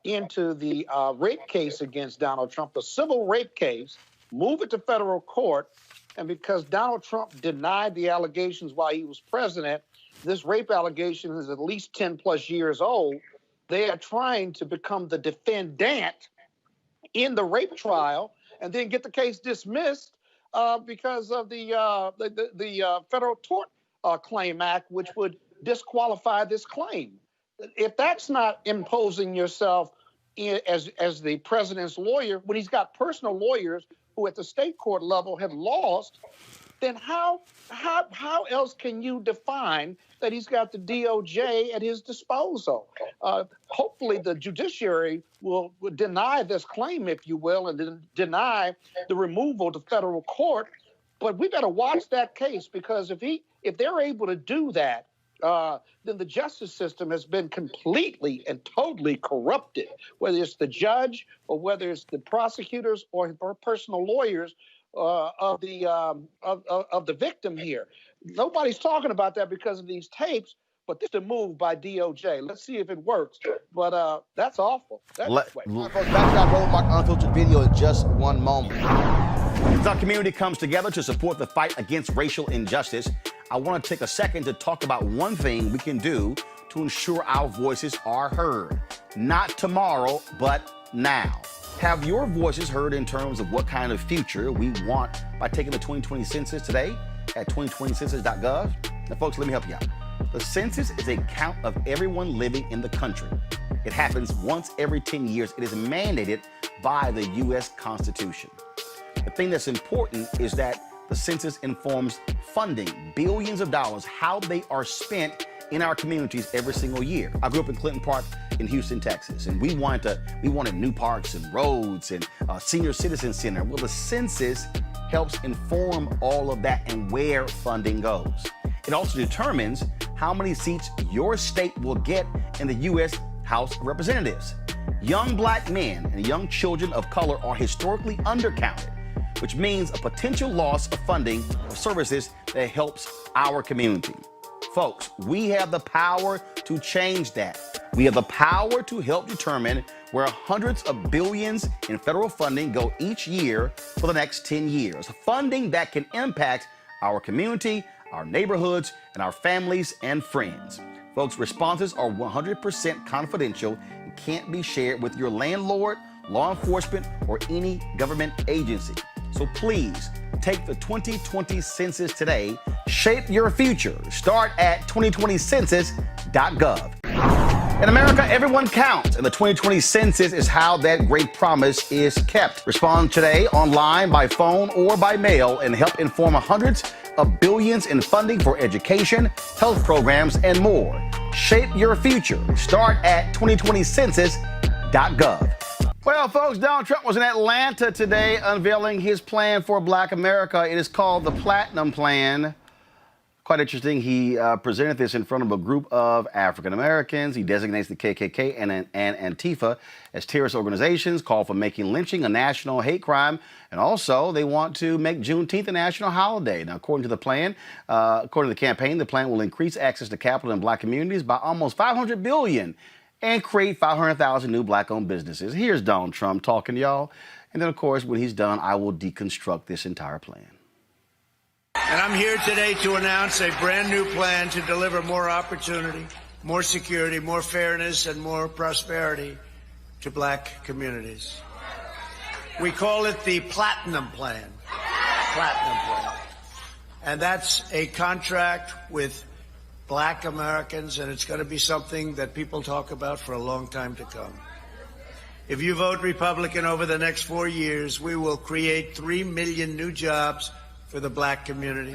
into the rape case against Donald Trump, the civil rape case, move it to federal court. And because Donald Trump denied the allegations while he was president, this rape allegation is at least 10 plus years old. They are trying to become the defendant in the rape trial and then get the case dismissed because of the Federal Tort Claim Act, which would disqualify this claim. If that's not imposing yourself as the president's lawyer, when he's got personal lawyers who at the state court level have lost, then how else can you define that he's got the DOJ at his disposal? Hopefully the judiciary will deny this claim, if you will, and then deny the removal to federal court. But we better watch that case, because if they're able to do that, then the justice system has been completely and totally corrupted, whether it's the judge or whether it's the prosecutors or personal lawyers of the victim here. Nobody's talking about that because of these tapes, but this is a move by DOJ. Let's see if it works. But that's awful. Back to that Roland Mark Unfiltered video in just one moment. As our community comes together to support the fight against racial injustice, I want to take a second to talk about one thing we can do to ensure our voices are heard. Not tomorrow, but now. Have your voices heard in terms of what kind of future we want by taking the 2020 census today at 2020census.gov? Now, folks, let me help you out. The census is a count of everyone living in the country. It happens once every 10 years. It is mandated by the U.S. Constitution. The thing that's important is that the census informs funding, billions of dollars, how they are spent in our communities every single year. I grew up in Clinton Park in Houston, Texas, and we wanted new parks and roads and a senior citizen center. Well, the census helps inform all of that and where funding goes. It also determines how many seats your state will get in the U.S. House of Representatives. Young black men and young children of color are historically undercounted, which means a potential loss of funding of services that helps our community. Folks, we have the power to change that. We have the power to help determine where hundreds of billions in federal funding go each year for the next 10 years. Funding that can impact our community, our neighborhoods, and our families and friends. Folks, responses are 100% confidential and can't be shared with your landlord, law enforcement, or any government agency. So please, take the 2020 census today. Shape your future. Start at 2020census.gov. In America, everyone counts, and the 2020 census is how that great promise is kept. Respond today online, by phone, or by mail, and help inform hundreds of billions in funding for education, health programs, and more. Shape your future. Start at 2020census.gov. Well, folks, Donald Trump was in Atlanta today unveiling his plan for Black America. It is called the Platinum Plan. Quite interesting. He presented this in front of a group of African Americans. He designates the KKK and Antifa as terrorist organizations, called for making lynching a national hate crime, and also they want to make Juneteenth a national holiday. Now, according to the plan, according to the campaign, the plan will increase access to capital in Black communities by almost $500 billion and create 500,000 new Black-owned businesses. Here's Donald Trump talking to y'all. And then, of course, when he's done, I will deconstruct this entire plan. And I'm here today to announce a brand new plan to deliver more opportunity, more security, more fairness, and more prosperity to Black communities. We call it the Platinum Plan. Platinum Plan. And that's a contract with Black Americans, and it's going to be something that people talk about for a long time to come. If you vote Republican over the next 4 years, we will create 3 million new jobs for the Black community.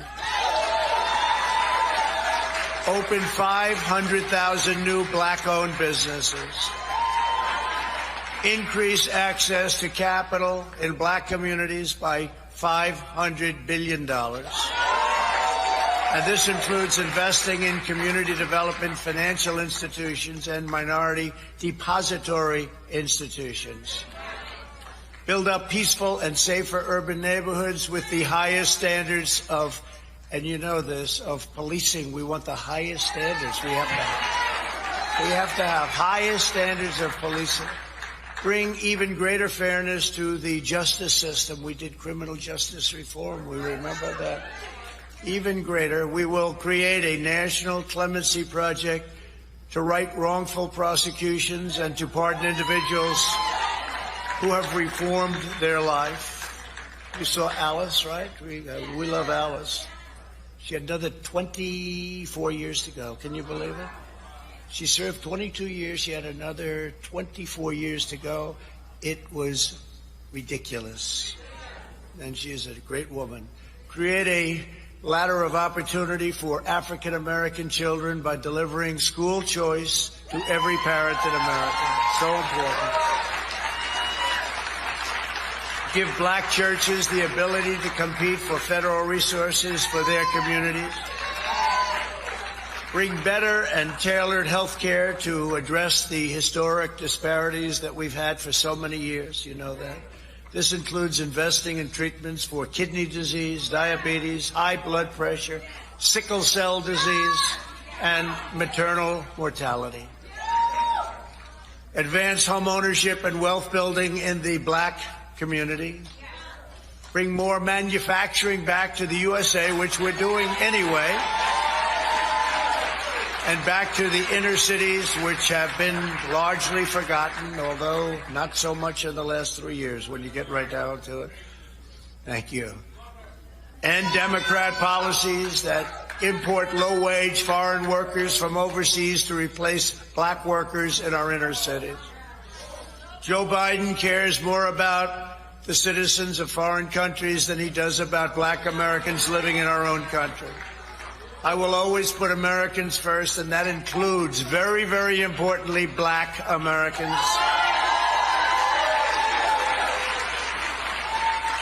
Open 500,000 new Black-owned businesses. Increase access to capital in Black communities by $500 billion. And this includes investing in community development, financial institutions, and minority depository institutions. Build up peaceful and safer urban neighborhoods with the highest standards of and you know this, of policing. We want the highest standards. We have to have highest standards of policing. Bring even greater fairness to the justice system. We did criminal justice reform. We remember that. Even greater, we will create a national clemency project to right wrongful prosecutions and to pardon individuals who have reformed their life. You saw Alice, right? We love Alice. She had another 24 years to go. Can you believe it? She served 22 years. She had another 24 years to go. It was ridiculous. And she is a great woman. Create a ladder of opportunity for African American children by delivering school choice to every parent in America. So important. Give black churches the ability to compete for federal resources for their communities. Bring better and tailored health care to address the historic disparities that we've had for so many years. You know that. This includes investing in treatments for kidney disease, diabetes, high blood pressure, sickle cell disease, and maternal mortality. Advance home ownership and wealth building in the black community. Bring more manufacturing back to the USA, which we're doing anyway. And back to the inner cities, which have been largely forgotten, although not so much in the last 3 years when you get right down to it. Thank you. And Democrat policies that import low-wage foreign workers from overseas to replace black workers in our inner cities. Joe Biden cares more about the citizens of foreign countries than he does about black Americans living in our own country. I will always put Americans first, and that includes, very, very importantly, black Americans.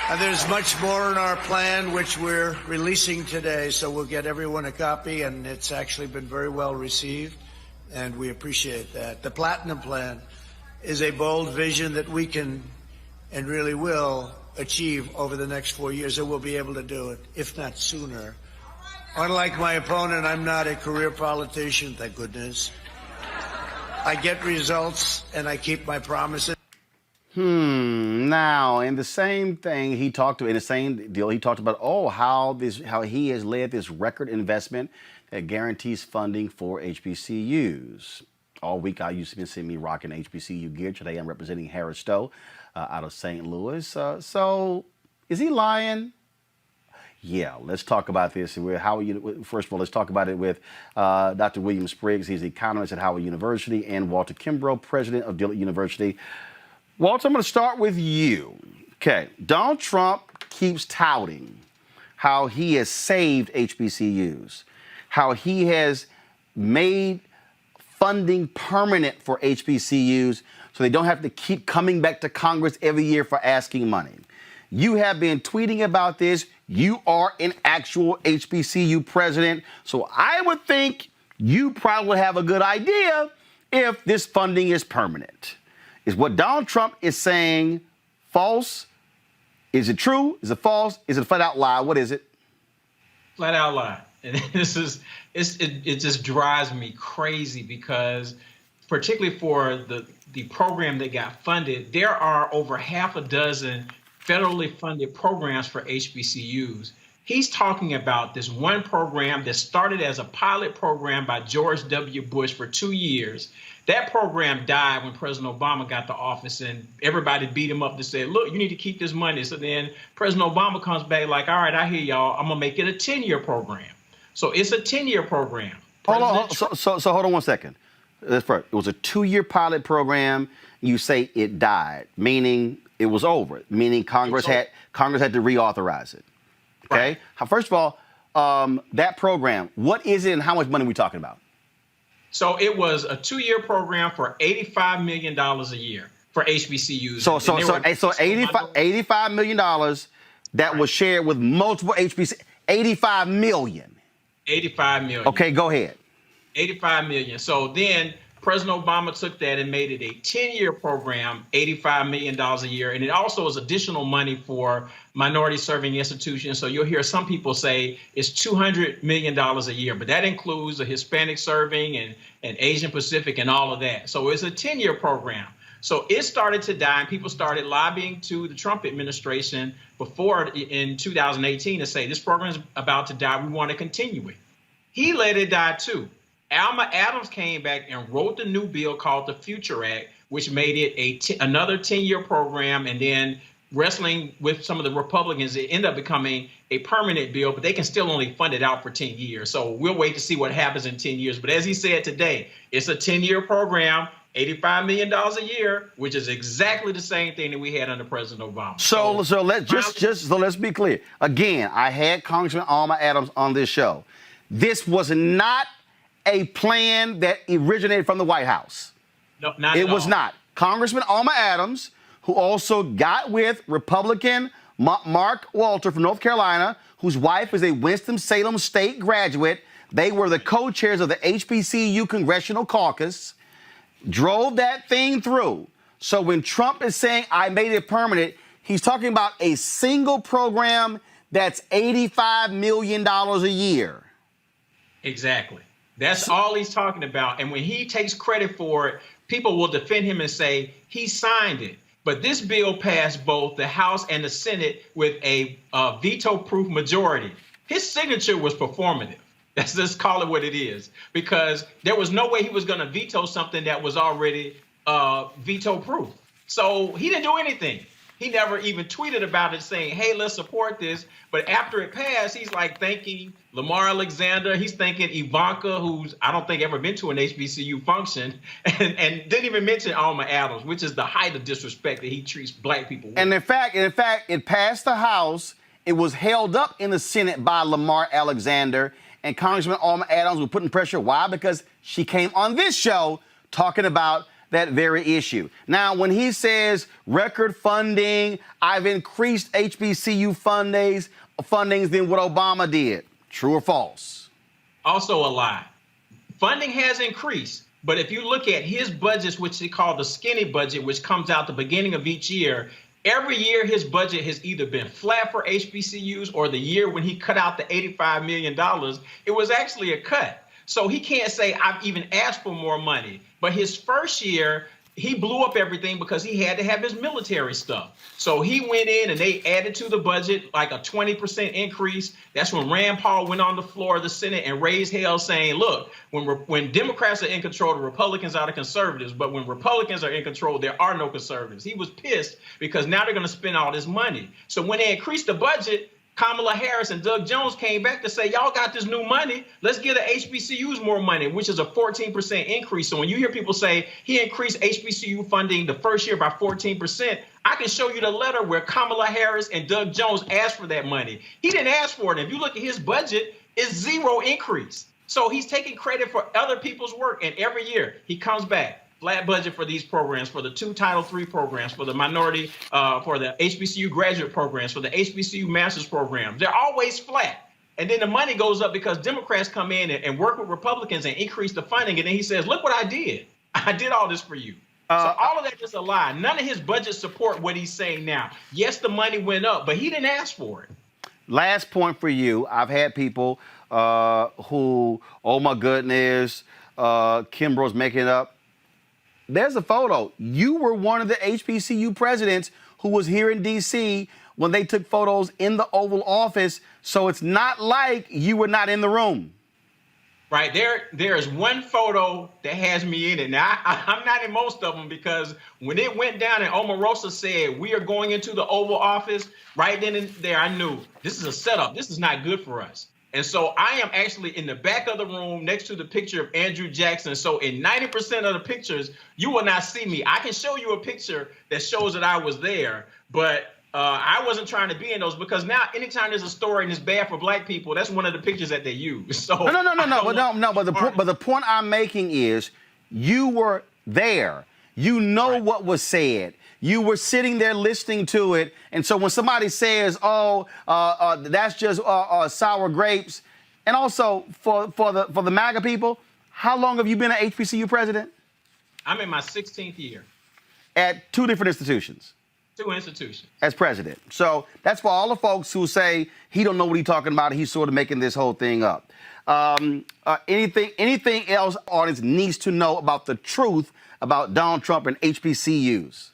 And there's much more in our plan, which we're releasing today, so we'll get everyone a copy, and it's actually been very well received, and we appreciate that. The Platinum Plan is a bold vision that we can and really will achieve over the next 4 years, and we'll be able to do it, if not sooner. Unlike my opponent, I'm not a career politician, thank goodness. I get results, and I keep my promises. Now, in the same thing, in the same deal, he talked about, how he has led this record investment that guarantees funding for HBCUs. All week, you've been seeing me rocking HBCU gear. Today, I'm representing Harris Stowe out of St. Louis. So, is he lying? Yeah, let's talk about this. First of all, let's talk about it with Dr. William Spriggs. He's the economist at Howard University, and Walter Kimbrough, president of Dillard University. Walter, I'm going to start with you. Okay, Donald Trump keeps touting how he has saved HBCUs, how he has made funding permanent for HBCUs so they don't have to keep coming back to Congress every year for asking money. You have been tweeting about this. You are an actual HBCU president. So I would think you probably have a good idea if this funding is permanent. Is what Donald Trump is saying false? Is it true? Is it false? Is it a flat out lie? What is it? Flat out lie. And it just drives me crazy because particularly for the program that got funded, there are over half a dozen federally funded programs for HBCUs. He's talking about this one program that started as a pilot program by George W. Bush for 2 years. That program died when President Obama got to office, and everybody beat him up to say, look, you need to keep this money. So then President Obama comes back like, all right, I hear y'all. I'm going to make it a 10-year program. So it's a 10-year program. Hold on. So hold on one second. That's first. It was a 2-year pilot program. You say it died, meaning it was over, meaning Congress had to reauthorize it. Okay. Right. First of all, that program, what is it and how much money are we talking about? So it was a 2-year program for $85 million a year for HBCUs. So $85 million that was shared with multiple HBCUs. $85 million. $85 million. Okay, go ahead. $85 million. So then President Obama took that and made it a 10-year program, $85 million a year. And it also is additional money for minority serving institutions. So you'll hear some people say it's $200 million a year, but that includes the Hispanic serving and Asian Pacific and all of that. So it's a 10-year program. So it started to die, and people started lobbying to the Trump administration before in 2018 to say this program is about to die. We want to continue it. He let it die too. Alma Adams came back and wrote the new bill called the Future Act, which made it another 10-year program. And then wrestling with some of the Republicans, it ended up becoming a permanent bill, but they can still only fund it out for 10 years. So we'll wait to see what happens in 10 years. But as he said today, it's a 10-year program, $85 million a year, which is exactly the same thing that we had under President Obama. So let's be clear. Again, I had Congressman Alma Adams on this show. This was not a plan that originated from the White House. No, not at all. It was not. Congressman Alma Adams, who also got with Republican Mark Walter from North Carolina, whose wife is a Winston-Salem State graduate. They were the co-chairs of the HBCU Congressional Caucus, drove that thing through. So when Trump is saying, I made it permanent, he's talking about a single program that's $85 million a year. Exactly. That's all he's talking about. And when he takes credit for it, people will defend him and say he signed it. But this bill passed both the House and the Senate with a veto-proof majority. His signature was performative. Let's just call it what it is, because there was no way he was going to veto something that was already veto-proof. So he didn't do anything. He never even tweeted about it saying, hey, let's support this. But after it passed, he's like thanking Lamar Alexander. He's thanking Ivanka, who's I don't think ever been to an HBCU function, and didn't even mention Alma Adams, which is the height of disrespect that he treats black people with. And in fact, it passed the House. It was held up in the Senate by Lamar Alexander, and Congressman Alma Adams was putting pressure. Why? Because she came on this show talking about that very issue. Now, when he says record funding, I've increased HBCU fundings than what Obama did. True or false? Also a lie. Funding has increased, but if you look at his budgets, which they call the skinny budget, which comes out the beginning of each year, every year his budget has either been flat for HBCUs, or the year when he cut out the $85 million, it was actually a cut. So he can't say I've even asked for more money. But his first year, he blew up everything because he had to have his military stuff. So he went in and they added to the budget like a 20% increase. That's when Rand Paul went on the floor of the Senate and raised hell saying, look, when Democrats are in control, the Republicans are the conservatives. But when Republicans are in control, there are no conservatives. He was pissed because now they're going to spend all this money. So when they increased the budget, Kamala Harris and Doug Jones came back to say, y'all got this new money. Let's give the HBCUs more money, which is a 14% increase. So when you hear people say he increased HBCU funding the first year by 14%, I can show you the letter where Kamala Harris and Doug Jones asked for that money. He didn't ask for it. If you look at his budget, it's zero increase. So he's taking credit for other people's work. And every year he comes back. Flat budget for these programs, for the 2 Title III programs, for the minority, for the HBCU graduate programs, for the HBCU master's programs. They're always flat. And then the money goes up because Democrats come in and work with Republicans and increase the funding. And then he says, look what I did. I did all this for you. So all of that is a lie. None of his budgets support what he's saying now. Yes, the money went up, but he didn't ask for it. Last point for you. I've had people who, oh my goodness, Kimbrough's making it up. There's a photo. You were one of the HBCU presidents who was here in D.C. when they took photos in the Oval Office. So it's not like you were not in the room. Right. There is one photo that has me in it. Now, I'm not in most of them because when it went down and Omarosa said, we are going into the Oval Office, right then and there, I knew this is a setup. This is not good for us. And so I am actually in the back of the room next to the picture of Andrew Jackson. So in 90% of the pictures, you will not see me. I can show you a picture that shows that I was there, but I wasn't trying to be in those because now anytime there's a story and it's bad for black people, that's one of the pictures that they use. So No. But the point I'm making is you were there. You know right. What was said. You were sitting there listening to it. And so when somebody says, that's just sour grapes. And also for the MAGA people, how long have you been an HBCU president? I'm in my 16th year. At 2 different institutions. 2 institutions. As president. So that's for all the folks who say he don't know what he's talking about. He's sort of making this whole thing up. Anything else audience needs to know about the truth about Donald Trump and HBCUs?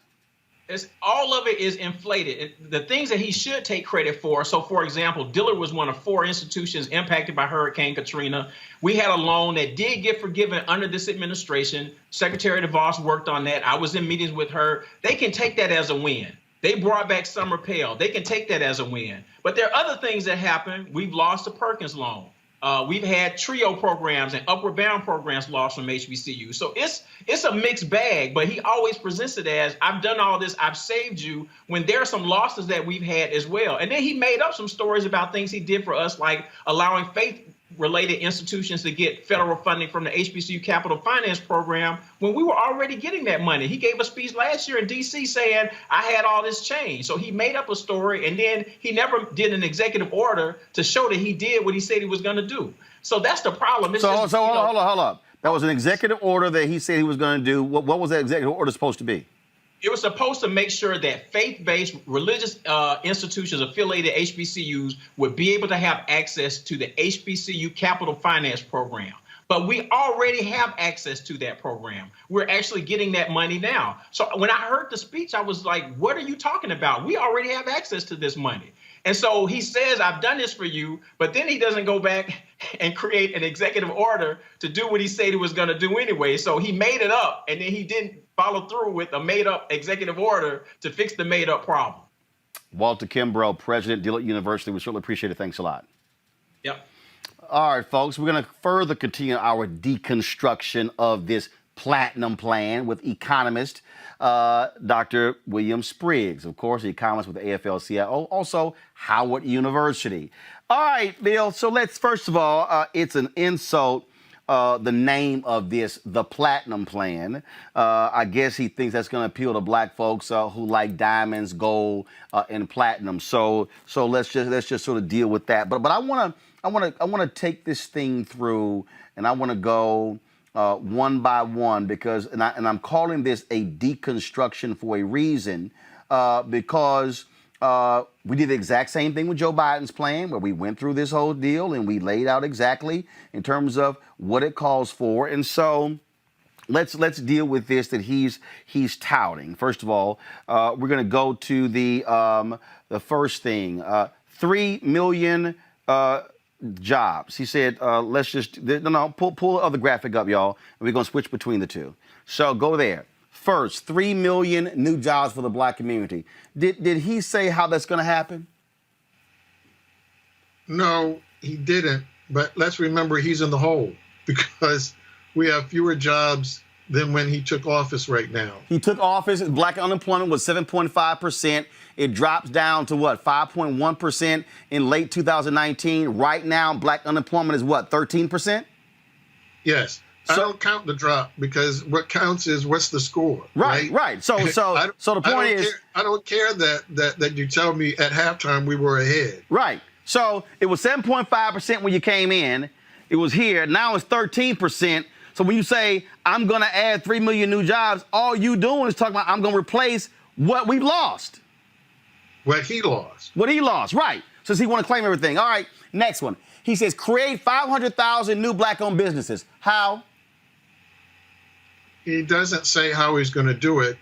All of it is inflated. The things that he should take credit for. So, for example, Dillard was one of 4 institutions impacted by Hurricane Katrina. We had a loan that did get forgiven under this administration. Secretary DeVos worked on that. I was in meetings with her. They can take that as a win. They brought back Summer Pell. They can take that as a win. But there are other things that happen. We've lost the Perkins loan. We've had TRIO programs and Upward Bound programs lost from HBCU. So it's a mixed bag, but he always presents it as, I've done all this, I've saved you, when there are some losses that we've had as well. And then he made up some stories about things he did for us, like allowing faith-related institutions to get federal funding from the HBCU Capital Finance Program when we were already getting that money. He gave a speech last year in D.C. saying, I had all this change. So he made up a story, and then he never did an executive order to show that he did what he said he was going to do. So that's the problem. Hold up. That was an executive order that he said he was going to do. What was that executive order supposed to be? It was supposed to make sure that faith-based religious institutions affiliated HBCUs would be able to have access to the HBCU Capital Finance Program. But we already have access to that program. We're actually getting that money now. So when I heard the speech, I was like, what are you talking about? We already have access to this money. And so he says, I've done this for you, but then he doesn't go back and create an executive order to do what he said he was going to do anyway. So he made it up, and then he didn't follow through with a made-up executive order to fix the made-up problem. Walter Kimbrough, President, Dillard University. We certainly appreciate it. Thanks a lot. Yep. All right, folks, we're going to further continue our deconstruction of this platinum plan with economist Dr. William Spriggs, of course, economist with the AFL-CIO, also Howard University. All right, Bill, so let's, first of all, it's an insult, the name of this, the Platinum Plan. I guess he thinks that's going to appeal to black folks who like diamonds, gold, and platinum. So let's just sort of deal with that. But I want to take this thing through, and I want to go one by one, because I'm calling this a deconstruction for a reason, because we did the exact same thing with Joe Biden's plan, where we went through this whole deal and we laid out exactly in terms of what it calls for. And so let's deal with this that he's touting. First of all, we're going to go to the first thing, 3 million jobs. He said, let's just, pull the other graphic up, y'all, and we're going to switch between the two. So go there. First, 3 million new jobs for the black community. Did he say how that's going to happen? No, he didn't. But let's remember he's in the hole, because we have fewer jobs than when he took office right now. He took office, black unemployment was 7.5%. It drops down to what, 5.1% in late 2019. Right now, black unemployment is what, 13%? Yes. I don't count the drop, because what counts is what's the score. Right. So the point is, I don't care that you tell me at halftime we were ahead. Right. So it was 7.5% when you came in. It was here. Now it's 13%. So when you say, I'm going to add 3 million new jobs, all you doing is talking about, I'm going to replace what we've lost. What he lost. What he lost, right. Since he want to claim everything. All right, next one. He says, create 500,000 new black-owned businesses. How? He doesn't say how he's going to do it.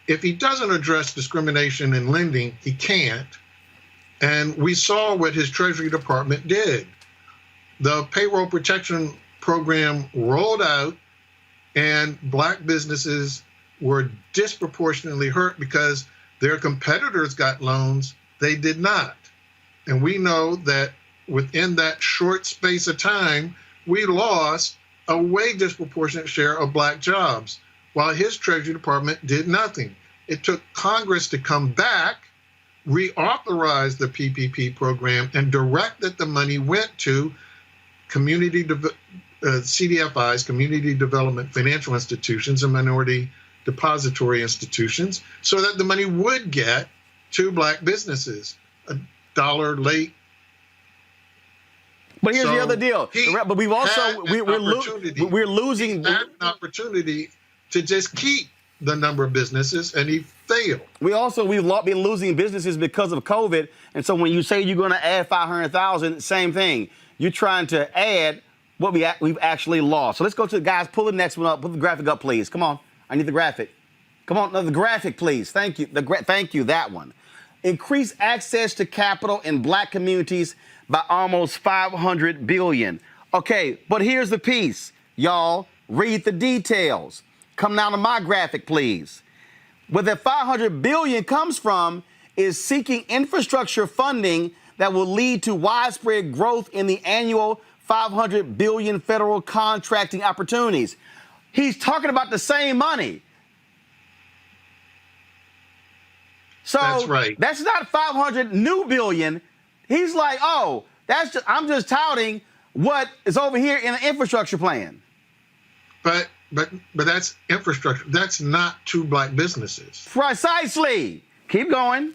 If he doesn't address discrimination in lending, he can't. And we saw what his Treasury Department did. The payroll protection program rolled out, and black businesses were disproportionately hurt because their competitors got loans, they did not. And we know that within that short space of time, we lost a way disproportionate share of black jobs, while his Treasury Department did nothing. It took Congress to come back, reauthorize the PPP program, and direct that the money went to CDFIs, community development financial institutions, and minority depository institutions, so that the money would get to black businesses. $1 late. But here's the other deal. But we've also we're losing. He had an opportunity to just keep the number of businesses, and he failed. We've been losing businesses because of COVID, and so when you say you're going to add 500,000, same thing. You're trying to add what we've actually lost. So let's go to the guys. Pull the next one up. Put the graphic up, please. Come on. I need the graphic. Come on, no, the graphic, please. Thank you. Thank you. That one. Increase access to capital in black communities by almost $500 billion. Okay, but here's the piece, y'all. Read the details. Come down to my graphic, please. Where the $500 billion comes from is seeking infrastructure funding that will lead to widespread growth in the annual $500 billion federal contracting opportunities. He's talking about the same money. So that's right. That's not 500 new billion. He's like, oh, I'm just touting what is over here in the infrastructure plan. But that's infrastructure. That's not to black businesses. Precisely. Keep going.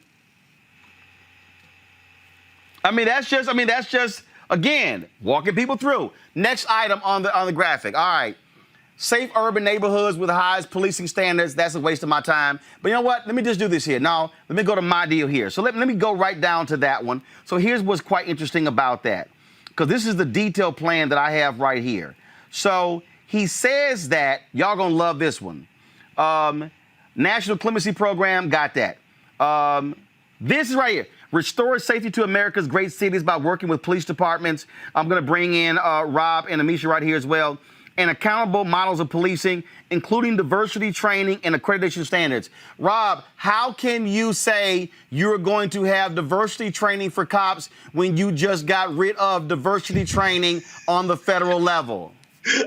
That's just again, walking people through. Next item on the graphic. All right. Safe urban neighborhoods with the highest policing standards. That's a waste of my time. But you know what? Let me just do this here. No, let me go to my deal here. So let me go right down to that one. So here's what's quite interesting about that. Because this is the detailed plan that I have right here. So he says that, y'all gonna love this one. National Clemency Program, got that. This is right here. Restore safety to America's great cities by working with police departments. I'm gonna bring in Rob and Amisha right here as well. And accountable models of policing, including diversity training and accreditation standards. Rob, how can you say you're going to have diversity training for cops when you just got rid of diversity training on the federal level?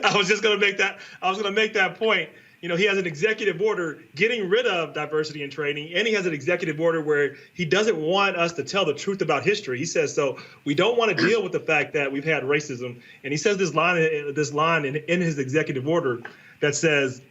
I was going to make that point. You know, he has an executive order getting rid of diversity in training, and he has an executive order where he doesn't want us to tell the truth about history. He says, so we don't want to deal with the fact that we've had racism. And he says this line in his executive order that says,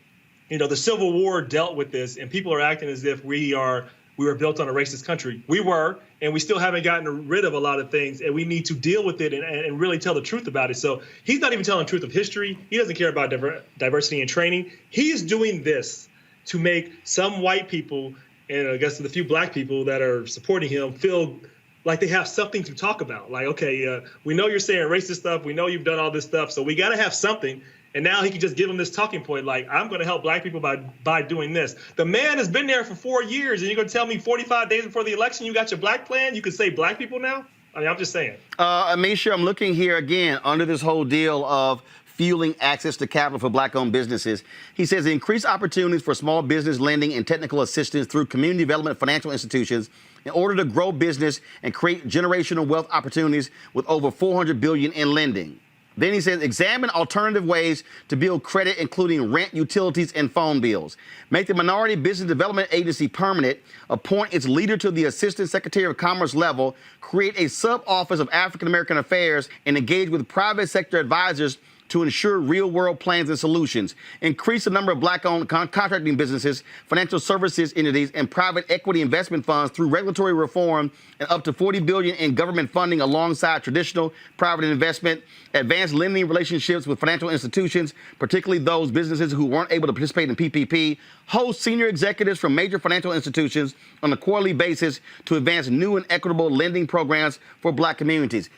you know, the Civil War dealt with this, and people are acting as if we were built on a racist country. We were, and we still haven't gotten rid of a lot of things, and we need to deal with it and really tell the truth about it. So he's not even telling the truth of history. He doesn't care about diversity and training. He is doing this to make some white people, and I guess the few black people that are supporting him, feel like they have something to talk about. Like, okay, we know you're saying racist stuff. We know you've done all this stuff. So we got to have something. And now he can just give them this talking point, like, I'm going to help black people by doing this. The man has been there for 4 years, and you're going to tell me 45 days before the election you got your black plan? You can say black people now? I mean, I'm just saying. Amisha, I'm looking here again under this whole deal of fueling access to capital for black-owned businesses. He says increase opportunities for small business lending and technical assistance through community development financial institutions in order to grow business and create generational wealth opportunities with over $400 billion in lending. Then he says, examine alternative ways to build credit, including rent, utilities, and phone bills. Make the Minority Business Development Agency permanent. Appoint its leader to the Assistant Secretary of Commerce level. Create a sub-office of African American Affairs and engage with private sector advisors to ensure real-world plans and solutions. Increase the number of black-owned contracting businesses, financial services entities, and private equity investment funds through regulatory reform and up to $40 billion in government funding alongside traditional private investment. Advance lending relationships with financial institutions, particularly those businesses who weren't able to participate in PPP. Host senior executives from major financial institutions on a quarterly basis to advance new and equitable lending programs for black communities.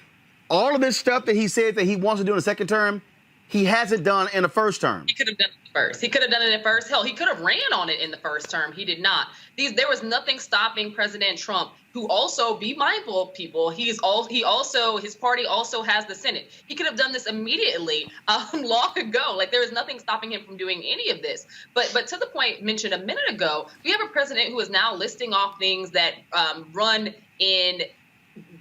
All of this stuff that he said that he wants to do in the second term, he hasn't done in the first term. He could have done it first. He could have done it at first. Hell, he could have ran on it in the first term. He did not. There was nothing stopping President Trump, who also, be mindful of people, his party also has the Senate. He could have done this immediately, long ago. Like, there is nothing stopping him from doing any of this. But to the point mentioned a minute ago, we have a president who is now listing off things that run in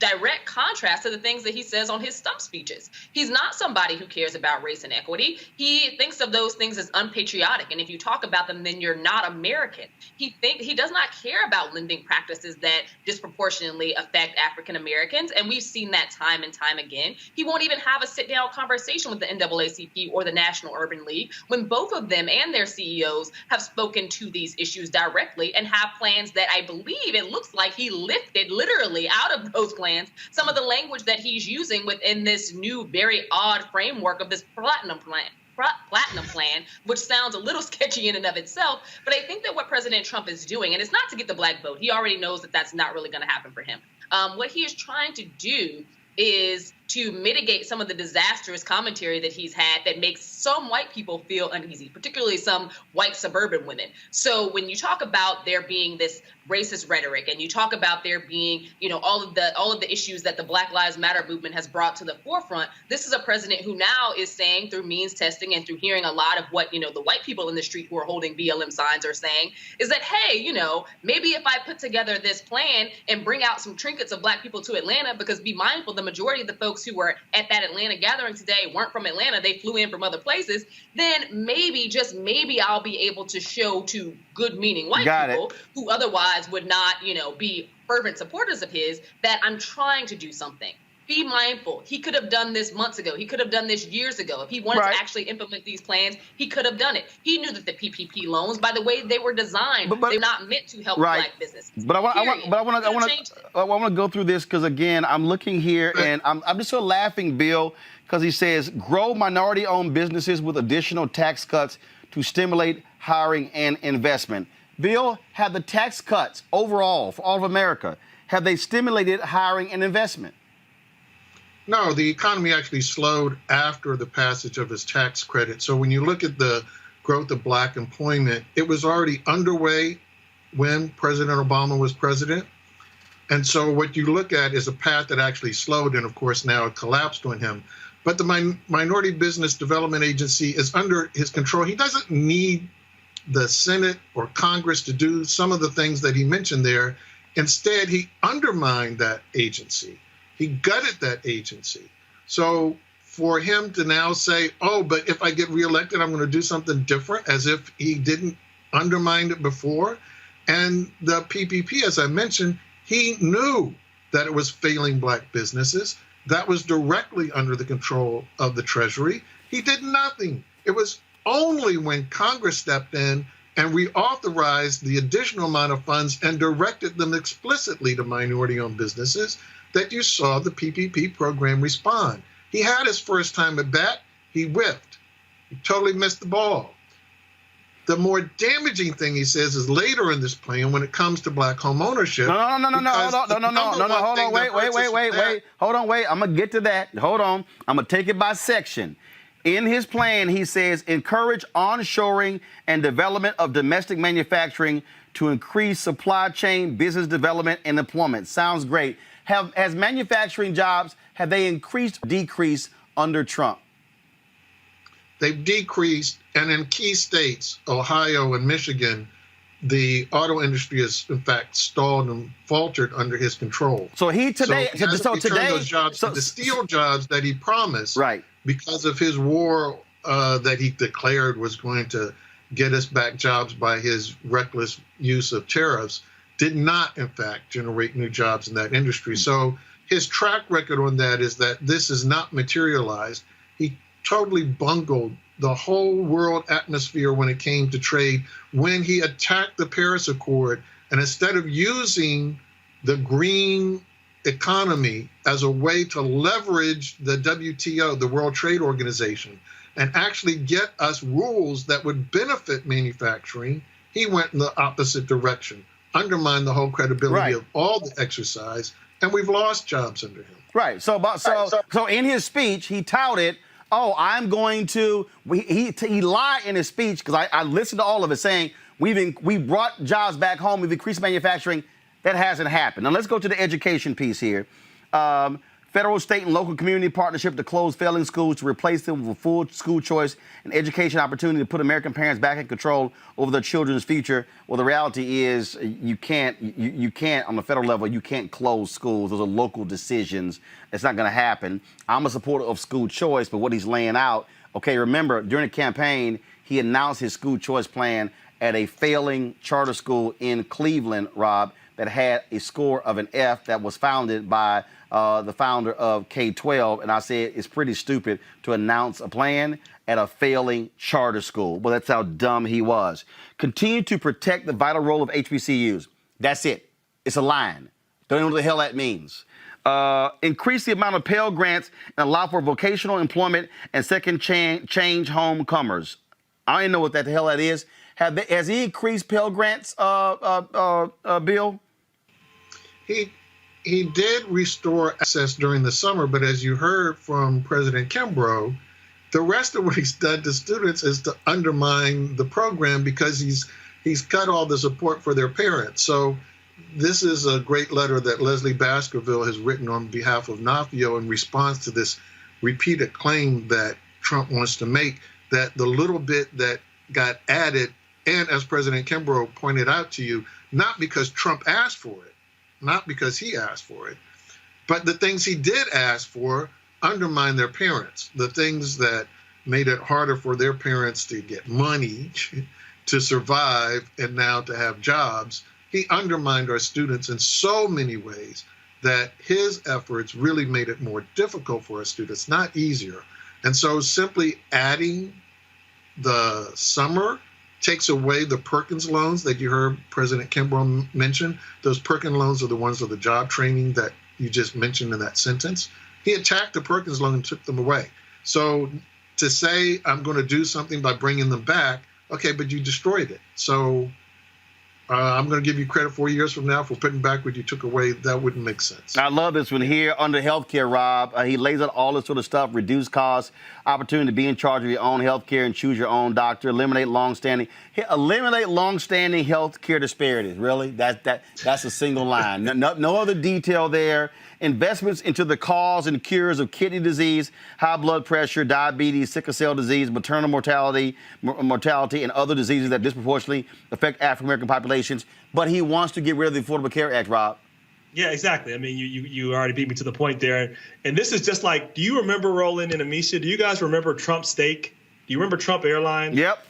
direct contrast to the things that he says on his stump speeches. He's not somebody who cares about race and equity. He thinks of those things as unpatriotic. And if you talk about them, then you're not American. He does not care about lending practices that disproportionately affect African Americans. And we've seen that time and time again. He won't even have a sit-down conversation with the NAACP or the National Urban League when both of them and their CEOs have spoken to these issues directly and have plans that I believe it looks like he lifted literally out of those plans some of the language that he's using within this new, very odd framework of this platinum plan. platinum plan, which sounds a little sketchy in and of itself. But I think that what President Trump is doing, and it's not to get the black vote. He already knows that that's not really going to happen for him. What he is trying to do is to mitigate some of the disastrous commentary that he's had that makes some white people feel uneasy, particularly some white suburban women. So when you talk about there being this racist rhetoric, and you talk about there being, all of the issues that the Black Lives Matter movement has brought to the forefront, this is a president who now is saying, through means testing and through hearing a lot of what, the white people in the street who are holding BLM signs are saying, is that, hey, maybe if I put together this plan and bring out some trinkets of black people to Atlanta, because be mindful, the majority of the folks who were at that Atlanta gathering today weren't from Atlanta, they flew in from other places, then maybe, just maybe, I'll be able to show to good-meaning white people who otherwise would not, be fervent supporters of his, that I'm trying to do something. Be mindful. He could have done this months ago. He could have done this years ago. If he wanted to actually implement these plans, he could have done it. He knew that the PPP loans, by the way they were designed, they're not meant to help black businesses. But I want to go through this because, again, I'm looking here and I'm just sort of laughing, Bill, because he says grow minority-owned businesses with additional tax cuts to stimulate hiring and investment. Bill, have the tax cuts overall for all of America, have they stimulated hiring and investment? No, the economy actually slowed after the passage of his tax credit. So when you look at the growth of black employment, it was already underway when President Obama was president. And so what you look at is a path that actually slowed, and of course now it collapsed on him. But the Minority Business Development Agency is under his control. He doesn't need the Senate or Congress to do some of the things that he mentioned there. Instead, he undermined that agency. He gutted that agency. So for him to now say, oh, but if I get reelected, I'm going to do something different, as if he didn't undermine it before. And the PPP, as I mentioned, he knew that it was failing black businesses. That was directly under the control of the Treasury. He did nothing. It was only when Congress stepped in and reauthorized the additional amount of funds and directed them explicitly to minority-owned businesses that you saw the PPP program respond. He had his first time at bat. He whiffed. He totally missed the ball. The more damaging thing, he says, is later in this plan when it comes to black home ownership. No, hold on, wait. Hold on, wait. I'm going to get to that. Hold on. I'm going to take it by section. In his plan, he says, encourage onshoring and development of domestic manufacturing to increase supply chain, business development, and employment. Sounds great. Has manufacturing jobs, have they increased or decreased under Trump? They've decreased, and in key states, Ohio and Michigan, the auto industry has, in fact, stalled and faltered under his control. So today, those jobs, the steel jobs that he promised, because of his war that he declared was going to get us back jobs by his reckless use of tariffs, did not, in fact, generate new jobs in that industry. So his track record on that is that this is not materialized. He totally bungled the whole world atmosphere when it came to trade, when he attacked the Paris Accord, and instead of using the green economy as a way to leverage the WTO, the World Trade Organization, and actually get us rules that would benefit manufacturing, he went in the opposite direction, undermined the whole credibility of all the exercise, and we've lost jobs under him. Right. So in his speech, he touted, oh, I'm going to, he lied in his speech, because I listened to all of it, saying we brought jobs back home, we've increased manufacturing. That hasn't happened. Now let's go to the education piece here. Federal, state, and local community partnership to close failing schools to replace them with full school choice and education opportunity to put American parents back in control over their children's future. Well, the reality is you can't on the federal level, you can't close schools. Those are local decisions. It's not going to happen. I'm a supporter of school choice, but what he's laying out, okay, remember, during the campaign, he announced his school choice plan at a failing charter school in Cleveland, Rob, that had a score of an F that was founded by the founder of K-12. And I said, it's pretty stupid to announce a plan at a failing charter school. Well, that's how dumb he was. Continue to protect the vital role of HBCUs. That's it. It's a line. Don't know what the hell that means. increase the amount of Pell Grants and allow for vocational employment and second change homecomers. I don't know what the hell that is. Has he increased Pell Grants, Bill? He did restore access during the summer, but as you heard from President Kimbrough, the rest of what he's done to students is to undermine the program because he's cut all the support for their parents. So this is a great letter that Leslie Baskerville has written on behalf of NAFIO in response to this repeated claim that Trump wants to make, that the little bit that got added, and as President Kimbrough pointed out to you, not because Trump asked for it, not because he asked for it, but the things he did ask for undermine their parents, the things that made it harder for their parents to get money, to survive, and now to have jobs. He undermined our students in so many ways that his efforts really made it more difficult for our students, not easier. And so simply adding the summer takes away the Perkins loans that you heard President Kimbrough mention. Those Perkins loans are the ones of the job training that you just mentioned in that sentence. He attacked the Perkins loan and took them away. So to say I'm going to do something by bringing them back, okay, but you destroyed it. So I'm going to give you credit 4 years from now for putting back what you took away. That wouldn't make sense. I love this one here under healthcare, Rob. He lays out all this sort of stuff: reduce costs, opportunity to be in charge of your own healthcare and choose your own doctor, eliminate long-standing healthcare disparities. Really, that's a single line. No other detail there. Investments into the cause and cures of kidney disease, high blood pressure, diabetes, sickle cell disease, maternal mortality, and other diseases that disproportionately affect African-American populations. But he wants to get rid of the Affordable Care Act, Rob. Yeah, exactly. I mean, you already beat me to the point there. And this is just like, do you remember, Roland and Amisha, do you guys remember Trump Steak? Do you remember Trump Airlines? Yep.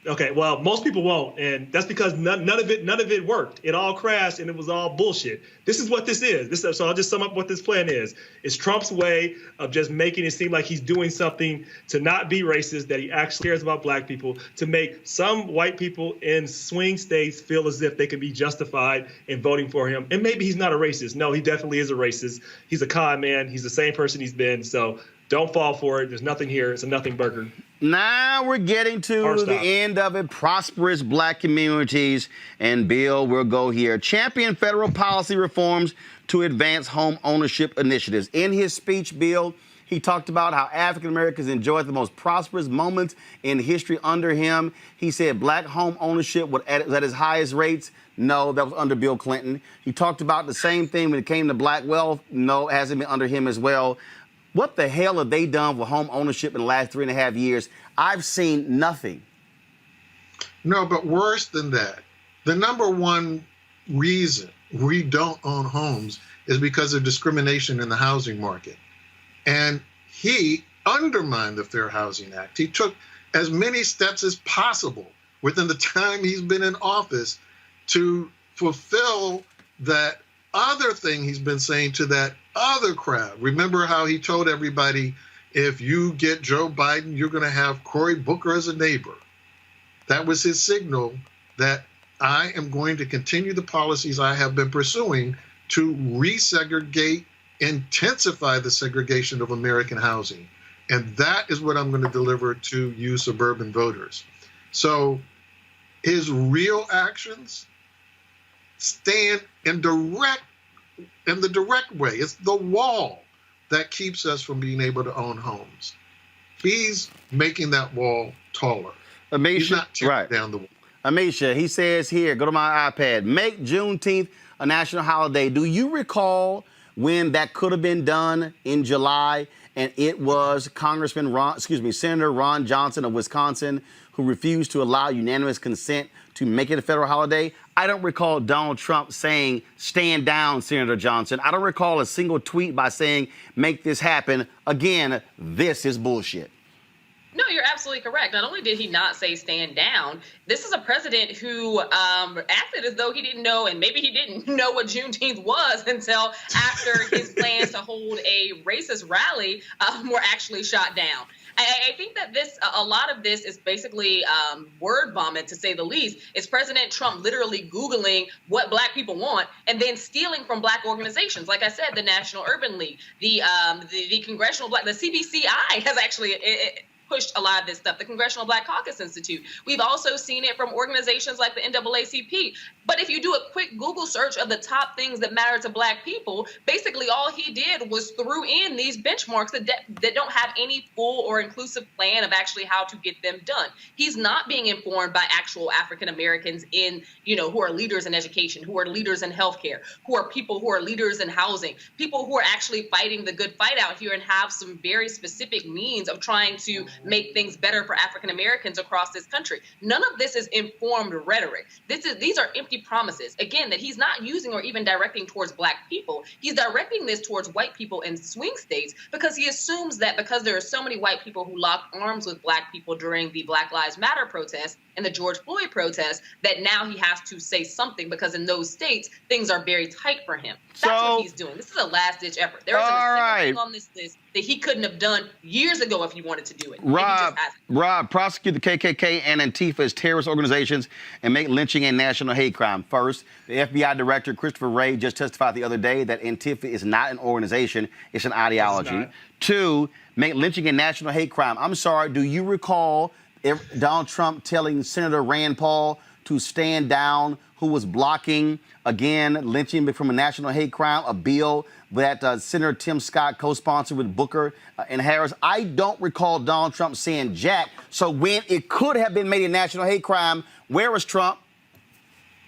Okay, well, most people won't, and that's because none of it worked. It all crashed, and it was all bullshit. This is what this is. So I'll just sum up what this plan is. It's Trump's way of just making it seem like he's doing something to not be racist, that he actually cares about black people, to make some white people in swing states feel as if they can be justified in voting for him. And maybe he's not a racist. No, he definitely is a racist. He's a con man. He's the same person he's been. So don't fall for it. There's nothing here. It's a nothing burger. Now we're getting to the end of it. Prosperous black communities. And Bill, we'll go here. Champion federal policy reforms to advance home ownership initiatives. In his speech, Bill, he talked about how African Americans enjoyed the most prosperous moments in history under him. He said black home ownership was at its highest rates. No, that was under Bill Clinton. He talked about the same thing when it came to black wealth. No, it hasn't been under him as well. What the hell have they done for home ownership in the last 3.5 years? I've seen nothing. No, but worse than that, the number one reason we don't own homes is because of discrimination in the housing market. And he undermined the Fair Housing Act. He took as many steps as possible within the time he's been in office to fulfill that other thing he's been saying to that other crowd. Remember how he told everybody, if you get Joe Biden, you're going to have Cory Booker as a neighbor. That was his signal that I am going to continue the policies I have been pursuing to resegregate, intensify the segregation of American housing. And that is what I'm going to deliver to you suburban voters. So his real actions stand in the direct way. It's the wall that keeps us from being able to own homes. He's making that wall taller. Amisha, he's not tearing down the wall. Amisha, he says here, go to my iPad, make Juneteenth a national holiday. Do you recall when that could have been done in July? And it was Senator Ron Johnson of Wisconsin who refused to allow unanimous consent to make it a federal holiday. I don't recall Donald Trump saying, stand down, Senator Johnson. I don't recall a single tweet by saying, make this happen. Again, this is bullshit. No, you're absolutely correct. Not only did he not say stand down, this is a president who acted as though he didn't know, and maybe he didn't know what Juneteenth was until after his plans to hold a racist rally were actually shot down. I think that a lot of this is basically word vomit, to say the least. It's President Trump literally Googling what Black people want and then stealing from Black organizations. Like I said, the National Urban League, the Congressional Black, the CBCI has actually pushed a lot of this stuff, the Congressional Black Caucus Institute. We've also seen it from organizations like the NAACP. But if you do a quick Google search of the top things that matter to Black people, basically all he did was threw in these benchmarks that don't have any full or inclusive plan of actually how to get them done. He's not being informed by actual African Americans who are leaders in education, who are leaders in healthcare, who are leaders in housing, people who are actually fighting the good fight out here and have some very specific means of trying to make things better for African Americans across this country. None of this is informed rhetoric. These are empty promises, again, that he's not using or even directing towards Black people. He's directing this towards white people in swing states because he assumes that because there are so many white people who locked arms with Black people during the Black Lives Matter protests and the George Floyd protests, that now he has to say something because in those states, things are very tight for him. That's what he's doing. This is a last-ditch effort. There isn't a single thing on this list that he couldn't have done years ago if he wanted to do it. Rob, prosecute the KKK and Antifa as terrorist organizations and make lynching a national hate crime. First, the FBI director, Christopher Wray, just testified the other day that Antifa is not an organization, it's an ideology. Two, make lynching a national hate crime. I'm sorry, do you recall Donald Trump telling Senator Rand Paul to stand down, who was blocking, again, lynching from a national hate crime, a bill that Senator Tim Scott co-sponsored with Booker and Harris? I don't recall Donald Trump saying jack. So when it could have been made a national hate crime, where was Trump?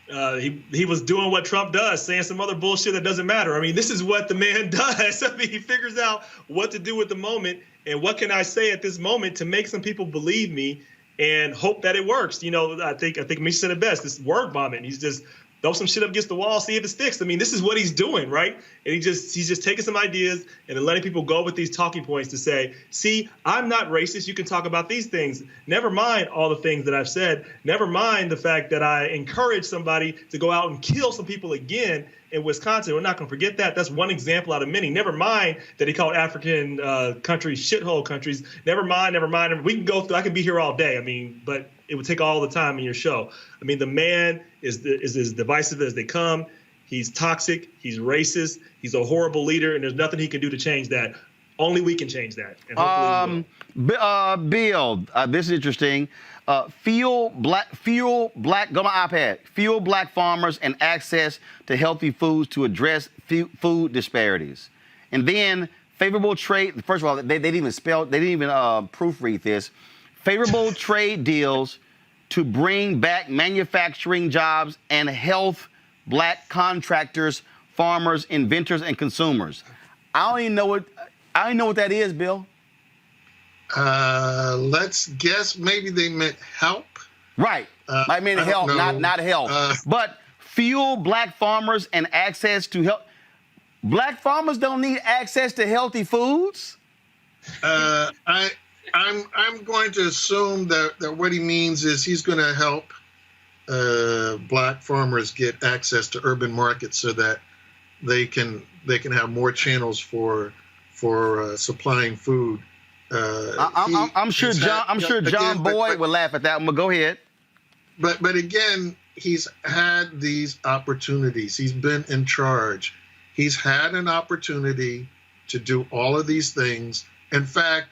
He was doing what Trump does, saying some other bullshit that doesn't matter. I mean, this is what the man does. I mean, he figures out what to do at the moment and what can I say at this moment to make some people believe me and hope that it works. You know, I think Misha said it best. This word vomit. He's just throw some shit up against the wall, see if it sticks. I mean, this is what he's doing, right? And he's just taking some ideas and then letting people go with these talking points to say, see, I'm not racist. You can talk about these things. Never mind all the things that I've said. Never mind the fact that I encourage somebody to go out and kill some people again in Wisconsin. We're not going to forget that. That's one example out of many. Never mind that he called African countries shithole countries. Never mind. We can go through. I can be here all day. I mean, but it would take all the time in your show. I mean, the man is as divisive as they come. He's toxic. He's racist. He's a horrible leader, and there's nothing he can do to change that. Only we can change that. And hopefully Bill, this is interesting. Fuel black, go my iPad. Fuel Black farmers and access to healthy foods to address food disparities. And then favorable trade. First of all, they didn't even proofread this. Favorable trade deals to bring back manufacturing jobs and health Black contractors, farmers, inventors, and consumers. I don't even know what that is, Bill. Let's guess maybe they meant help. Right. I mean help, not health. But fuel Black farmers and access to health. Black farmers don't need access to healthy foods? I'm going to assume that what he means is he's going to help Black farmers get access to urban markets so that they can have more channels for supplying food. I'm sure John Boyd would laugh at that one, but go ahead. But again, he's had these opportunities. He's been in charge. He's had an opportunity to do all of these things. In fact,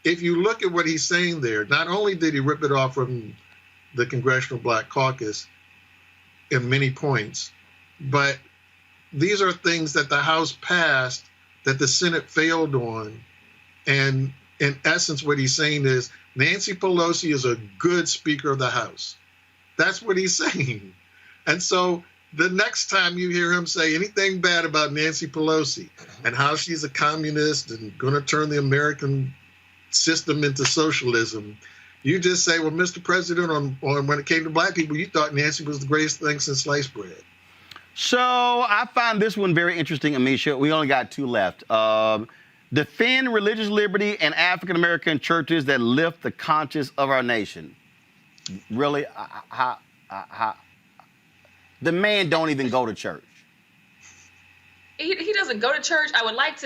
if you look at what he's saying there, not only did he rip it off from the Congressional Black Caucus in many points, but these are things that the House passed that the Senate failed on. And in essence, what he's saying is Nancy Pelosi is a good Speaker of the House. That's what he's saying. And so the next time you hear him say anything bad about Nancy Pelosi and how she's a communist and going to turn the American system into socialism, you just say, well, Mr. President, on when it came to Black people, you thought Nancy was the greatest thing since sliced bread. So I find this one very interesting, Amisha. We only got two left. Defend religious liberty and African-American churches that lift the conscience of our nation. Really? The man don't even go to church. He doesn't go to church. I would like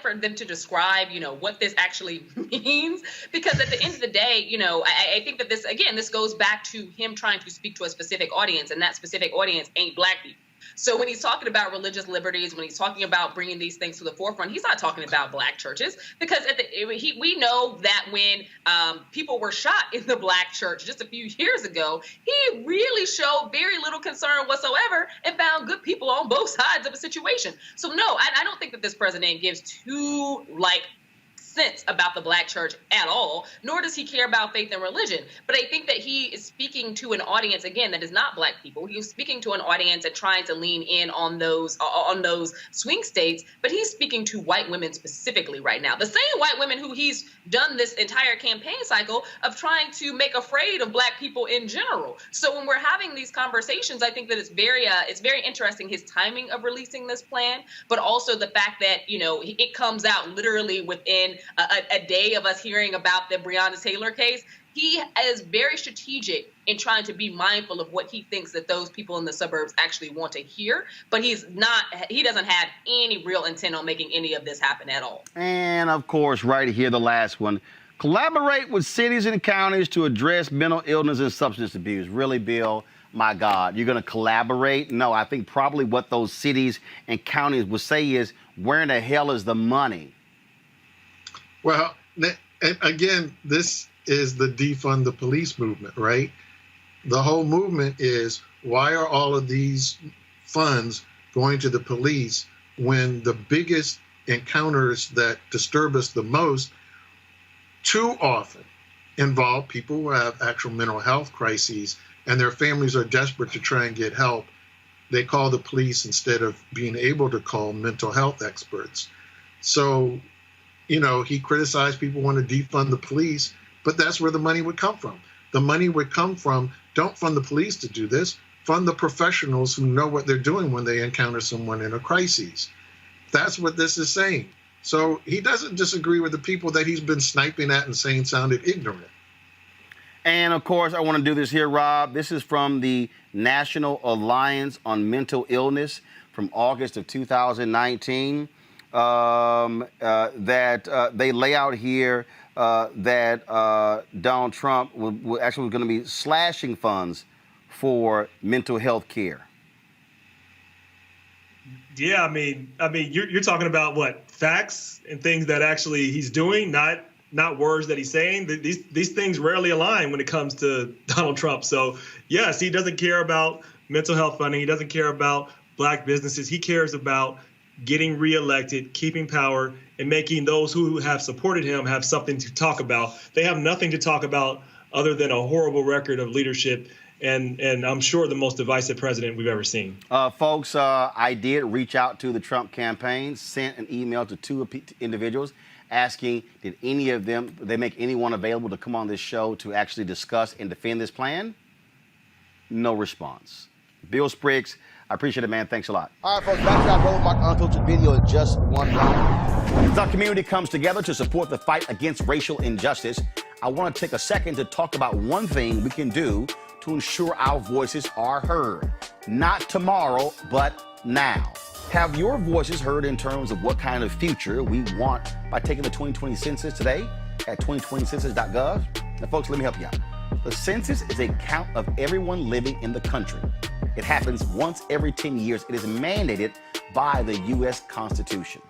for them to describe, what this actually means, because at the end of the day, I think that this goes back to him trying to speak to a specific audience, and that specific audience ain't Black people. So when he's talking about religious liberties, when he's talking about bringing these things to the forefront, he's not talking about Black churches, because we know that when people were shot in the Black church just a few years ago, he really showed very little concern whatsoever and found good people on both sides of a situation. So no, I don't think that this president gives two sense about the Black church at all, nor does he care about faith and religion. But I think that he is speaking to an audience, again, that is not Black people. He's speaking to an audience and trying to lean in on those swing states, but he's speaking to white women specifically right now. The same white women who he's done this entire campaign cycle of trying to make afraid of Black people in general. So when we're having these conversations, I think that it's very interesting, his timing of releasing this plan, but also the fact that, it comes out literally within a day of us hearing about the Breonna Taylor case. He is very strategic in trying to be mindful of what he thinks that those people in the suburbs actually want to hear, but he doesn't have any real intent on making any of this happen at all. And of course, right here, the last one, collaborate with cities and counties to address mental illness and substance abuse. Really, Bill? My God, you're going to collaborate? No, I think probably what those cities and counties will say is, where in the hell is the money? Well, again, this is the defund the police movement, right? The whole movement is, why are all of these funds going to the police when the biggest encounters that disturb us the most too often involve people who have actual mental health crises and their families are desperate to try and get help? They call the police instead of being able to call mental health experts. So, he criticized people want to defund the police, but that's where the money would come from. The money would come from, don't fund the police to do this, fund the professionals who know what they're doing when they encounter someone in a crisis. That's what this is saying. So he doesn't disagree with the people that he's been sniping at and saying sounded ignorant. And of course, I want to do this here, Rob. This is from the National Alliance on Mental Illness from August of 2019. That they lay out here that Donald Trump was going to be slashing funds for mental health care. Yeah, I mean, you're talking about what, facts and things that actually he's doing, not words that he's saying. These things rarely align when it comes to Donald Trump. So yes, he doesn't care about mental health funding. He doesn't care about Black businesses. He cares about getting reelected, keeping power, and making those who have supported him have something to talk about. They have nothing to talk about other than a horrible record of leadership and I'm sure the most divisive president we've ever seen. Folks, I did reach out to the Trump campaign, sent an email to two individuals asking, did any of them, they make anyone available to come on this show to actually discuss and defend this plan? No response. Bill Spriggs, I appreciate it, man. Thanks a lot. All right, folks, back to our Roland Unfiltered video in just one round. As our community comes together to support the fight against racial injustice, I want to take a second to talk about one thing we can do to ensure our voices are heard. Not tomorrow, but now. Have your voices heard in terms of what kind of future we want by taking the 2020 census today at 2020census.gov? Now, folks, let me help you out. The census is a count of everyone living in the country. It happens once every 10 years. It is mandated by the U.S. Constitution.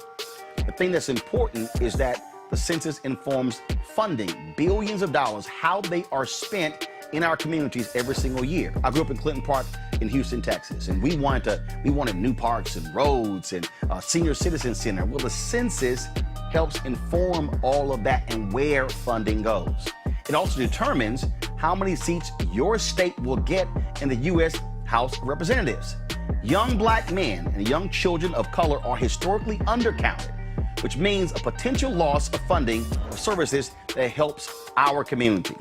The thing that's important is that the census informs funding, billions of dollars, how they are spent in our communities every single year. I grew up in Clinton Park in Houston, Texas, and we wanted new parks and roads and a senior citizen center. Well, the census helps inform all of that and where funding goes. It also determines how many seats your state will get in the U.S. House of Representatives. Young Black men and young children of color are historically undercounted, which means a potential loss of funding of services that helps our community.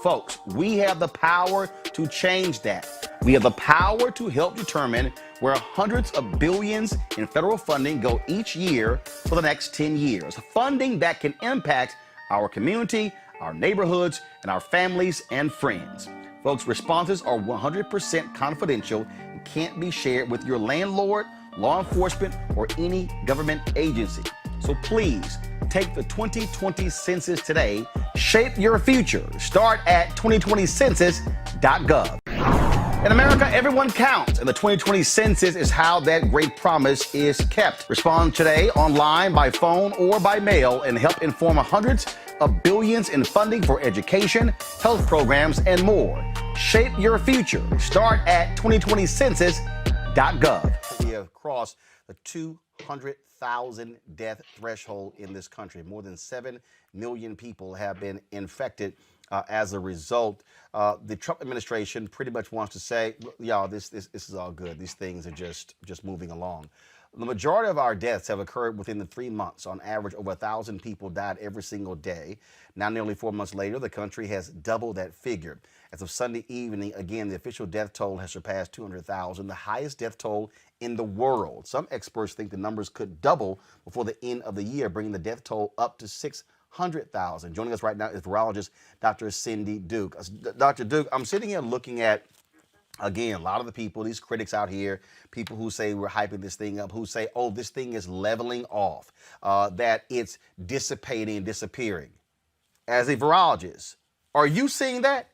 Folks, we have the power to change that. We have the power to help determine where hundreds of billions in federal funding go each year for the next 10 years. Funding that can impact our community, our neighborhoods, and our families and friends. Folks, responses are 100% confidential and can't be shared with your landlord, law enforcement, or any government agency. So please, take the 2020 census today. Shape your future. Start at 2020census.gov. In America, everyone counts, and the 2020 census is how that great promise is kept. Respond today online, by phone, or by mail, and help inform hundreds of billions in funding for education, health programs, and more. Shape your future. Start at 2020census.gov. We have crossed the 200,000 death threshold in this country. More than 7 million people have been infected as a result. The Trump administration pretty much wants to say, y'all, this is all good. These things are just moving along. The majority of our deaths have occurred within the 3 months. On average, over 1,000 people died every single day. Now, nearly 4 months later, the country has doubled that figure. As of Sunday evening, again, the official death toll has surpassed 200,000, the highest death toll in the world. Some experts think the numbers could double before the end of the year, bringing the death toll up to 600,000. Joining us right now is virologist Dr. Cindy Duke. Dr. Duke, I'm sitting here looking at, again, a lot of the people, these critics out here, people who say we're hyping this thing up, who say, oh, this thing is leveling off, that it's dissipating and disappearing. As a virologist, are you seeing that?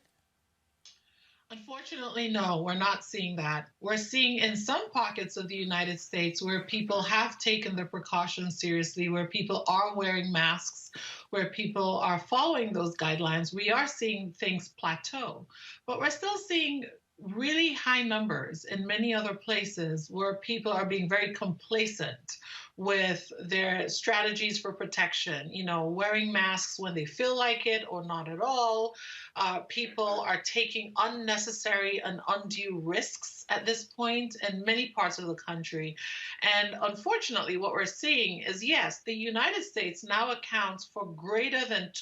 Unfortunately, no, we're not seeing that. We're seeing in some pockets of the United States where people have taken the precautions seriously, where people are wearing masks, where people are following those guidelines, we are seeing things plateau. But we're still seeing really high numbers in many other places where people are being very complacent with their strategies for protection, wearing masks when they feel like it or not at all. People are taking unnecessary and undue risks at this point in many parts of the country. And unfortunately, what we're seeing is, yes, the United States now accounts for greater than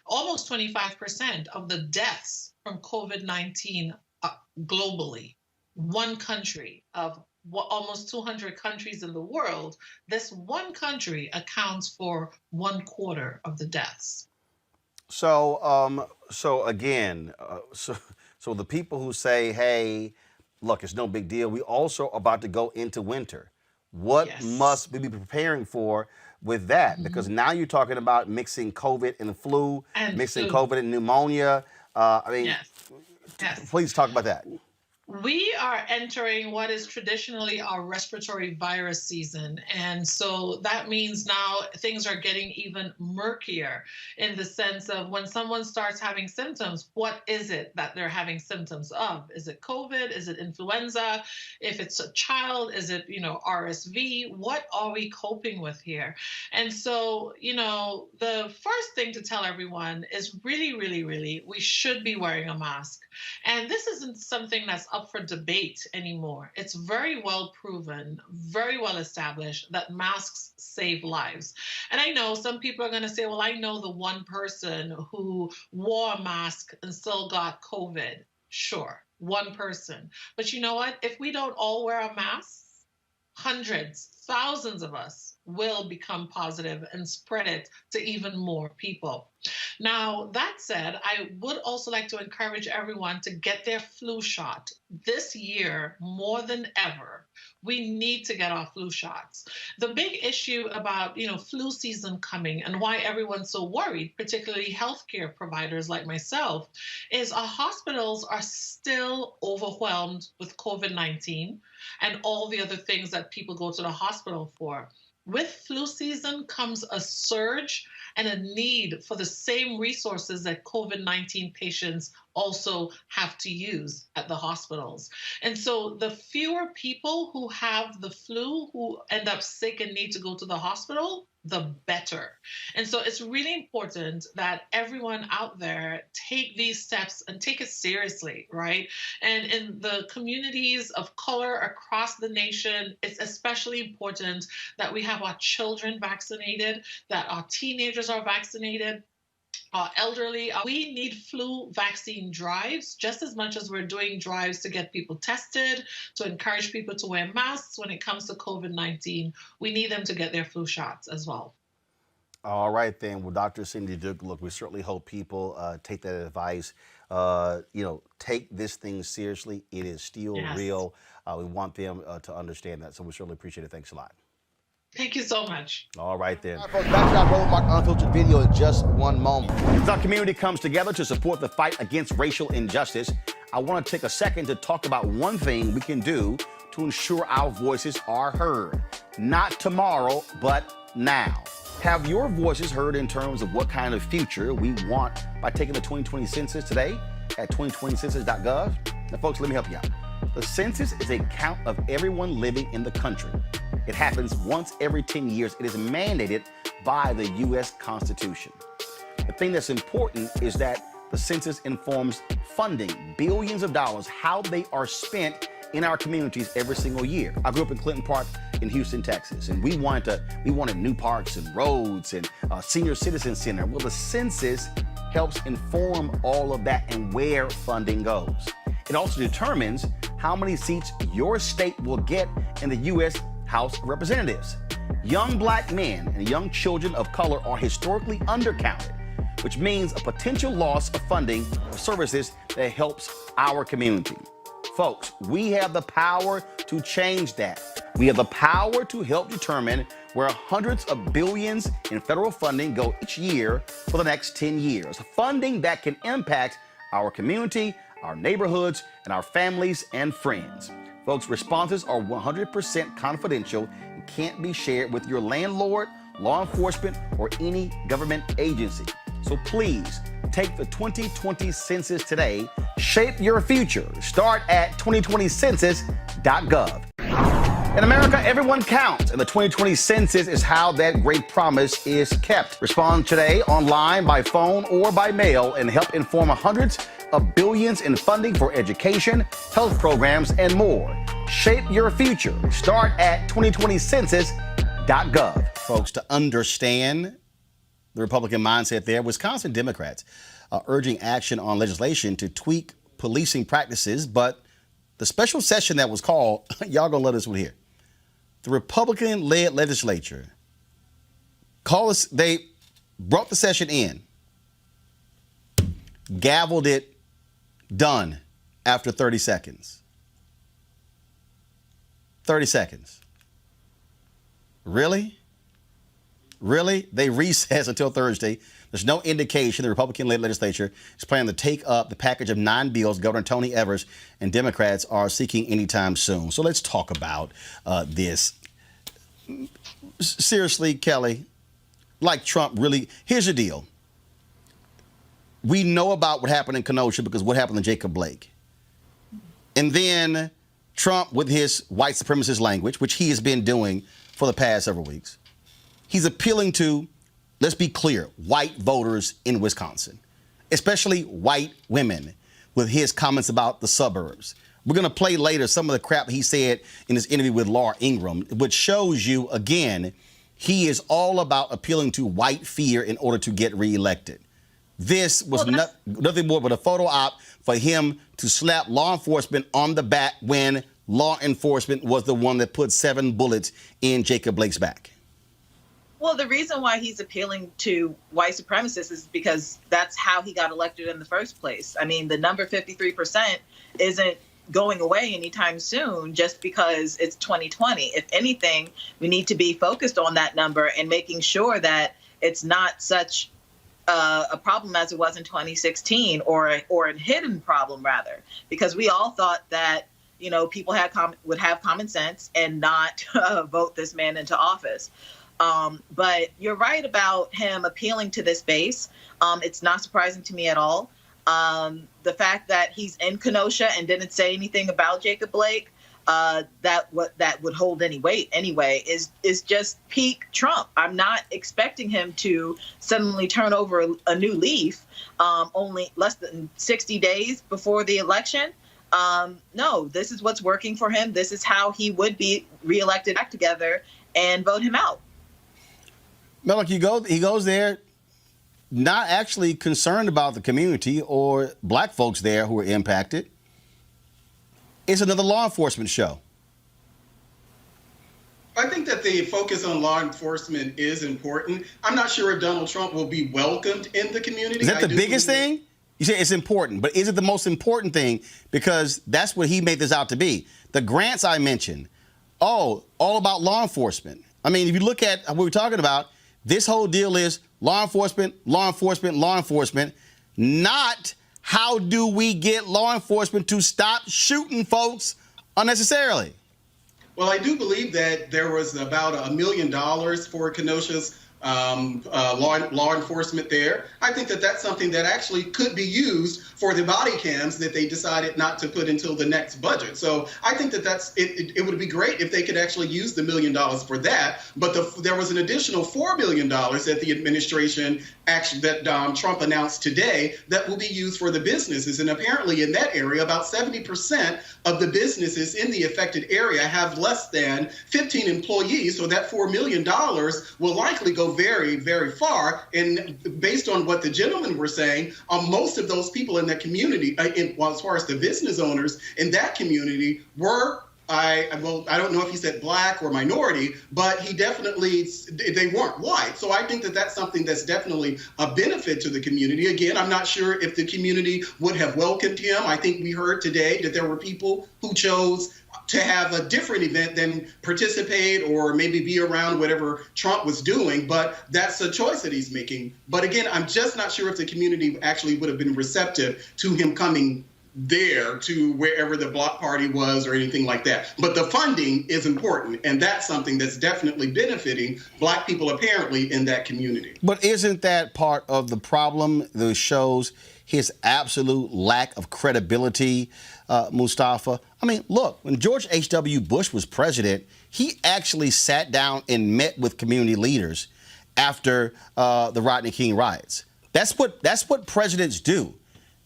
almost 25% of the deaths from COVID-19 globally. One country of almost 200 countries in the world, this one country accounts for 1/4 of the deaths. So again, so the people who say, hey, look, it's no big deal. We also about to go into winter. What must we be preparing for with that? Mm-hmm. Because now you're talking about mixing COVID and flu, mixing COVID and pneumonia. Please talk about that. We are entering what is traditionally our respiratory virus season. And so that means now things are getting even murkier in the sense of when someone starts having symptoms, what is it that they're having symptoms of? Is it COVID? Is it influenza? If it's a child, is it, RSV? What are we coping with here? And so, the first thing to tell everyone is really, really, really, we should be wearing a mask. And this isn't something that's up for debate anymore. It's very well proven, very well established that masks save lives. And I know some people are going to say, well, I know the one person who wore a mask and still got COVID. Sure, one person. But you know what? If we don't all wear a mask, hundreds, thousands of us will become positive and spread it to even more people. Now, that said, I would also like to encourage everyone to get their flu shot. This year, more than ever, we need to get our flu shots. The big issue about, flu season coming and why everyone's so worried, particularly healthcare providers like myself, is our hospitals are still overwhelmed with COVID-19 and all the other things that people go to the hospital for. With flu season comes a surge and a need for the same resources that COVID-19 patients also have to use at the hospitals. And so the fewer people who have the flu who end up sick and need to go to the hospital, the better. And so it's really important that everyone out there take these steps and take it seriously, right? And in the communities of color across the nation, it's especially important that we have our children vaccinated, that our teenagers are vaccinated. elderly. We need flu vaccine drives just as much as we're doing drives to get people tested, to encourage people to wear masks when it comes to COVID-19. We need them to get their flu shots as well. All right, then. Well, Dr. Cindy Duke, look, we certainly hope people take that advice. Take this thing seriously. It is still real. We want them to understand that. So we certainly appreciate it. Thanks a lot. Thank you so much. All right, then. All right, folks, back to our Roland Martin Unfiltered video in just one moment. As our community comes together to support the fight against racial injustice, I want to take a second to talk about one thing we can do to ensure our voices are heard. Not tomorrow, but now. Have your voices heard in terms of what kind of future we want by taking the 2020 census today at 2020census.gov? Now, folks, let me help you out. The census is a count of everyone living in the country. It happens once every 10 years. It is mandated by the U.S. Constitution. The thing that's important is that the census informs funding, billions of dollars, how they are spent in our communities every single year. I grew up in Clinton Park in Houston, Texas, and we wanted new parks and roads and a senior citizen center. Well, the census helps inform all of that and where funding goes. It also determines how many seats your state will get in the U.S. House of Representatives. Young black men and young children of color are historically undercounted, which means a potential loss of funding for services that helps our community. Folks, we have the power to change that. We have the power to help determine where hundreds of billions in federal funding go each year for the next 10 years. Funding that can impact our community, our neighborhoods, and our families and friends. Folks, responses are 100% confidential and can't be shared with your landlord, law enforcement, or any government agency. So please take the 2020 census today. Shape your future. Start at 2020census.gov. In America, everyone counts, and the 2020 census is how that great promise is kept. Respond today online, by phone, or by mail and help inform hundreds of billions in funding for education, health programs, and more. Shape your future. Start at 2020census.gov. Folks, to understand the Republican mindset there, Wisconsin Democrats are urging action on legislation to tweak policing practices, but the special session that was called, y'all gonna let us one here. The Republican-led legislature they brought the session in, gavelled it, done after 30 seconds. 30 seconds. Really? Really? They recess until Thursday. There's no indication the Republican-led legislature is planning to take up the package of 9 bills Governor Tony Evers and Democrats are seeking anytime soon. So let's talk about this. Seriously, Kelly, like Trump, really, here's the deal. We know about what happened in Kenosha because what happened to Jacob Blake. And then Trump, with his white supremacist language, which he has been doing for the past several weeks, he's appealing to, let's be clear, white voters in Wisconsin, especially white women, with his comments about the suburbs. We're going to play later some of the crap he said in his interview with Laura Ingraham, which shows you, again, he is all about appealing to white fear in order to get reelected. This was nothing more but a photo op for him to slap law enforcement on the back when law enforcement was the one that put 7 bullets in Jacob Blake's back. Well, the reason why he's appealing to white supremacists is because that's how he got elected in the first place. I mean, the number 53% isn't going away anytime soon just because it's 2020. If anything, we need to be focused on that number and making sure that it's not such a problem as it was in 2016, or a hidden problem rather, because we all thought that, you know, people would have common sense and not vote this man into office. But you're right about him appealing to this base. It's not surprising to me at all. The fact that he's in Kenosha and didn't say anything about Jacob Blake, that would hold any weight anyway, is just peak Trump. I'm not expecting him to suddenly turn over a new leaf only less than 60 days before the election. No, this is what's working for him. This is how he would be reelected back together and vote him out. Melek, he goes there, not actually concerned about the community or black folks there who are impacted. It's another law enforcement show. I think that the focus on law enforcement is important. I'm not sure if Donald Trump will be welcomed in the community. Is that the biggest thing? You say it's important, but is it the most important thing? Because that's what he made this out to be. The grants I mentioned, all about law enforcement. I mean, if you look at what we're talking about, this whole deal is law enforcement, law enforcement, law enforcement, not how do we get law enforcement to stop shooting folks unnecessarily. Well, I do believe that there was about $1 million for Kenosha's law enforcement there. I think that that's something that actually could be used for the body cams that they decided not to put until the next budget. So I think that it would be great if they could actually use the $1 million for that. But there was an additional $4 million that the administration that Trump announced today that will be used for the businesses. And apparently in that area, about 70% of the businesses in the affected area have less than 15 employees. So that $4 million will likely go very, very far. And based on what the gentlemen were saying, most of those people in that community, as far as the business owners in that community, were I don't know if he said black or minority, but they weren't white. So I think that that's something that's definitely a benefit to the community. Again, I'm not sure if the community would have welcomed him. I think we heard today that there were people who chose to have a different event than participate or maybe be around whatever Trump was doing, but that's a choice that he's making. But again, I'm just not sure if the community actually would have been receptive to him coming there to wherever the block party was or anything like that. But the funding is important, and that's something that's definitely benefiting black people apparently in that community. But isn't that part of the problem that shows his absolute lack of credibility, Mustafa? I mean, look, when George H.W. Bush was president, he actually sat down and met with community leaders after the Rodney King riots. That's what presidents do.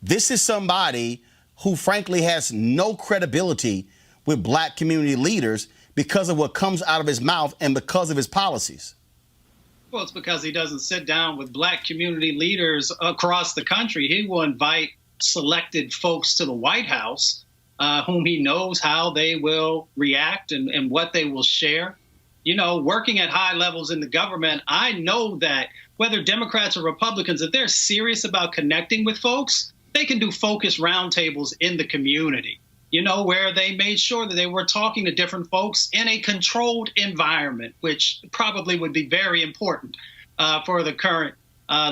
This is somebody who frankly has no credibility with black community leaders because of what comes out of his mouth and because of his policies. Well, it's because he doesn't sit down with black community leaders across the country. He will invite selected folks to the White House whom he knows how they will react and what they will share. You know, working at high levels in the government, I know that whether Democrats or Republicans, if they're serious about connecting with folks, they can do focus roundtables in the community, you know, where they made sure that they were talking to different folks in a controlled environment, which probably would be very important for the current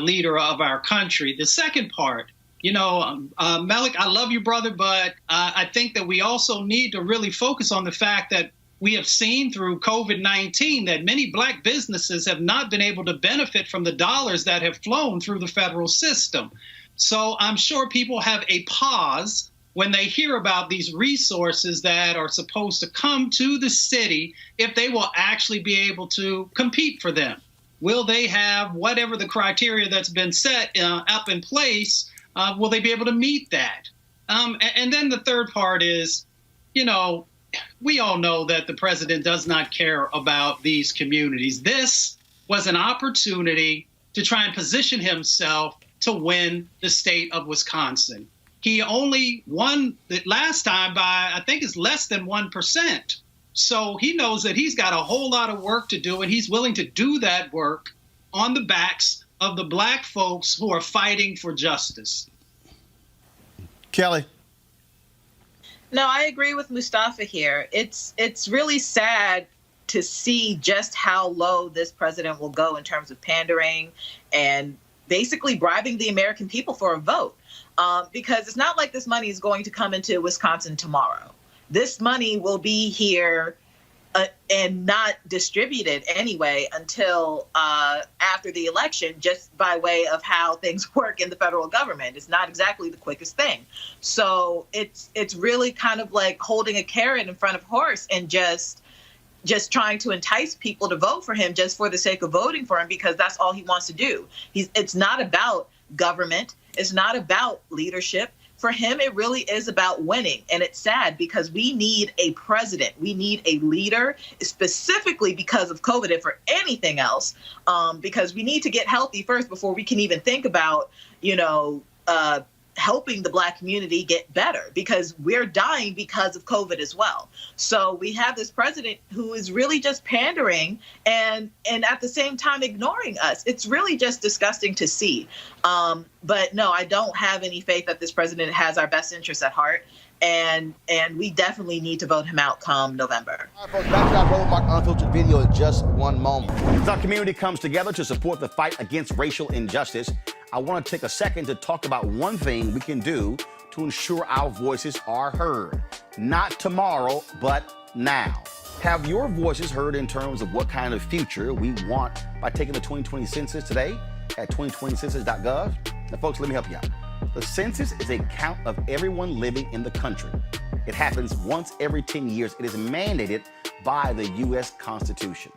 leader of our country. The second part, you know, Malik, I love you, brother, but I think that we also need to really focus on the fact that we have seen through COVID-19 that many black businesses have not been able to benefit from the dollars that have flown through the federal system. So I'm sure people have a pause when they hear about these resources that are supposed to come to the city, if they will actually be able to compete for them. Will they have whatever the criteria that's been set up in place? Will they be able to meet that? And then the third part is, you know, we all know that the president does not care about these communities. This was an opportunity to try and position himself to win the state of Wisconsin. He only won the last time by, I think it's less than 1%. So he knows that he's got a whole lot of work to do, and he's willing to do that work on the backs of the black folks who are fighting for justice. Kelly. No, I agree with Mustafa here. It's really sad to see just how low this president will go in terms of pandering and basically bribing the American people for a vote. Because it's not like this money is going to come into Wisconsin tomorrow. This money will be here and not distributed anyway until after the election, just by way of how things work in the federal government. It's not exactly the quickest thing. So it's really kind of like holding a carrot in front of a horse and just trying to entice people to vote for him just for the sake of voting for him, because that's all he wants to do. It's not about government. It's not about leadership. for him, it really is about winning. And it's sad because we need a president. We need a leader, specifically because of COVID and for anything else, because we need to get healthy first before we can even think about, helping the Black community get better, because we're dying because of COVID as well. So we have this president who is really just pandering and at the same time ignoring us. It's really just disgusting to see. But no, I don't have any faith that this president has our best interests at heart. And we definitely need to vote him out come November. All right, folks, back to our Roland Martin Unfiltered video in just one moment. As our community comes together to support the fight against racial injustice, I want to take a second to talk about one thing we can do to ensure our voices are heard. Not tomorrow, but now. Have your voices heard in terms of what kind of future we want by taking the 2020 census today at 2020census.gov? Now, folks, let me help you out. The census is a count of everyone living in the country. It happens once every 10 years. It is mandated by the U.S. Constitution.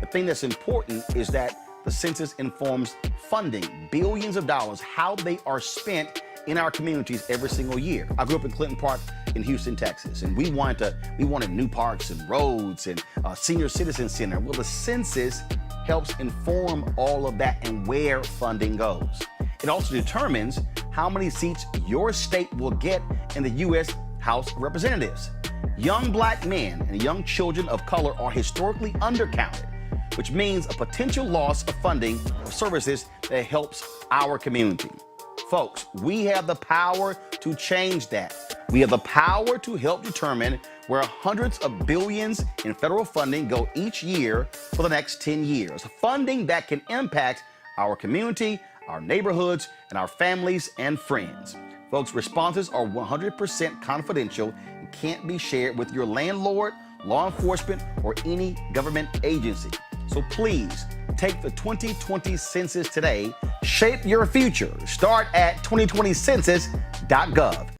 The thing that's important is that the census informs funding, billions of dollars, how they are spent in our communities every single year. I grew up in Clinton Park in Houston, Texas, and we wanted new parks and roads and a senior citizen center. Well, the census helps inform all of that and where funding goes. It also determines how many seats your state will get in the U.S. House of Representatives. Young Black men and young children of color are historically undercounted, which means a potential loss of funding for services that helps our community. Folks, we have the power to change that. We have the power to help determine where hundreds of billions in federal funding go each year for the next 10 years. Funding that can impact our community, our neighborhoods, and our families and friends. Folks, responses are 100% confidential and can't be shared with your landlord, law enforcement, or any government agency. So please take the 2020 census today. Shape your future. Start at 2020census.gov.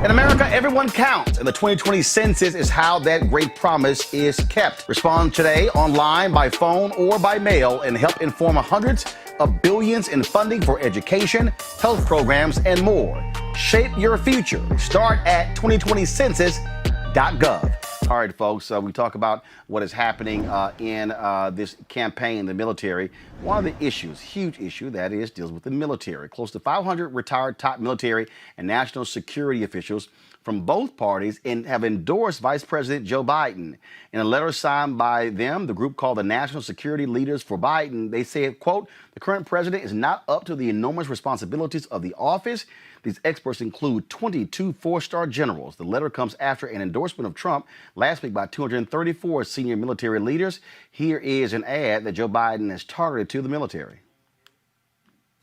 In America, everyone counts, and the 2020 census is how that great promise is kept. Respond today online, by phone, or by mail, and help inform hundreds of billions in funding for education, health programs, and more. Shape your future. Start at 2020census.gov. All right, folks, we talk about what is happening in this campaign, the military. One of the issues, huge issue, that is, deals with the military. Close to 500 retired top military and national security officials from both parties have endorsed Vice President Joe Biden. In a letter signed by them, the group called the National Security Leaders for Biden, they said, quote, the current president is not up to the enormous responsibilities of the office. These experts include 22 four-star generals. The letter comes after an endorsement of Trump last week by 234 senior military leaders. Here is an ad that Joe Biden has targeted to the military.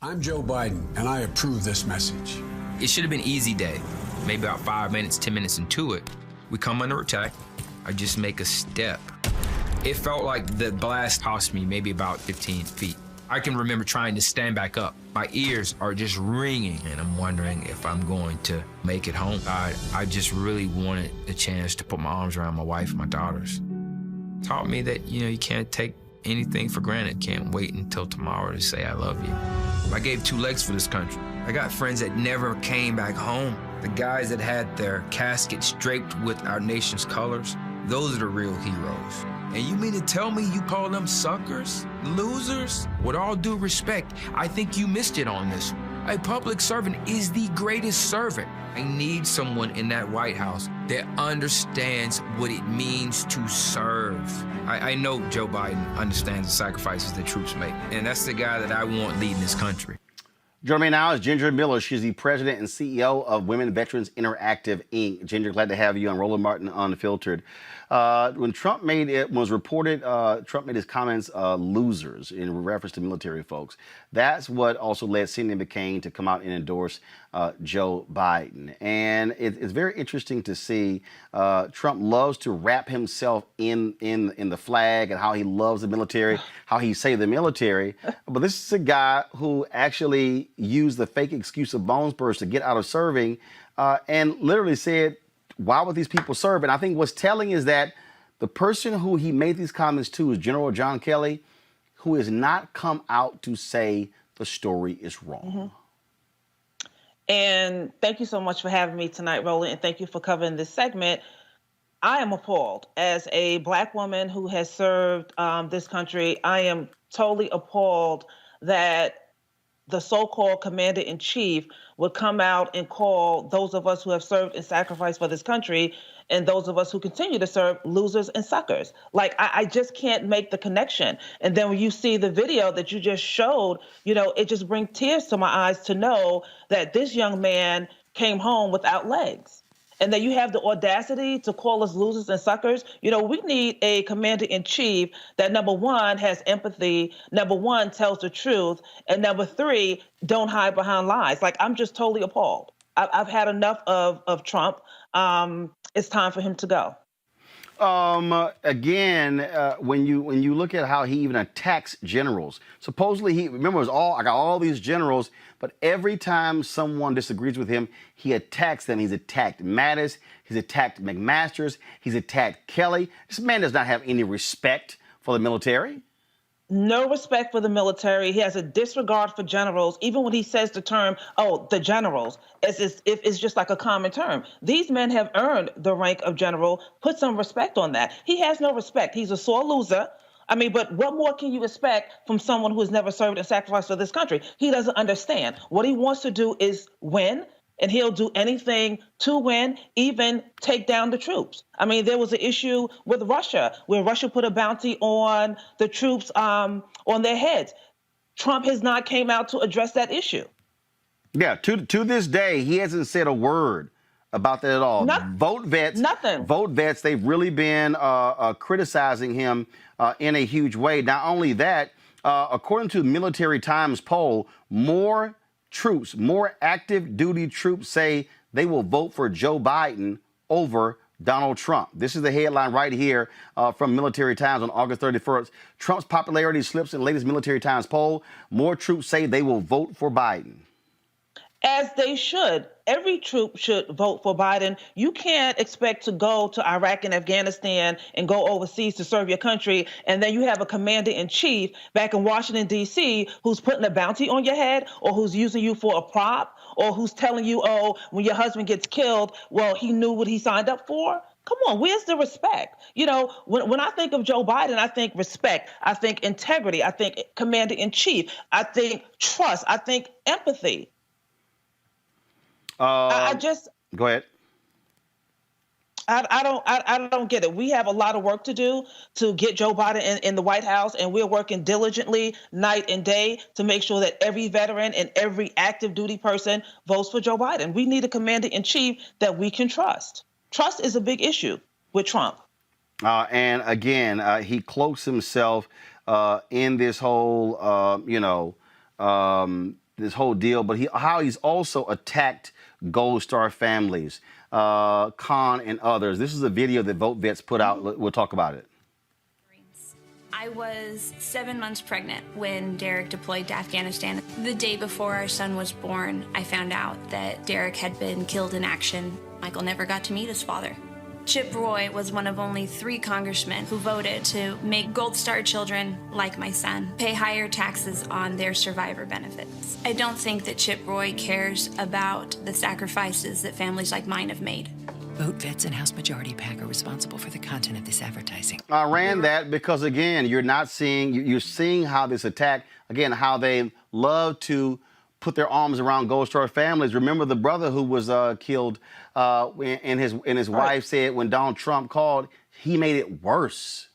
I'm Joe Biden, and I approve this message. It should have been easy day. Maybe about 5 minutes, 10 minutes into it, we come under attack. I just make a step. It felt like the blast cost me maybe about 15 feet. I can remember trying to stand back up. My ears are just ringing, and I'm wondering if I'm going to make it home. I just really wanted a chance to put my arms around my wife and my daughters. Taught me that, you can't take anything for granted. Can't wait until tomorrow to say I love you. I gave 2 legs for this country. I got friends that never came back home. The guys that had their caskets draped with our nation's colors, those are the real heroes. And you mean to tell me you call them suckers? Losers? With all due respect, I think you missed it on this one. A public servant is the greatest servant. I need someone in that White House that understands what it means to serve. I know Joe Biden understands the sacrifices that troops make, and that's the guy that I want leading this country. Joining me now is Ginger Miller. She's the president and CEO of Women Veterans Interactive, Inc. Ginger, glad to have you on Roland Martin Unfiltered. When Trump was reported, Trump made his comments losers in reference to military folks. That's what also led CNN McCain to come out and endorse Joe Biden. And it's very interesting to see Trump loves to wrap himself in the flag and how he loves the military, how he saved the military. But this is a guy who actually used the fake excuse of bone spurs to get out of serving and literally said, why would these people serve? And I think what's telling is that the person who he made these comments to is General John Kelly, who has not come out to say the story is wrong. And thank you so much for having me tonight, Roland, and thank you for covering this segment. I am appalled. As a Black woman who has served this country, I am totally appalled that the so-called commander-in-chief would come out and call those of us who have served and sacrificed for this country and those of us who continue to serve losers and suckers. Like, I just can't make the connection. And then when you see the video that you just showed, you know, it just brings tears to my eyes to know that this young man came home without legs. And that you have the audacity to call us losers and suckers. You know, we need a commander-in-chief that, number one, has empathy, number one, tells the truth, and number three, don't hide behind lies. Like, I'm just totally appalled. I've had enough of Trump. It's time for him to go. Again, when you look at how he even attacks generals, supposedly I got all these generals, but every time someone disagrees with him, he attacks them. He's attacked Mattis, he's attacked McMaster's, he's attacked Kelly. This man does not have any respect for the military. No respect for the military. He has a disregard for generals. Even when he says the term, oh, the generals, it's just like a common term. These men have earned the rank of general. Put some respect on that. He has no respect. He's a sore loser. I mean, but what more can you expect from someone who has never served and sacrificed for this country? He doesn't understand. What he wants to do is win, and he'll do anything to win, even take down the troops. I mean, there was an issue with Russia where Russia put a bounty on the troops on their heads. Trump has not came out to address that issue. Yeah, to this day, he hasn't said a word about that at all. Vote vets, they've really been criticizing him in a huge way. Not only that, according to the Military Times poll, more active duty troops say they will vote for Joe Biden over Donald Trump. This is the headline right here from Military Times on August 31st. Trump's popularity slips in the latest Military Times poll. More troops say they will vote for Biden. As they should. Every troop should vote for Biden. You can't expect to go to Iraq and Afghanistan and go overseas to serve your country, and then you have a commander-in-chief back in Washington, D.C., who's putting a bounty on your head, or who's using you for a prop, or who's telling you, oh, when your husband gets killed, well, he knew what he signed up for. Come on, where's the respect? You know, when I think of Joe Biden, I think respect, I think integrity, I think commander-in-chief, I think trust, I think empathy. I just go ahead. I don't get it. We have a lot of work to do to get Joe Biden in the White House, and we're working diligently night and day to make sure that every veteran and every active duty person votes for Joe Biden. We need a commander-in-chief that we can trust. Trust is a big issue with Trump. And again, he cloaks himself in this whole, this whole deal, but how he's also attacked Gold Star families, Khan and others. This is a video that Vote Vets put out. We'll talk about it. I was 7 months pregnant when Derek deployed to Afghanistan. The day before our son was born, I found out that Derek had been killed in action. Michael never got to meet his father. Chip Roy was one of only 3 congressmen who voted to make Gold Star children, like my son, pay higher taxes on their survivor benefits. I don't think that Chip Roy cares about the sacrifices that families like mine have made. Vote Vets and House Majority PAC are responsible for the content of this advertising. I ran that because, again, you're seeing how this attack, again, how they love to put their arms around Gold Star families. Remember the brother who was killed, and his wife said when Donald Trump called, he made it worse.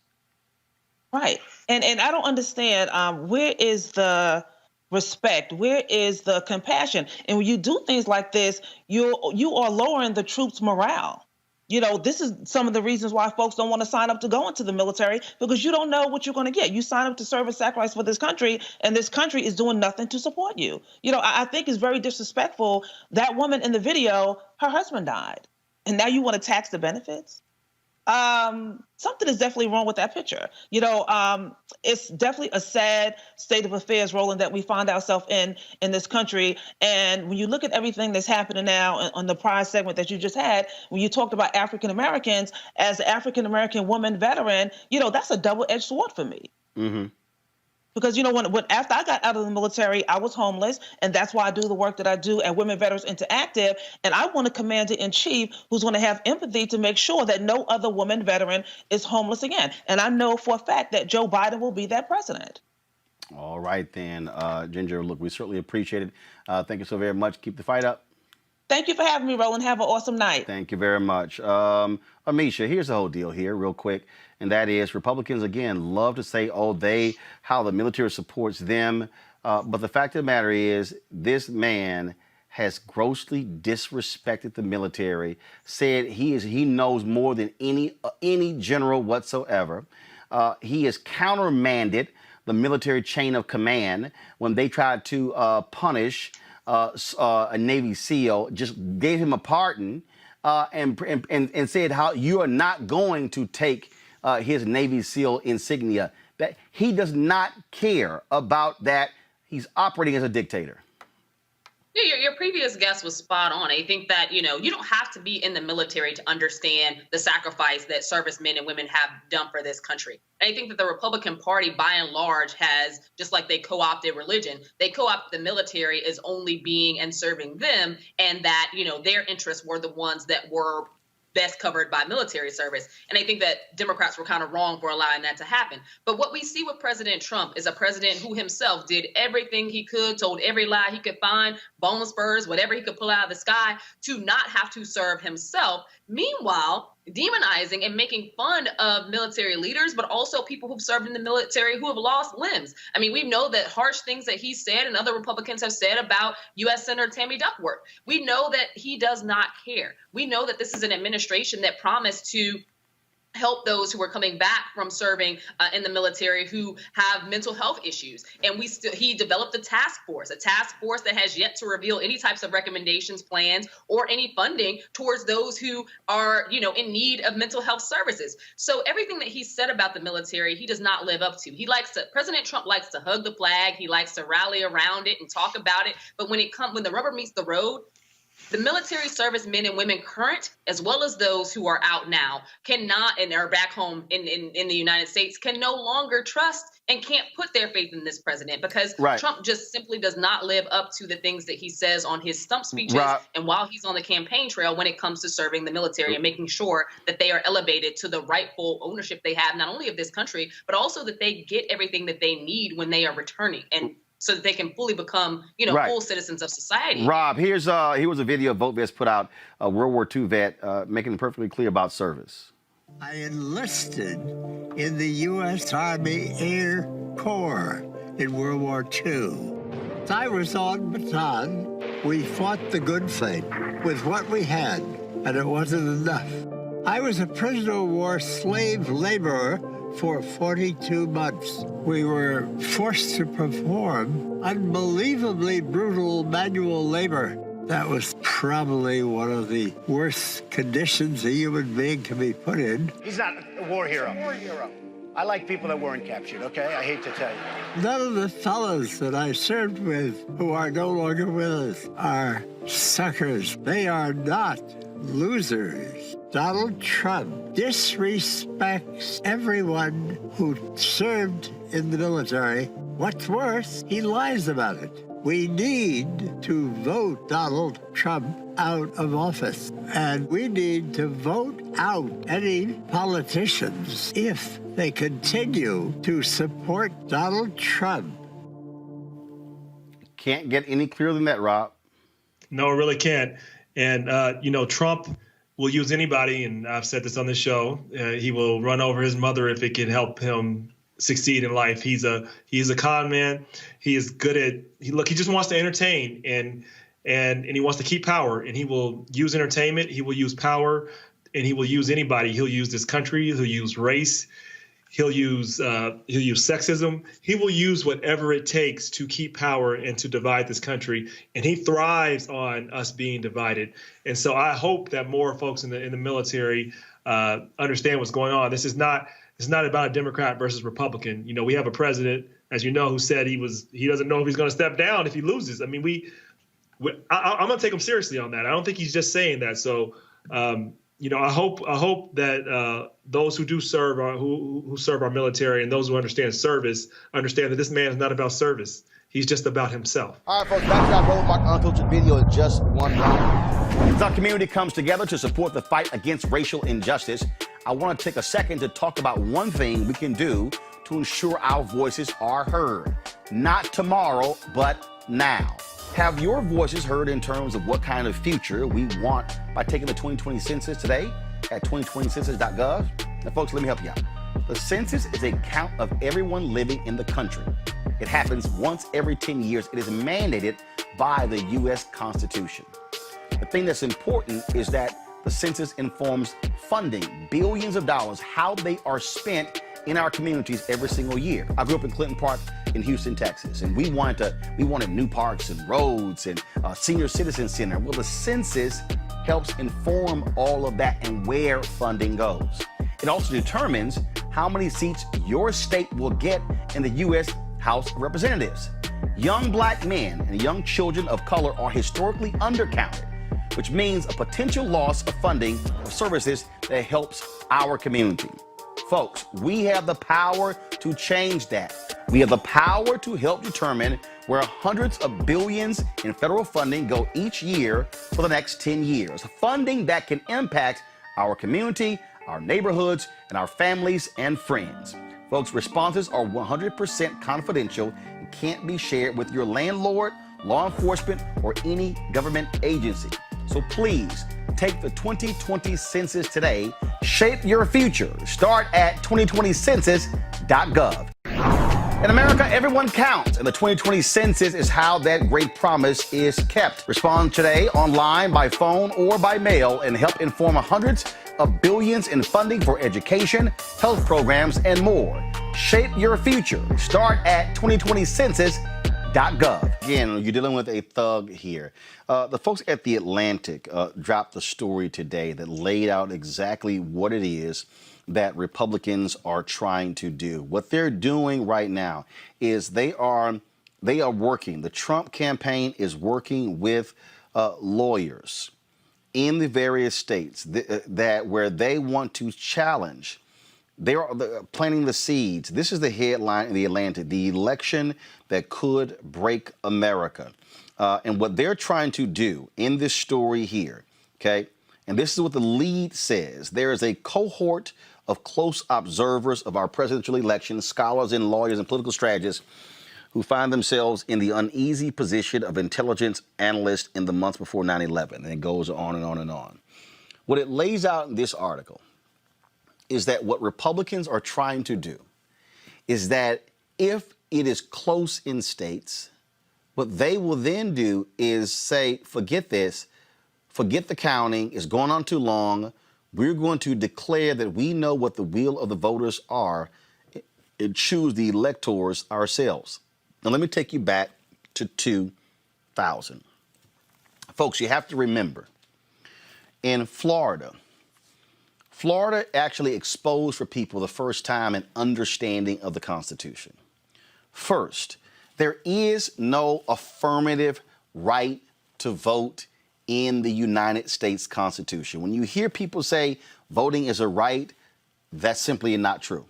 Right, and I don't understand where is the respect, where is the compassion? And when you do things like this, you are lowering the troops' morale. You know, this is some of the reasons why folks don't want to sign up to go into the military, because you don't know what you're going to get. You sign up to serve and sacrifice for this country, and this country is doing nothing to support you. You know, I think it's very disrespectful. That woman in the video, her husband died, and now you want to tax the benefits? Something is definitely wrong with that picture. You know, it's definitely a sad state of affairs, Roland, that we find ourselves in this country. And when you look at everything that's happening now on the prior segment that you just had, when you talked about African Americans, as an African American woman veteran, you know, that's a double-edged sword for me. Mm-hmm. Because, you know, when after I got out of the military, I was homeless, and that's why I do the work that I do at Women Veterans Interactive. And I want a commander-in-chief who's going to have empathy to make sure that no other woman veteran is homeless again. And I know for a fact that Joe Biden will be that president. All right, then, Ginger, look, we certainly appreciate it. Thank you so very much. Keep the fight up. Thank you for having me, Roland. Have an awesome night. Thank you very much. Amisha, here's the whole deal here real quick. And that is Republicans, again, love to say, oh, how the military supports them. But the fact of the matter is this man has grossly disrespected the military, said he knows more than any general whatsoever. He has countermanded the military chain of command when they tried to punish a Navy SEAL, just gave him a pardon and said how you are not going to take his Navy SEAL insignia. That he does not care about that. He's operating as a dictator. Yeah, your previous guest was spot on. I think that, you don't have to be in the military to understand the sacrifice that servicemen and women have done for this country. And I think that the Republican Party, by and large, has, just like they co-opted religion, they co-opted the military as only being and serving them, and that, their interests were the ones that were best covered by military service. And I think that Democrats were kind of wrong for allowing that to happen. But what we see with President Trump is a president who himself did everything he could, told every lie he could find, bone spurs, whatever he could pull out of the sky, to not have to serve himself. Meanwhile, demonizing and making fun of military leaders, but also people who've served in the military who have lost limbs. I mean, we know that harsh things that he said and other Republicans have said about U.S. Senator Tammy Duckworth. We know that he does not care. We know that this is an administration that promised to help those who are coming back from serving in the military who have mental health issues. And he developed a task force that has yet to reveal any types of recommendations, plans, or any funding towards those who are, in need of mental health services. So everything that he said about the military, he does not live up to. President Trump likes to hug the flag. He likes to rally around it and talk about it. But when the rubber meets the road, the military service men and women current, as well as those who are out now, cannot and are back home in the United States, can no longer trust and can't put their faith in this president because Trump just simply does not live up to the things that he says on his stump speeches and while he's on the campaign trail when it comes to serving the military and making sure that they are elevated to the rightful ownership they have, not only of this country, but also that they get everything that they need when they are returning. And so that they can fully become, full citizens of society. Rob, here was a video VoteVest put out, a World War II vet, making it perfectly clear about service. I enlisted in the U.S. Army Air Corps in World War II. I was on Bataan. We fought the good fight with what we had, and it wasn't enough. I was a prisoner of war slave laborer for 42 months. We were forced to perform unbelievably brutal manual labor. That was probably one of the worst conditions a human being can be put in. He's not a war hero. War hero. I like people that weren't captured, okay? I hate to tell you. None of the fellows that I served with who are no longer with us are suckers. They are not losers. Donald Trump disrespects everyone who served in the military. What's worse, he lies about it. We need to vote Donald Trump out of office. And we need to vote out any politicians if they continue to support Donald Trump. Can't get any clearer than that, Rob. No, it really can't. And, Trump will use anybody, and I've said this on the show, he will run over his mother if it can help him succeed in life. He's a con man. He is good at he just wants to entertain and he wants to keep power, and he will use entertainment, he will use power, and he will use anybody. He'll use this country, he'll use race, he'll use sexism. He will use whatever it takes to keep power and to divide this country, and he thrives on us being divided. And so I hope that more folks in the military understand what's going on. It's not about a Democrat versus Republican. We have a president, as you know, who said he doesn't know if he's going to step down if he loses. I mean, I'm going to take him seriously on that. I don't think he's just saying that. So I hope that those who do serve, who serve our military, and those who understand service, understand that this man is not about service. He's just about himself. All right, folks, back to our Roland Mark Unfiltered video in just one round. As our community comes together to support the fight against racial injustice, I want to take a second to talk about one thing we can do to ensure our voices are heard. Not tomorrow, but now. Have your voices heard in terms of what kind of future we want by taking the 2020 census today at 2020census.gov? Now, folks, let me help you out. The census is a count of everyone living in the country. It happens once every 10 years. It is mandated by the U.S. Constitution. The thing that's important is that the census informs funding, billions of dollars, how they are spent in our communities every single year. I grew up in Clinton Park in Houston, Texas, and we wanted new parks and roads and a senior citizen center. Well, the census helps inform all of that and where funding goes. It also determines how many seats your state will get in the U.S. House of Representatives. Young black men and young children of color are historically undercounted, which means a potential loss of funding for services that helps our community. Folks, we have the power to change that. We have the power to help determine where hundreds of billions in federal funding go each year for the next 10 years. Funding that can impact our community, our neighborhoods, and our families and friends. Folks, responses are 100% confidential and can't be shared with your landlord, law enforcement, or any government agency. So please, take the 2020 census today. Shape your future. Start at 2020census.gov. In America, everyone counts, and the 2020 census is how that great promise is kept. Respond today online, by phone, or by mail, and help inform hundreds of billions in funding for education, health programs, and more. Shape your future. Start at 2020census.gov. Again, you're dealing with a thug here. The folks at The Atlantic dropped a story today that laid out exactly what it is that Republicans are trying to do. What they're doing right now is they are working. The Trump campaign is working with lawyers in the various states that where they want to challenge. They are planting the seeds. This is the headline in The Atlantic: the election that could break America. And what they're trying to do in this story here, okay, and this is what the lead says: there is a cohort of close observers of our presidential election, scholars and lawyers and political strategists, who find themselves in the uneasy position of intelligence analysts in the months before 9/11. And it goes on and on and on. What it lays out in this article is that what Republicans are trying to do is that if it is close in states, what they will then do is say, forget this, forget the counting, it's going on too long. We're going to declare that we know what the will of the voters are and choose the electors ourselves. Now, let me take you back to 2000. Folks, you have to remember, in Florida actually exposed for people the first time an understanding of the Constitution. First, there is no affirmative right to vote in the United States Constitution. When you hear people say voting is a right, that's simply not true.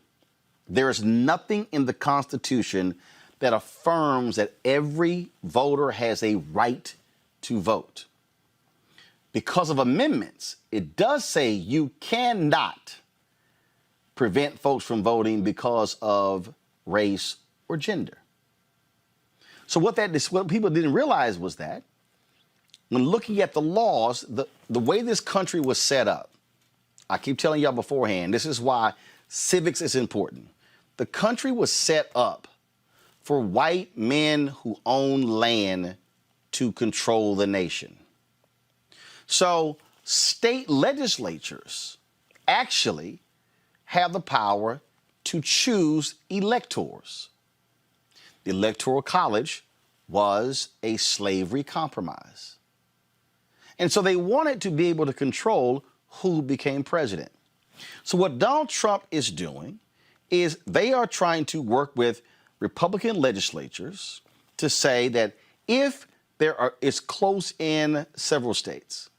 There is nothing in the Constitution that affirms that every voter has a right to vote. Because of amendments, it does say you cannot prevent folks from voting because of race or gender. So what people didn't realize was that when looking at the laws, the way this country was set up, I keep telling y'all beforehand, this is why civics is important. The country was set up for white men who own land to control the nation. So state legislatures actually have the power to choose electors. The Electoral College was a slavery compromise. And so they wanted to be able to control who became president. So what Donald Trump is doing is they are trying to work with Republican legislatures to say that if it's close in several states,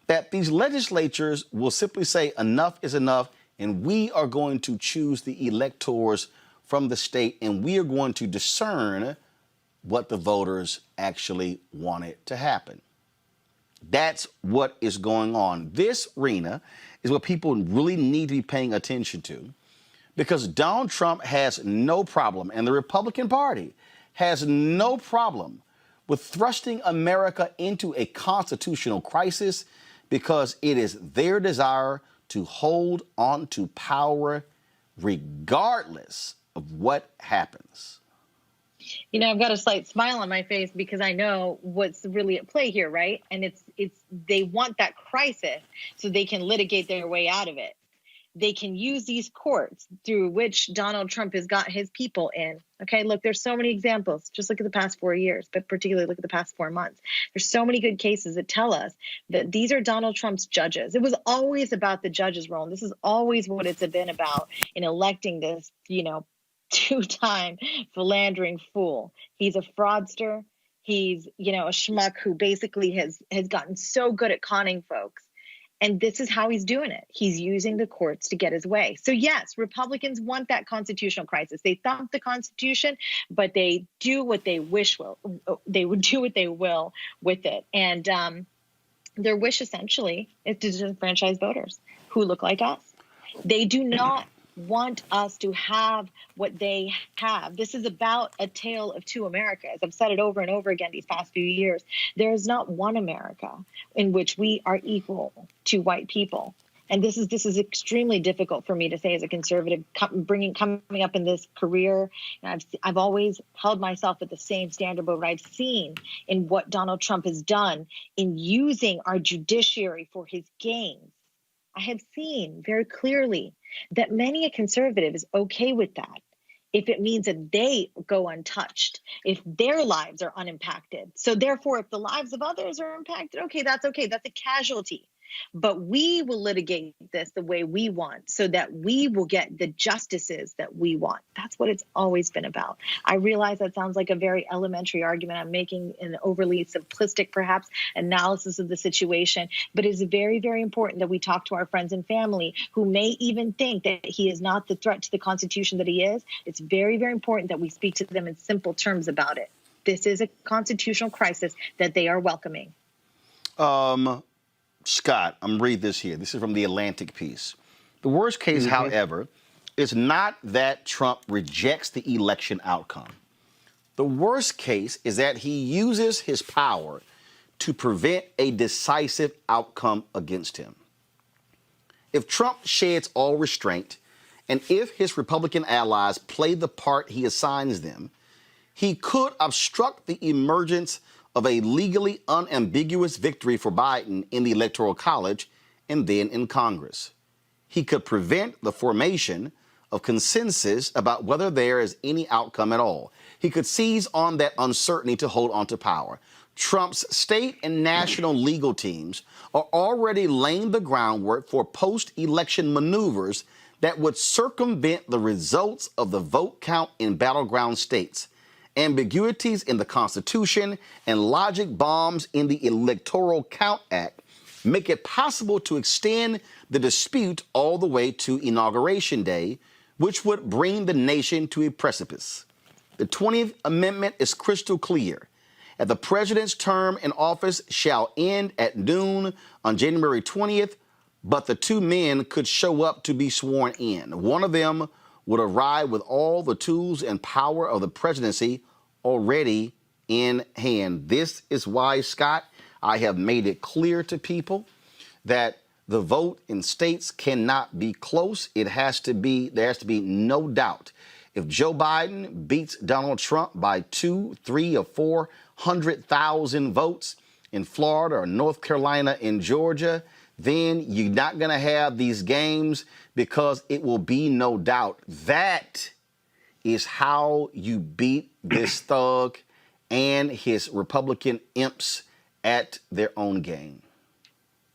that these legislatures will simply say enough is enough, and we are going to choose the electors from the state, and we are going to discern what the voters actually wanted to happen. That's what is going on. This arena is what people really need to be paying attention to, because Donald Trump has no problem, and the Republican Party has no problem with thrusting America into a constitutional crisis, because it is their desire to hold on to power regardless of what happens. You know, I've got a slight smile on my face because I know what's really at play here, right? And it's they want that crisis so they can litigate their way out of it. They can use these courts through which Donald Trump has got his people in. Okay, look, there's so many examples. Just look at the past 4 years, but particularly look at the past 4 months. There's so many good cases that tell us that these are Donald Trump's judges. It was always about the judges, Roland. This is always what it's been about in electing this, you know, two-time philandering fool. He's a fraudster. He's, you know, a schmuck who basically has gotten so good at conning folks. And this is how he's doing it. He's using the courts to get his way. So yes, Republicans want that constitutional crisis. They thump the Constitution, but they do what they wish will. They would do what they will with it. And their wish essentially is to disenfranchise voters who look like us. They do not want us to have what they have. This is about a tale of two Americas. I've said it over and over again these past few years. There is not one America in which we are equal to white people. And this is extremely difficult for me to say as a conservative coming up in this career. And I've always held myself at the same standard, but what I've seen in what Donald Trump has done in using our judiciary for his gains, I have seen very clearly that many a conservative is okay with that if it means that they go untouched, if their lives are unimpacted. So therefore, if the lives of others are impacted, okay. That's a casualty. But we will litigate this the way we want so that we will get the justices that we want. That's what it's always been about. I realize that sounds like a very elementary argument. I'm making an overly simplistic, perhaps, analysis of the situation. But it is very, very important that we talk to our friends and family who may even think that he is not the threat to the Constitution that he is. It's very, very important that we speak to them in simple terms about it. This is a constitutional crisis that they are welcoming. Scott, I'm reading this here. This is from the Atlantic piece. The worst case, however, is not that Trump rejects the election outcome. The worst case is that he uses his power to prevent a decisive outcome against him. If Trump sheds all restraint, and if his Republican allies play the part he assigns them, he could obstruct the emergence of a legally unambiguous victory for Biden in the Electoral College and then in Congress. He could prevent the formation of consensus about whether there is any outcome at all. He could seize on that uncertainty to hold on to power. Trump's state and national legal teams are already laying the groundwork for post-election maneuvers that would circumvent the results of the vote count in battleground states. Ambiguities in the Constitution and logic bombs in the Electoral Count Act make it possible to extend the dispute all the way to Inauguration Day, which would bring the nation to a precipice. The 20th Amendment is crystal clear. That the president's term in office shall end at noon on January 20th, but the two men could show up to be sworn in. One of them would arrive with all the tools and power of the presidency already in hand. This is why, Scott, I have made it clear to people that the vote in states cannot be close. There has to be no doubt. If Joe Biden beats Donald Trump by 200,000, 300,000, or 400,000 votes in Florida or North Carolina and Georgia, then you're not going to have these games, because it will be no doubt. That is how you beat this thug and his Republican imps at their own game.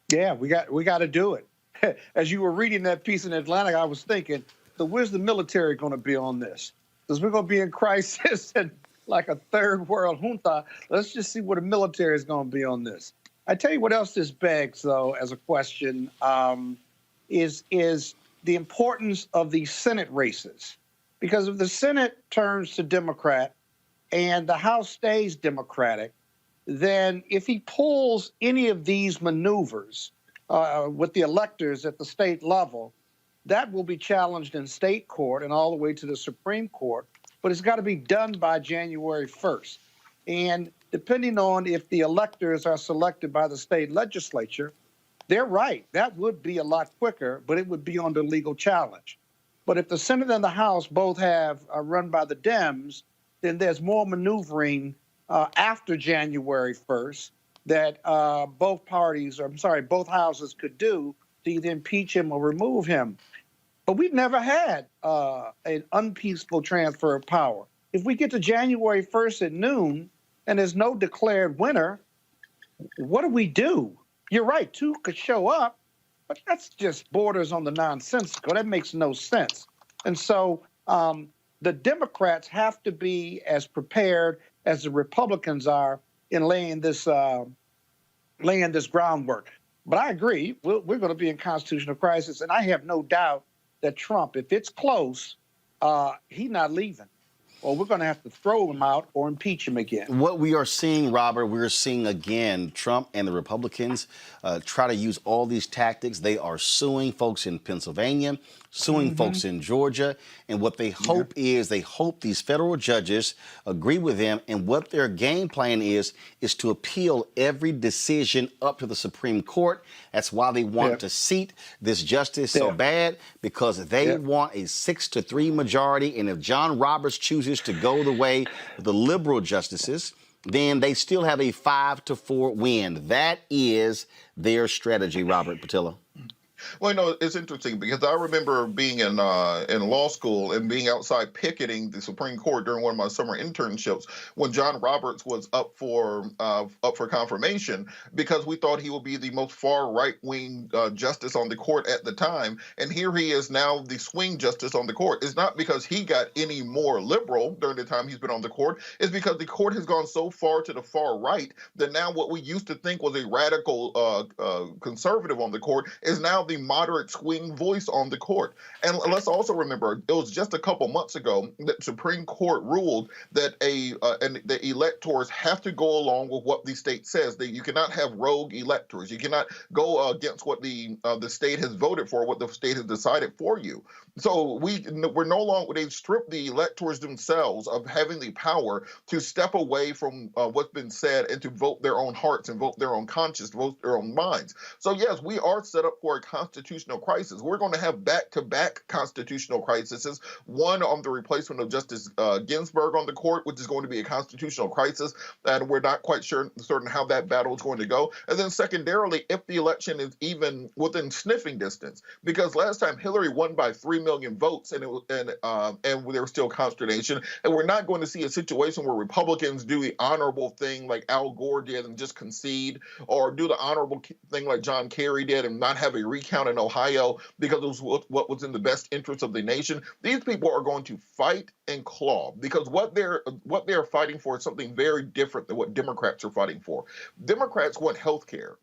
Yeah, we got to do it. As you were reading that piece in Atlantic, I was thinking, so where's the military going to be on this? Because we're going to be in crisis and like a third world junta. Let's just see where the military is going to be on this. I tell you what else this begs, though, as a question, is the importance of the Senate races. Because if the Senate turns to Democrat and the House stays Democratic, then if he pulls any of these maneuvers with the electors at the state level, that will be challenged in state court and all the way to the Supreme Court. But it's got to be done by January 1st. And depending on if the electors are selected by the state legislature, they're right. That would be a lot quicker, but it would be under legal challenge. But if the Senate and the House both have run by the Dems, then there's more maneuvering after January 1st that both houses could do to either impeach him or remove him. But we've never had an unpeaceful transfer of power. If we get to January 1st at noon and there's no declared winner, what do we do? You're right, two could show up, but that's just borders on the nonsensical. That makes no sense. And so the Democrats have to be as prepared as the Republicans are in laying this groundwork. But I agree, we're going to be in constitutional crisis, and I have no doubt that Trump, if it's close, he's not leaving. Or we're going to have to throw him out or impeach him again. What we are seeing, Robert, we're seeing again Trump and the Republicans try to use all these tactics. They are suing folks in Pennsylvania, suing folks in Georgia. And what they hope is they hope these federal judges agree with them. And what their game plan is to appeal every decision up to the Supreme Court. That's why they want to seat this justice so bad, because they want a 6-3 majority. And if John Roberts chooses to go the way of the liberal justices, then they still have a 5-4 win. That is their strategy, Robert Patillo. Well, you know, it's interesting because I remember being in law school and being outside picketing the Supreme Court during one of my summer internships when John Roberts was up for confirmation, because we thought he would be the most far right-wing justice on the court at the time, and here he is now the swing justice on the court. It's not because he got any more liberal during the time he's been on the court. It's because the court has gone so far to the far right that now what we used to think was a radical conservative on the court is now the moderate swing voice on the court. And let's also remember, it was just a couple months ago that Supreme Court ruled that the electors have to go along with what the state says. That you cannot have rogue electors. You cannot go against what the state has voted for, what the state has decided for you. So we're no longer, they've stripped the electors themselves of having the power to step away from what's been said and to vote their own hearts and vote their own conscience, vote their own minds. So yes, we are set up for a constitutional crisis. We're going to have back-to-back constitutional crises. One on the replacement of Justice Ginsburg on the court, which is going to be a constitutional crisis, and we're not quite certain how that battle is going to go. And then secondarily, if the election is even within sniffing distance, because last time Hillary won by 3 million votes, and there was still consternation. And we're not going to see a situation where Republicans do the honorable thing like Al Gore did and just concede, or do the honorable thing like John Kerry did and not have a recount in Ohio because it was what was in the best interest of the nation. These people are going to fight and claw, because what they're fighting for is something very different than what Democrats are fighting for. Democrats want health care.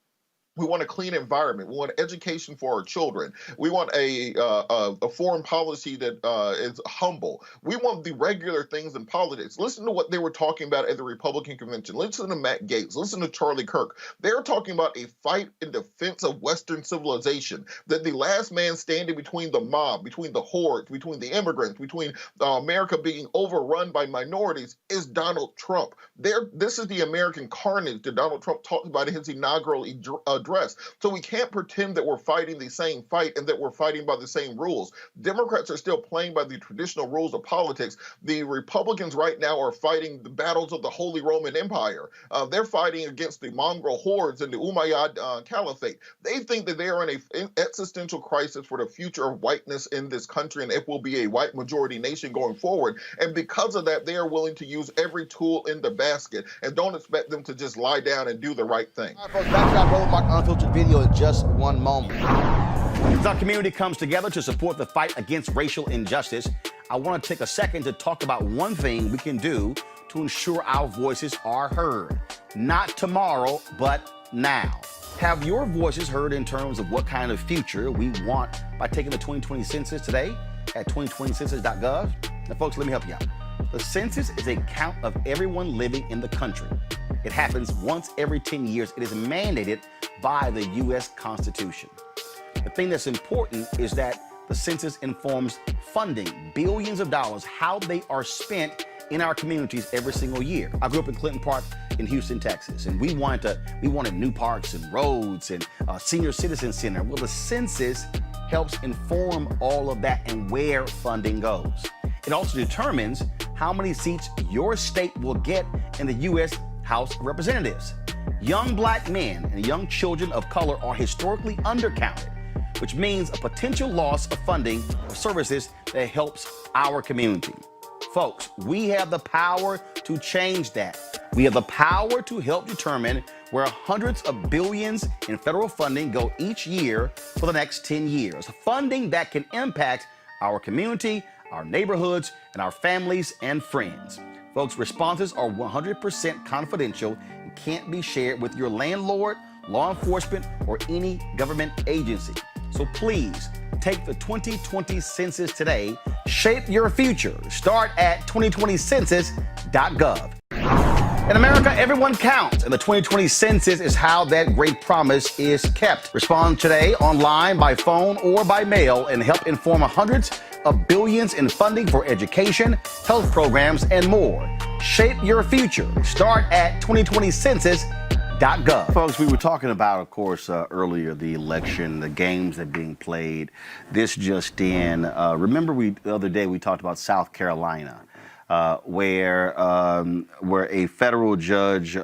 We want a clean environment. We want education for our children. We want a foreign policy that is humble. We want the regular things in politics. Listen to what they were talking about at the Republican convention. Listen to Matt Gaetz. Listen to Charlie Kirk. They're talking about a fight in defense of Western civilization, that the last man standing between the mob, between the hordes, between the immigrants, between America being overrun by minorities is Donald Trump. This is the American carnage that Donald Trump talked about in his inaugural address. So we can't pretend that we're fighting the same fight and that we're fighting by the same rules. Democrats are still playing by the traditional rules of politics. The Republicans right now are fighting the battles of the Holy Roman Empire. They're fighting against the mongrel hordes and the Umayyad Caliphate. They think that they are in an existential crisis for the future of whiteness in this country, and it will be a white majority nation going forward. And because of that, they are willing to use every tool in the basket, and don't expect them to just lie down and do the right thing. All right, folks, back to our Roland Unfiltered video in just one moment. As our community comes together to support the fight against racial injustice, I want to take a second to talk about one thing we can do to ensure our voices are heard. Not tomorrow, but now. Have your voices heard in terms of what kind of future we want by taking the 2020 census today at 2020census.gov? Now, folks, let me help you out. The census is a count of everyone living in the country. It happens once every 10 years. It is mandated by the U.S. Constitution. The thing that's important is that the census informs funding, billions of dollars, how they are spent in our communities every single year. I grew up in Clinton Park in Houston, Texas, and we wanted new parks and roads and a senior citizen center. Well, the census helps inform all of that and where funding goes. It also determines how many seats your state will get in the U.S. House of Representatives. Young black men and young children of color are historically undercounted, which means a potential loss of funding for services that helps our community. Folks, we have the power to change that. We have the power to help determine where hundreds of billions in federal funding go each year for the next 10 years. Funding that can impact our community, our neighborhoods, and our families and friends. Folks, responses are 100% confidential and can't be shared with your landlord, law enforcement, or any government agency. So please, take the 2020 census today. Shape your future. Start at 2020census.gov. In America, everyone counts, and the 2020 census is how that great promise is kept. Respond today online, by phone, or by mail, and help inform hundreds of billions in funding for education, health programs, and more. Shape your future. Start at 2020census.gov. Folks, we were talking about, of course, earlier, the election, the games that are being played. This just in. Remember, the other day we talked about South Carolina, where a federal judge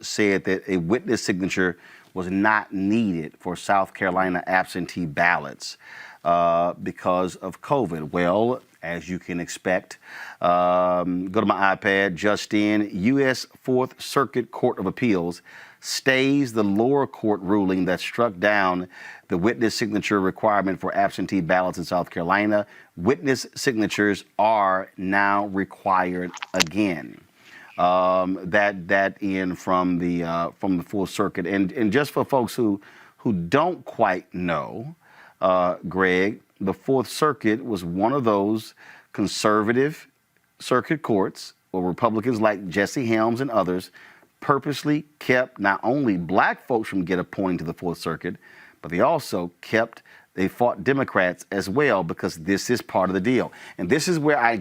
said that a witness signature was not needed for South Carolina absentee ballots because of COVID. Well, as you can expect, go to my iPad, just in, U.S. Fourth Circuit Court of Appeals stays the lower court ruling that struck down the witness signature requirement for absentee ballots in South Carolina. Witness signatures are now required again. That in from the Fourth Circuit, and just for folks who don't quite know, Greg, the Fourth Circuit was one of those conservative circuit courts where Republicans like Jesse Helms and others purposely kept not only black folks from getting appointed to the Fourth Circuit, but they fought Democrats as well, because this is part of the deal. And this is where, I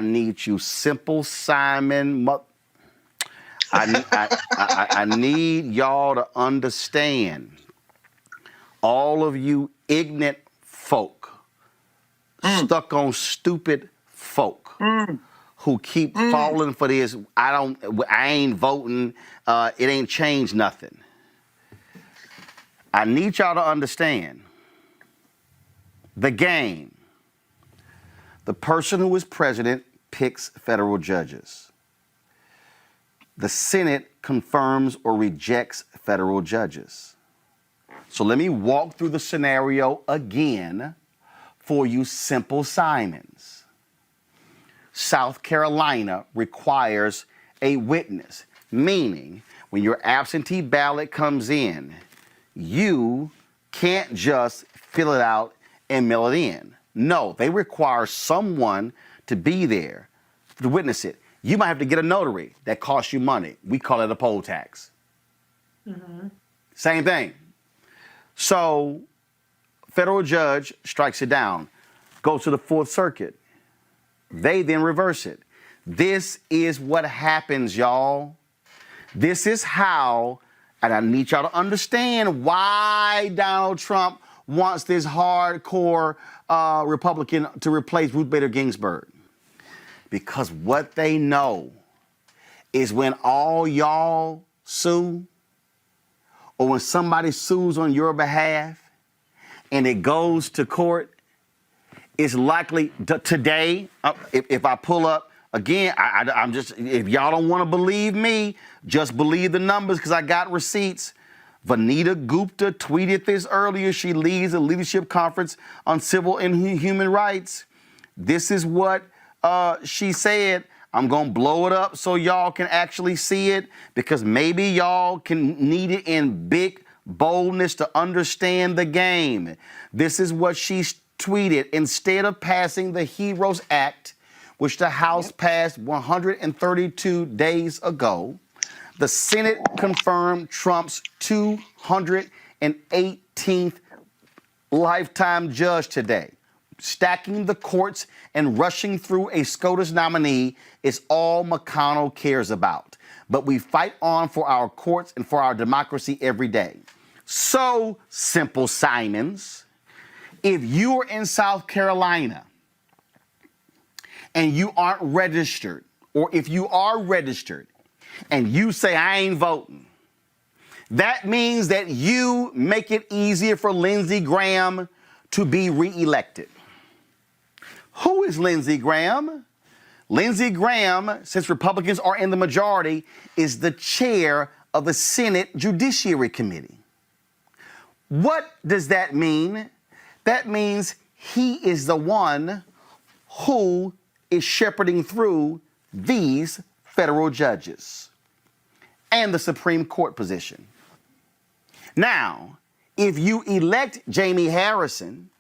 need you, Simple Simon. I need y'all to understand, all of you ignorant folk, stuck on stupid folk, who keep falling for this, I ain't voting, it ain't changed nothing. I need y'all to understand the game. The person who is president picks federal judges. The Senate confirms or rejects federal judges. So let me walk through the scenario again for you simple Simons. South Carolina requires a witness, meaning when your absentee ballot comes in, you can't just fill it out and mail it in. No, they require someone to be there to witness it. You might have to get a notary. That costs you money. We call it a poll tax. Mm-hmm. Same thing. So, federal judge strikes it down, goes to the Fourth Circuit. They then reverse it. This is what happens, y'all. This is how, and I need y'all to understand why Donald Trump wants this hardcore Republican to replace Ruth Bader Ginsburg. Because what they know is when all y'all sue, or when somebody sues on your behalf and it goes to court, it's likely today, if I pull up, again, I'm just, if y'all don't want to believe me, just believe the numbers, because I got receipts. Vanita Gupta tweeted this earlier. She leads a leadership conference on civil and human rights. This is what she said. I'm going to blow it up so y'all can actually see it, because maybe y'all can need it in big boldness to understand the game. This is what she tweeted. Instead of passing the HEROES Act, which the House passed 132 days ago, the Senate confirmed Trump's 218th lifetime judge today. Stacking the courts and rushing through a SCOTUS nominee is all McConnell cares about. But we fight on for our courts and for our democracy every day. So, Simple Simons, if you are in South Carolina and you aren't registered, or if you are registered and you say, I ain't voting, that means that you make it easier for Lindsey Graham to be reelected. Who is Lindsey Graham? Lindsey Graham, since Republicans are in the majority, is the chair of the Senate Judiciary Committee. What does that mean? That means he is the one who is shepherding through these federal judges and the Supreme Court position. Now, if you elect Jamie Harrison,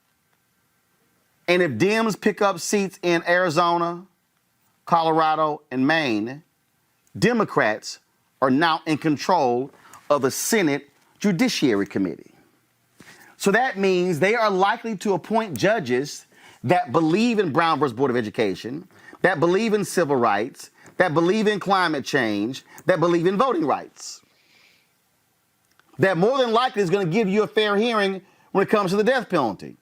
and if Dems pick up seats in Arizona, Colorado, and Maine, Democrats are now in control of the Senate Judiciary Committee. So that means they are likely to appoint judges that believe in Brown versus Board of Education, that believe in civil rights, that believe in climate change, that believe in voting rights. That more than likely is going to give you a fair hearing when it comes to the death penalty,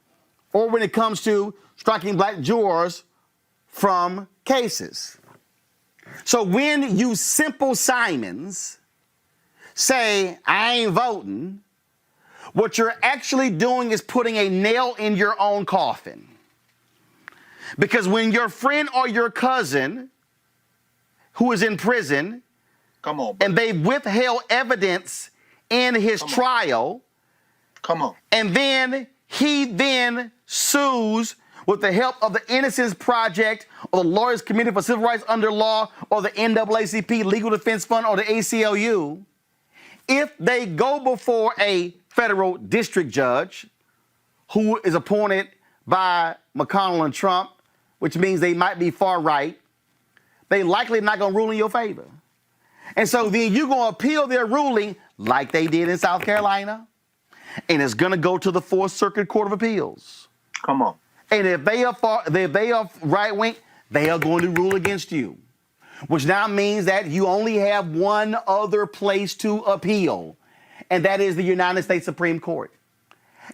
or when it comes to striking black jurors from cases. So when you Simple Simons say, I ain't voting, what you're actually doing is putting a nail in your own coffin. Because when your friend or your cousin who is in prison, and they withheld evidence in his trial, and then he then sues with the help of the Innocence Project or the Lawyers Committee for Civil Rights Under Law or the NAACP Legal Defense Fund or the ACLU, if they go before a federal district judge who is appointed by McConnell and Trump, which means they might be far right, they likely not going to rule in your favor. And so then you're going to appeal their ruling like they did in South Carolina, and it's going to go to the Fourth Circuit Court of Appeals. And if they are right wing, they are going to rule against you, which now means that you only have one other place to appeal, and that is the United States Supreme Court.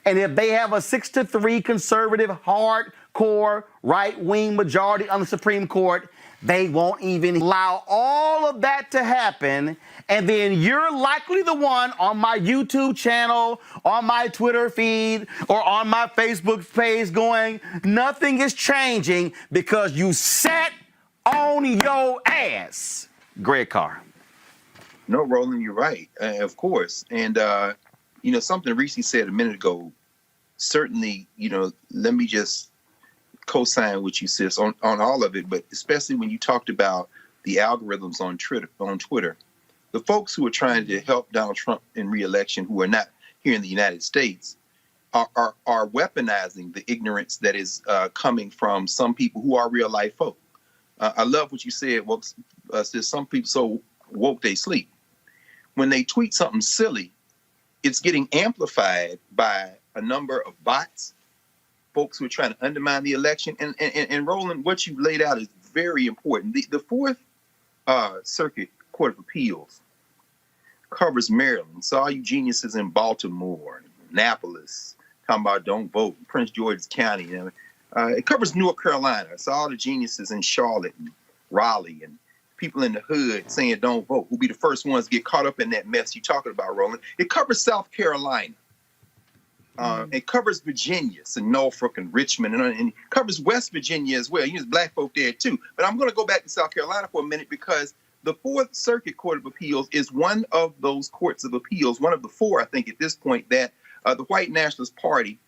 And if they have a 6-3 conservative, hardcore, right-wing majority on the Supreme Court, they won't even allow all of that to happen. And then you're likely the one on my YouTube channel, on my Twitter feed, or on my Facebook page going, nothing is changing because you sat on your ass. Greg Carr. No, Roland, you're right, of course. And, something Reese said a minute ago, certainly, let me just co-sign what you said on all of it, but especially when you talked about the algorithms on Twitter. The folks who are trying to help Donald Trump in re-election, who are not here in the United States, are weaponizing the ignorance that is coming from some people who are real life folk. I love what you said. Says some people so woke they sleep. When they tweet something silly, it's getting amplified by a number of bots, folks who are trying to undermine the election. And Roland, what you laid out is very important. The Fourth Circuit Court of Appeals covers Maryland. So all you geniuses in Baltimore, Annapolis, talking about don't vote, Prince George's County. It covers North Carolina. So all the geniuses in Charlotte and Raleigh and people in the hood saying don't vote will be the first ones to get caught up in that mess you're talking about, Roland. It covers South Carolina. It covers Virginia, so Norfolk and Richmond, and it covers West Virginia as well. There's black folk there too. But I'm going to go back to South Carolina for a minute because the Fourth Circuit Court of Appeals is one of those courts of appeals, one of the four, I think, at this point, that the white nationalist party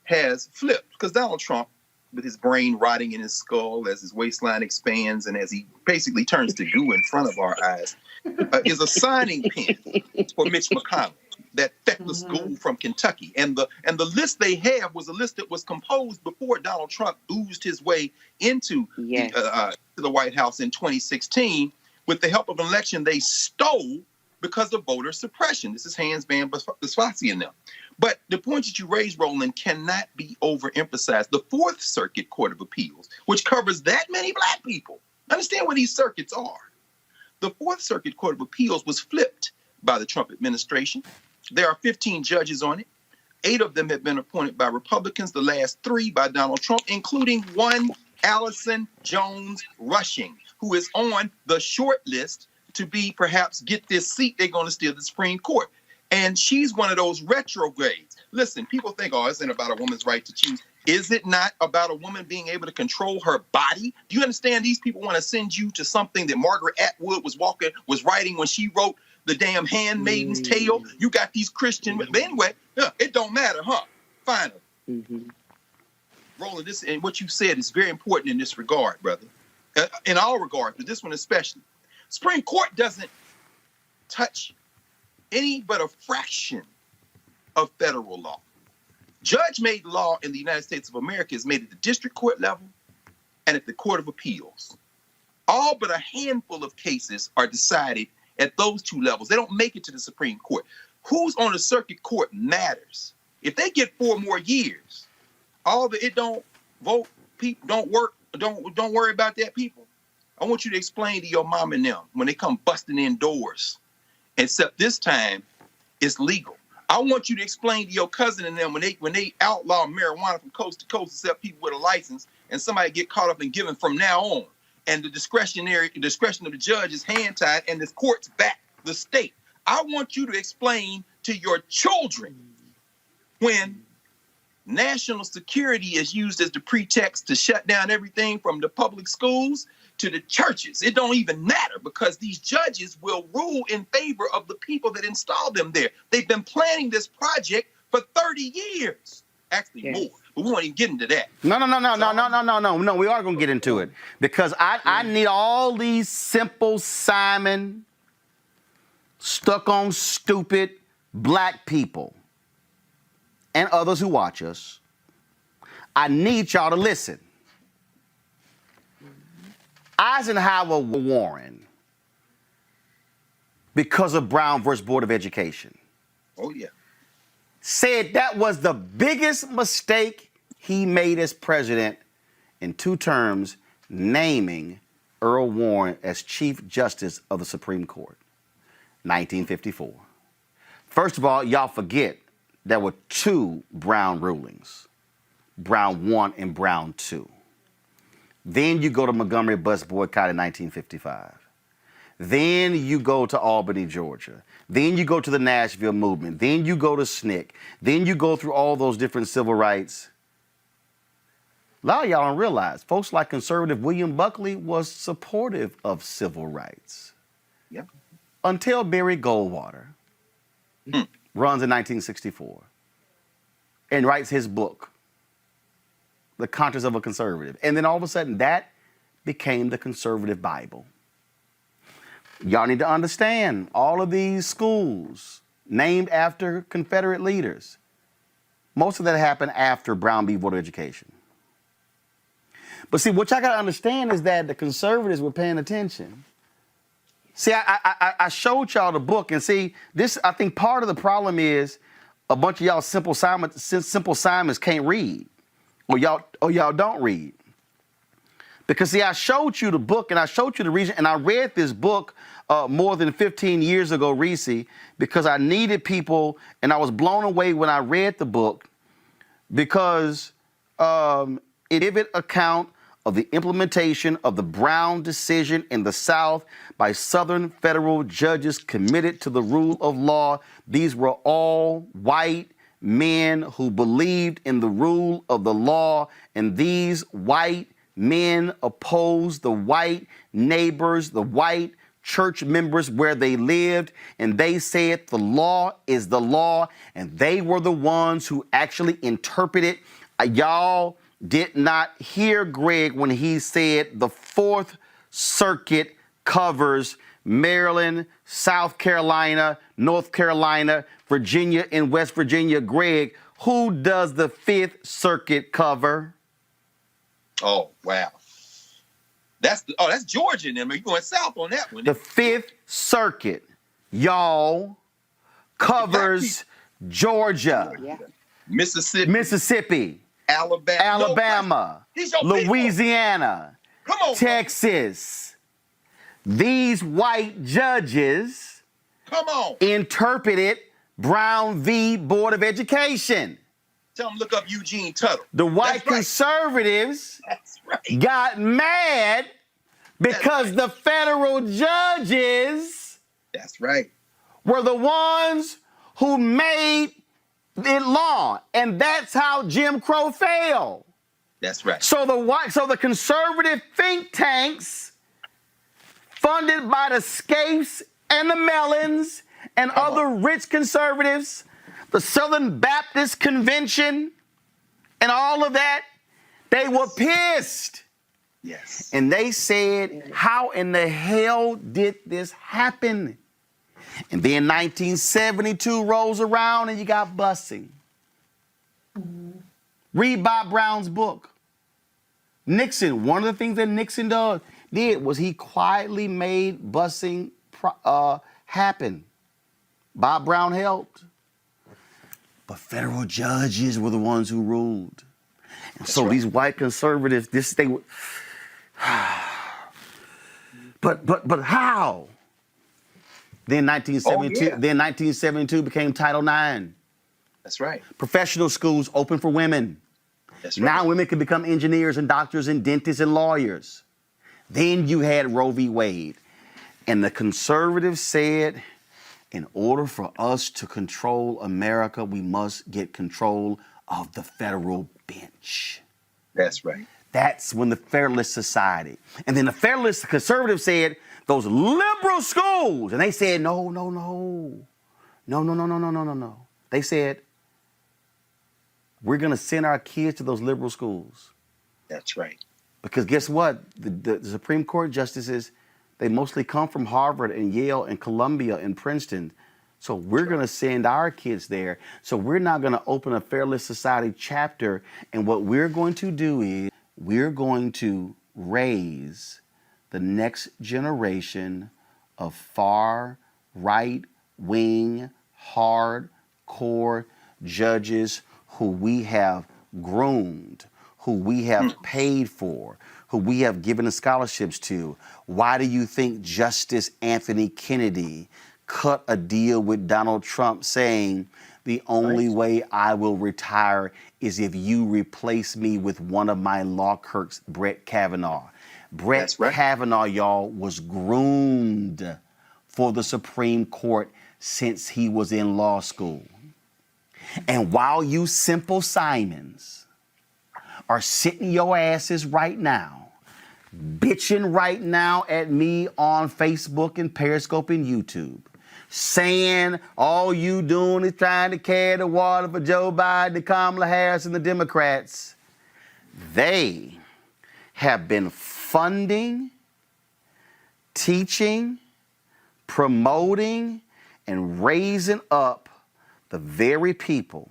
has flipped because Donald Trump with his brain rotting in his skull as his waistline expands and as he basically turns to goo in front of our eyes, is a signing pen for Mitch McConnell, that feckless school from Kentucky. And the list they have was a list that was composed before Donald Trump oozed his way into the White House in 2016 with the help of an election they stole because of voter suppression. This is Hans Van Basfasi and them. But the point that you raised, Roland, cannot be overemphasized. The Fourth Circuit Court of Appeals, which covers that many black people, understand what these circuits are. The Fourth Circuit Court of Appeals was flipped by the Trump administration. There are 15 judges on it. 8 of them have been appointed by Republicans, the last 3 by Donald Trump, including one Allison Jones Rushing, who is on the short list to be perhaps get this seat they're going to steal the Supreme Court. And she's one of those retrogrades. Listen, people think, oh, it's not about a woman's right to choose. Is it not about a woman being able to control her body? Do you understand these people want to send you to something that Margaret Atwood was writing when she wrote the damn Handmaid's Tale? You got these Christian, but anyway, it don't matter, huh? Finally. Roland, this and what you said is very important in this regard, brother. In all regards, but this one especially. Supreme Court doesn't touch any but a fraction of federal law. Judge-made law in the United States of America is made at the district court level and at the Court of Appeals. All but a handful of cases are decided at those 2 levels. They don't make it to the Supreme Court. Who's on the circuit court matters. If they get 4 more years, it don't vote, people don't work, don't worry about that, people. I want you to explain to your mom and them when they come busting in doors, except this time it's legal. I want you to explain to your cousin and them when they outlaw marijuana from coast to coast, except people with a license, and somebody get caught up and given from now on. And the discretion of the judge is hand tied, and the courts back the state. I want you to explain to your children when national security is used as the pretext to shut down everything from the public schools to the churches. It don't even matter because these judges will rule in favor of the people that installed them there. They've been planning this project for 30 years. Actually more, but we won't even get into that. No, we are going to get into it because I need all these simple Simon, stuck on stupid black people and others who watch us. I need y'all to listen. Eisenhower Warren, because of Brown versus Board of Education. Oh, yeah. Said that was the biggest mistake he made as president in 2 terms, naming Earl Warren as Chief Justice of the Supreme Court, 1954. First of all, y'all forget there were 2 Brown rulings, Brown 1 and Brown 2. Then you go to Montgomery bus boycott in 1955. Then you go to Albany, Georgia. Then you go to the Nashville movement. Then you go to SNCC. Then you go through all those different civil rights. A lot of y'all don't realize, folks like conservative William Buckley was supportive of civil rights. Yep. Until Barry Goldwater runs in 1964 and writes his book, The Conscience of a Conservative. And then all of a sudden that became the conservative Bible. Y'all need to understand all of these schools named after Confederate leaders. Most of that happened after Brown v. Board of Education. But see, what y'all got to understand is that the conservatives were paying attention. See, I showed y'all the book, and see, this, I think part of the problem is a bunch of y'all simple Simons can't read, or y'all don't read. Because see, I showed you the book, and I showed you the reason, and I read this book more than 15 years ago, Reese, because I needed people, and I was blown away when I read the book, because it gave an account of the implementation of the Brown decision in the South by Southern federal judges committed to the rule of law. These were all white men who believed in the rule of the law, and these white men opposed the white neighbors, the white church members where they lived, and they said the law is the law, and they were the ones who actually interpreted. Y'all did not hear Greg when he said the Fourth Circuit covers Maryland, South Carolina, North Carolina, Virginia, and West Virginia. Greg, who does the Fifth Circuit cover? Oh, wow. That's Georgia and them. You're going south on that one. The Fifth Circuit, y'all, covers Georgia, Mississippi, Alabama, Louisiana, Texas. These white judges interpreted Brown v. Board of Education. Tell them look up Eugene Tuttle. The white conservatives got mad because the federal judges were the ones who made it law. And that's how Jim Crow failed. That's right. So the conservative think tanks funded by the Scapes and the Mellons and other rich conservatives, the Southern Baptist Convention and all of that, they were pissed. Yes. And they said, how in the hell did this happen? And then 1972 rolls around and you got busing. Read Bob Brown's book. Nixon, one of the things that Nixon did was he quietly made busing happen. Bob Brown helped. But federal judges were the ones who ruled. And so these white conservatives, but how? Then 1972 became Title IX. That's right. Professional schools open for women. That's right. Now women can become engineers and doctors and dentists and lawyers. Then you had Roe v. Wade. And the conservatives said, in order for us to control America, we must get control of the federal bench. That's right. That's when the Federalist Society. And then the Federalist conservatives said, those liberal schools. And they said, no. They said, we're going to send our kids to those liberal schools. That's right. Because guess what? The Supreme Court justices, they mostly come from Harvard and Yale and Columbia and Princeton. So we're going to send our kids there. So we're not going to open a Federalist Society chapter. And what we're going to do is we're going to raise the next generation of far right-wing, hardcore judges who we have groomed, who we have paid for, who we have given the scholarships to. Why do you think Justice Anthony Kennedy cut a deal with Donald Trump saying the only way I will retire is if you replace me with one of my law clerks, Brett Kavanaugh? Brett Kavanaugh, y'all, was groomed for the Supreme Court since he was in law school. And while you simple Simons are sitting your asses right now, bitching right now at me on Facebook and Periscope and YouTube, saying all you doing is trying to carry the water for Joe Biden, and Kamala Harris, and the Democrats, they have been funding, teaching, promoting, and raising up the very people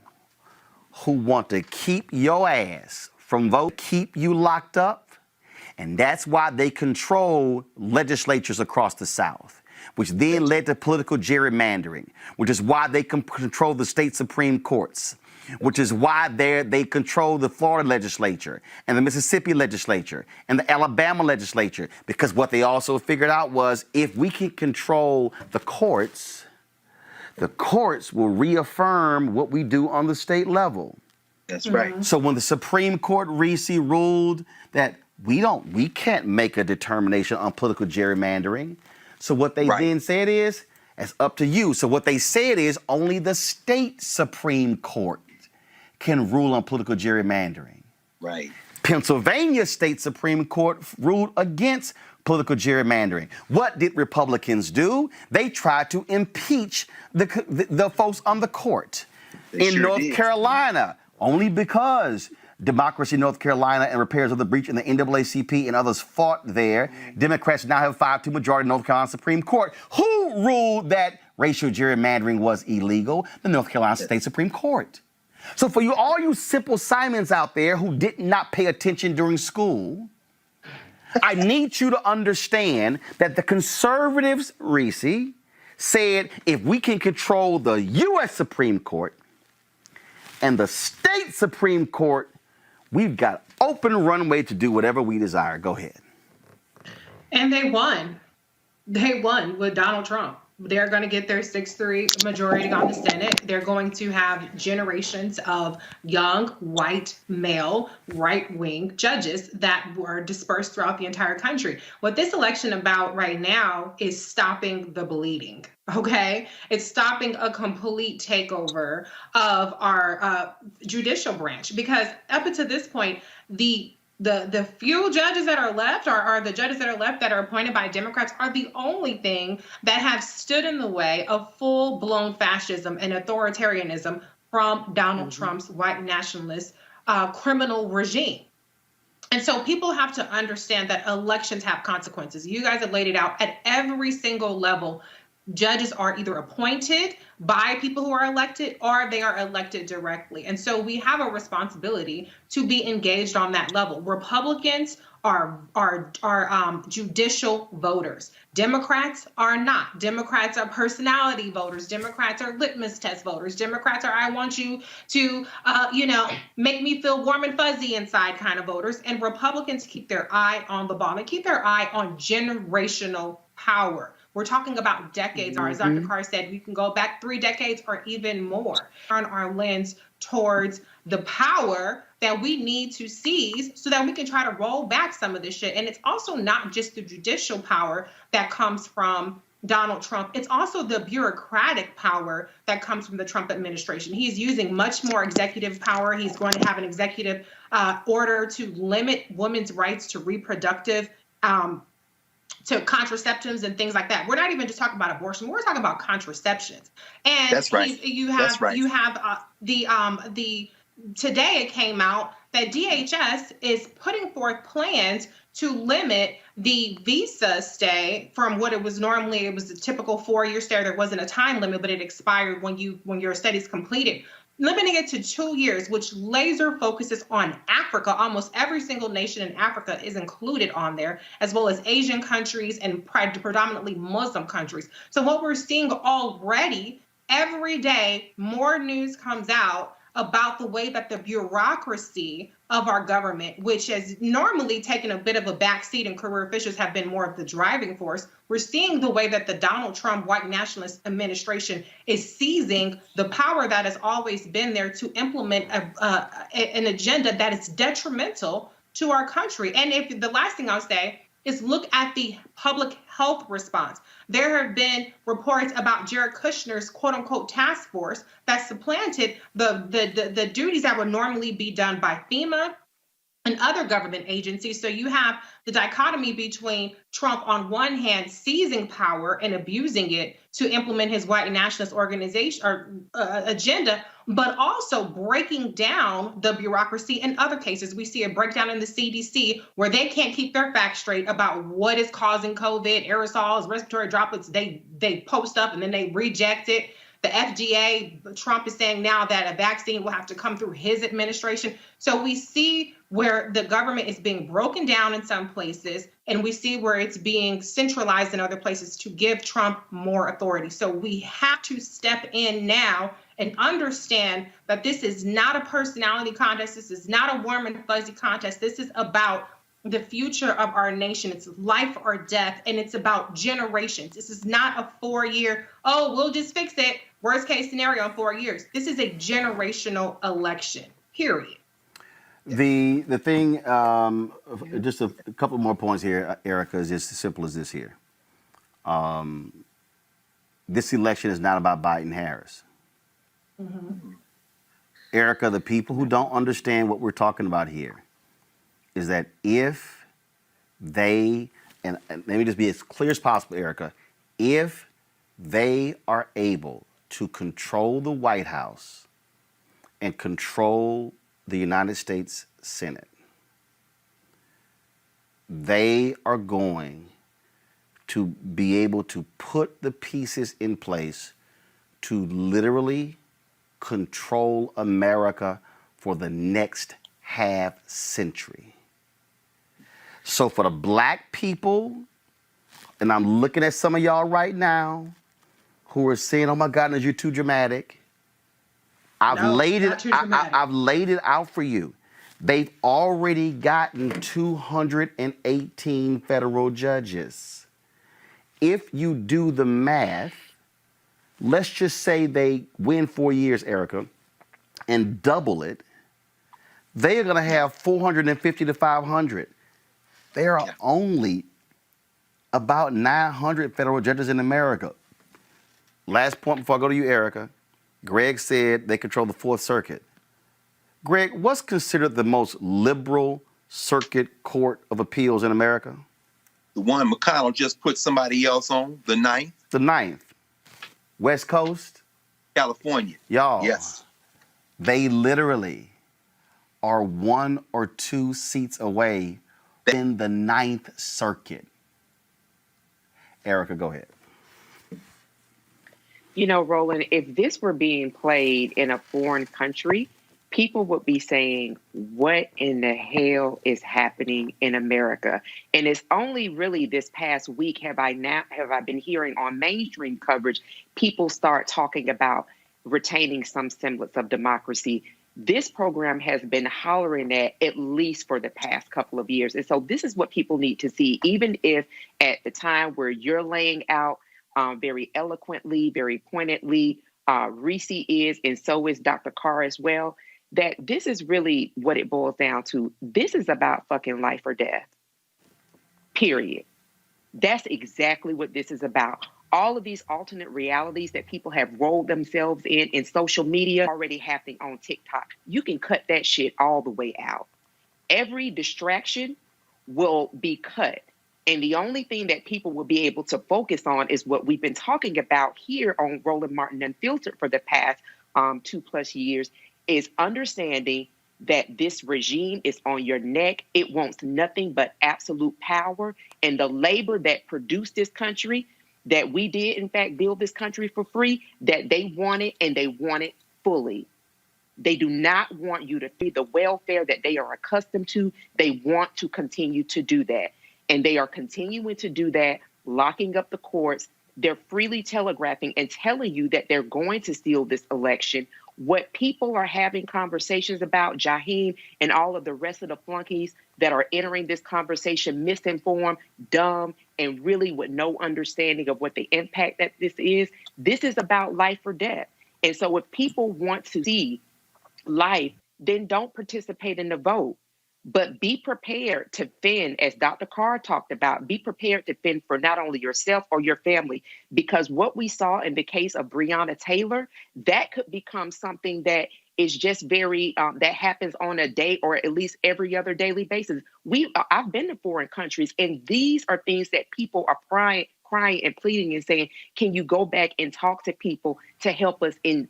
who want to keep your ass from vote, keep you locked up. And that's why they control legislatures across the South, which then led to political gerrymandering, which is why they control the state Supreme Courts, which is why they control the Florida legislature and the Mississippi legislature and the Alabama legislature, because what they also figured out was if we can control the courts will reaffirm what we do on the state level. That's right. So when the Supreme Court recently ruled that we can't make a determination on political gerrymandering. So what they then said is, it's up to you. So what they said is only the state Supreme Court can rule on political gerrymandering. Right. Pennsylvania State Supreme Court ruled against political gerrymandering. What did Republicans do? They tried to impeach the folks on the court. In North Carolina, only because Democracy, North Carolina, and repairs of the breach in the NAACP and others fought there. Democrats now have 5-2 majority in North Carolina Supreme Court. Who ruled that racial gerrymandering was illegal? The North Carolina State Supreme Court. So for you, all you simple Simons out there who did not pay attention during school, I need you to understand that the conservatives, Reese, said if we can control the U.S. Supreme Court and the state Supreme Court, we've got open runway to do whatever we desire. Go ahead. And they won. They won with Donald Trump. They're going to get their 6-3 majority on the Senate. They're going to have generations of young, white, male, right-wing judges that were dispersed throughout the entire country. What this election about right now is stopping the bleeding, okay? It's stopping a complete takeover of our judicial branch, because up until this point, the few judges that are left are the judges that are left that are appointed by Democrats are the only thing that have stood in the way of full-blown fascism and authoritarianism from Donald Trump's white nationalist criminal regime. And so people have to understand that elections have consequences. You guys have laid it out at every single level. Judges are either appointed by people who are elected or they are elected directly. And so we have a responsibility to be engaged on that level. Republicans are judicial voters. Democrats are not. Democrats are personality voters. Democrats are litmus test voters. Democrats are I want you to, make me feel warm and fuzzy inside kind of voters. And Republicans keep their eye on the ball. They keep their eye on generational power. We're talking about decades, or as Dr. Carr said, we can go back 3 decades or even more. Turn our lens towards the power that we need to seize so that we can try to roll back some of this shit. And it's also not just the judicial power that comes from Donald Trump. It's also the bureaucratic power that comes from the Trump administration. He's using much more executive power. He's going to have an executive order to limit women's rights to reproductive to contraceptives and things like that. We're not even just talking about abortion. We're talking about contraceptions. And that's right. You have today it came out that DHS is putting forth plans to limit the visa stay from what it was normally. It was a typical 4-year stay. There wasn't a time limit, but it expired when your studies completed. Limiting it to 2 years, which laser focuses on Africa. Almost every single nation in Africa is included on there, as well as Asian countries and predominantly Muslim countries. So what we're seeing already, every day, more news comes out about the way that the bureaucracy of our government, which has normally taken a bit of a backseat and career officials have been more of the driving force, we're seeing the way that the Donald Trump white nationalist administration is seizing the power that has always been there to implement an agenda that is detrimental to our country. And if the last thing I'll say is look at the public health response. There have been reports about Jared Kushner's quote unquote task force that supplanted the duties that would normally be done by FEMA and other government agencies. So you have the dichotomy between Trump on one hand seizing power and abusing it to implement his white nationalist organization or agenda, but also breaking down the bureaucracy in other cases. We see a breakdown in the CDC where they can't keep their facts straight about what is causing COVID, aerosols, respiratory droplets. They post up and then they reject it. The FDA, Trump is saying now that a vaccine will have to come through his administration. So we see where the government is being broken down in some places, and we see where it's being centralized in other places to give Trump more authority. So we have to step in now and understand that this is not a personality contest. This is not a warm and fuzzy contest. This is about the future of our nation. It's life or death, and it's about generations. This is not a 4-year, we'll just fix it, worst case scenario in 4 years. This is a generational election, period. The thing, just a couple more points here, Erica, is just as simple as this here. This election is not about Biden-Harris. Erica, the people who don't understand what we're talking about here is that if they, and let me just be as clear as possible, Erica, if they are able to control the White House and control the United States Senate, they are going to be able to put the pieces in place to literally control America for the next half century. So for the black people, and I'm looking at some of y'all right now who are saying, oh my goodness, you're too dramatic. I've laid it out for you. They've already gotten 218 federal judges. If you do the math, let's just say they win 4 years, Erica, and double it, they are going to have 450 to 500. There are only about 900 federal judges in America. Last point before I go to you, Erica. Greg said they control the Fourth Circuit. Greg, what's considered the most liberal circuit court of appeals in America? The one McConnell just put somebody else on, the ninth. The ninth. West Coast? California. Y'all. Yes. They literally are 1 or 2 seats away in the Ninth Circuit. Erica, go ahead. You know, Roland, if this were being played in a foreign country, people would be saying, what in the hell is happening in America? And it's only really this past week have I been hearing on mainstream coverage, people start talking about retaining some semblance of democracy. This program has been hollering at least for the past couple of years. And so this is what people need to see, even if at the time where you're laying out very eloquently, very pointedly, Reese is, and so is Dr. Carr as well, that this is really what it boils down to. This is about fucking life or death, period. That's exactly what this is about. All of these alternate realities that people have rolled themselves in social media already happening on TikTok. You can cut that shit all the way out. Every distraction will be cut. And the only thing that people will be able to focus on is what we've been talking about here on Roland Martin Unfiltered for the past 2+ years, is understanding that this regime is on your neck. It wants nothing but absolute power. And the labor that produced this country, that we did, in fact, build this country for free, that they want it, and they want it fully. They do not want you to feed the welfare that they are accustomed to. They want to continue to do that. And they are continuing to do that, locking up the courts. They're freely telegraphing and telling you that they're going to steal this election. What people are having conversations about, Jaheim and all of the rest of the flunkies that are entering this conversation misinformed, dumb, and really with no understanding of what the impact that this is about life or death. And so if people want to see life, then don't participate in the vote. But be prepared to fend, as Dr. Carr talked about, be prepared to fend for not only yourself or your family, because what we saw in the case of Breonna Taylor, that could become something that is just very, that happens on a day or at least every other daily basis. I've been to foreign countries, and these are things that people are crying and pleading and saying, can you go back and talk to people to help us in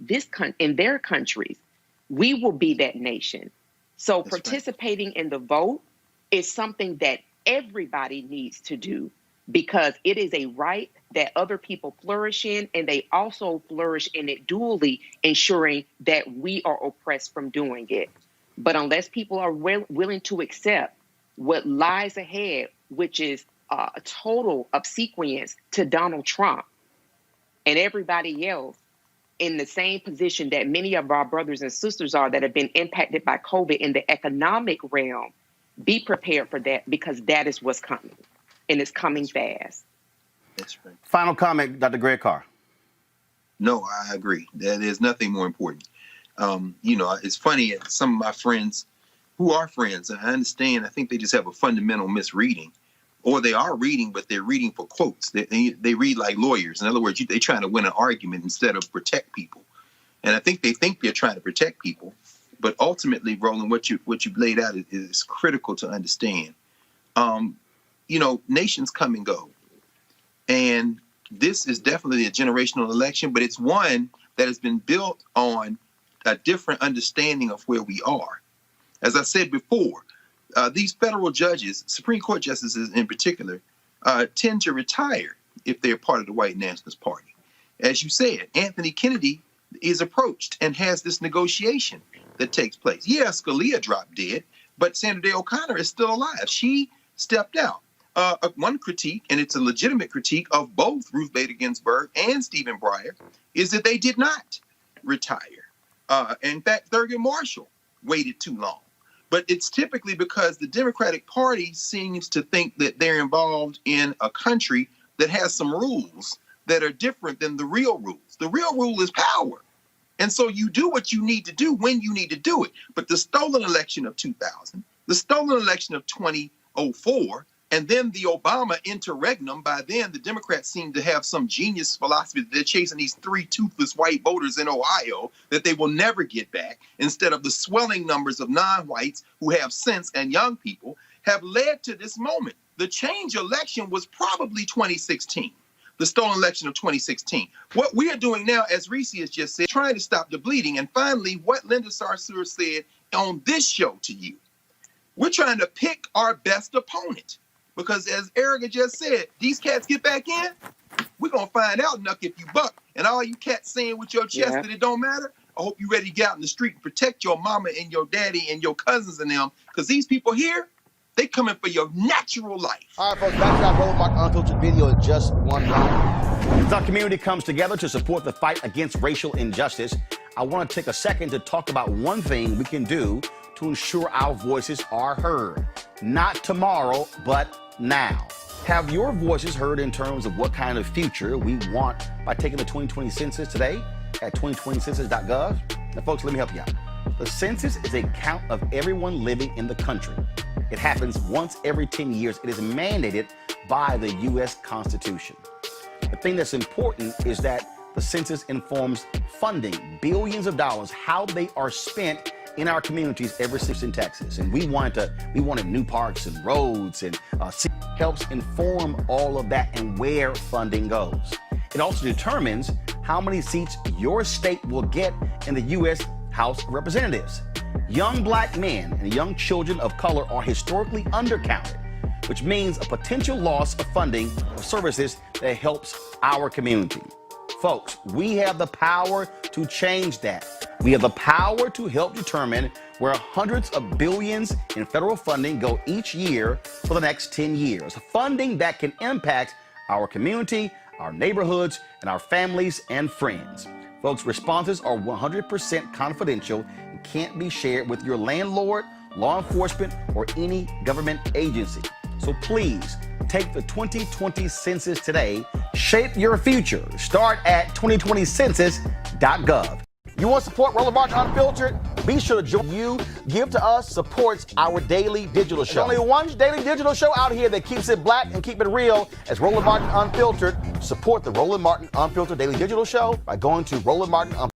their countries? We will be that nation. So participating in the vote is something that everybody needs to do, because it is a right that other people flourish in, and they also flourish in it dually, ensuring that we are oppressed from doing it. But unless people are willing to accept what lies ahead, which is a total obsequience to Donald Trump and everybody else, in the same position that many of our brothers and sisters are that have been impacted by COVID in the economic realm, be prepared for that, because that is what's coming, and it's coming fast. That's right. Final comment, Dr. Greg Carr. No, I agree. There's nothing more important. It's funny, some of my friends who are friends, I understand, I think they just have a fundamental misreading. Or they are reading, but they're reading for quotes. They read like lawyers. In other words, they're trying to win an argument instead of protect people. And I think they think they're trying to protect people. But ultimately, Roland, what you've laid out is critical to understand. Nations come and go. And this is definitely a generational election, but it's one that has been built on a different understanding of where we are. As I said before, these federal judges, Supreme Court justices in particular, tend to retire if they're part of the white nationalist party. As you said, Anthony Kennedy is approached and has this negotiation that takes place. Yeah, Scalia dropped dead, but Sandra Day O'Connor is still alive. She stepped out. One critique, and it's a legitimate critique of both Ruth Bader Ginsburg and Stephen Breyer, is that they did not retire. In fact, Thurgood Marshall waited too long. But it's typically because the Democratic Party seems to think that they're involved in a country that has some rules that are different than the real rules. The real rule is power. And so you do what you need to do when you need to do it. But the stolen election of 2000, the stolen election of 2004, and then the Obama interregnum, by then the Democrats seem to have some genius philosophy that they're chasing these three toothless white voters in Ohio that they will never get back, instead of the swelling numbers of non-whites who have sense and young people, have led to this moment. The change election was probably 2016, the stolen election of 2016. What we are doing now, as Reese has just said, trying to stop the bleeding. And finally, what Linda Sarsour said on this show to you, we're trying to pick our best opponent. Because as Erica just said, these cats get back in, we're going to find out, Nuck, if you buck. And all you cats saying with your chest that it don't matter, I hope you're ready to get out in the street and protect your mama and your daddy and your cousins and them. Because these people here, they coming for your natural life. All right, folks, back to our Roland Martin Unfiltered video in just 1 minute. As our community comes together to support the fight against racial injustice, I want to take a second to talk about one thing we can do to ensure our voices are heard. Not tomorrow, but now. Have your voices heard in terms of what kind of future we want by taking the 2020 census today at 2020census.gov? Now, folks, let me help you out. The census is a count of everyone living in the country. It happens once every 10 years. It is mandated by the U.S. Constitution. The thing that's important is that the census informs funding, billions of dollars, how they are spent in our communities ever since in Texas. And we wanted new parks and roads, and helps inform all of that and where funding goes. It also determines how many seats your state will get in the U.S. House of Representatives. Young black men and young children of color are historically undercounted, which means a potential loss of funding of services that helps our community. Folks, we have the power to change that. We have the power to help determine where hundreds of billions in federal funding go each year for the next 10 years. Funding that can impact our community, our neighborhoods, and our families and friends. Folks, responses are 100% confidential and can't be shared with your landlord, law enforcement, or any government agency. So please, take the 2020 census today. Shape your future. Start at 2020census.gov. You want to support Roland Martin Unfiltered? Be sure to join you. Give to us supports our daily digital show. There's only one daily digital show out here that keeps it black and keep it real as Roland Martin Unfiltered. Support the Roland Martin Unfiltered daily digital show by going to Roland Martin Unfiltered.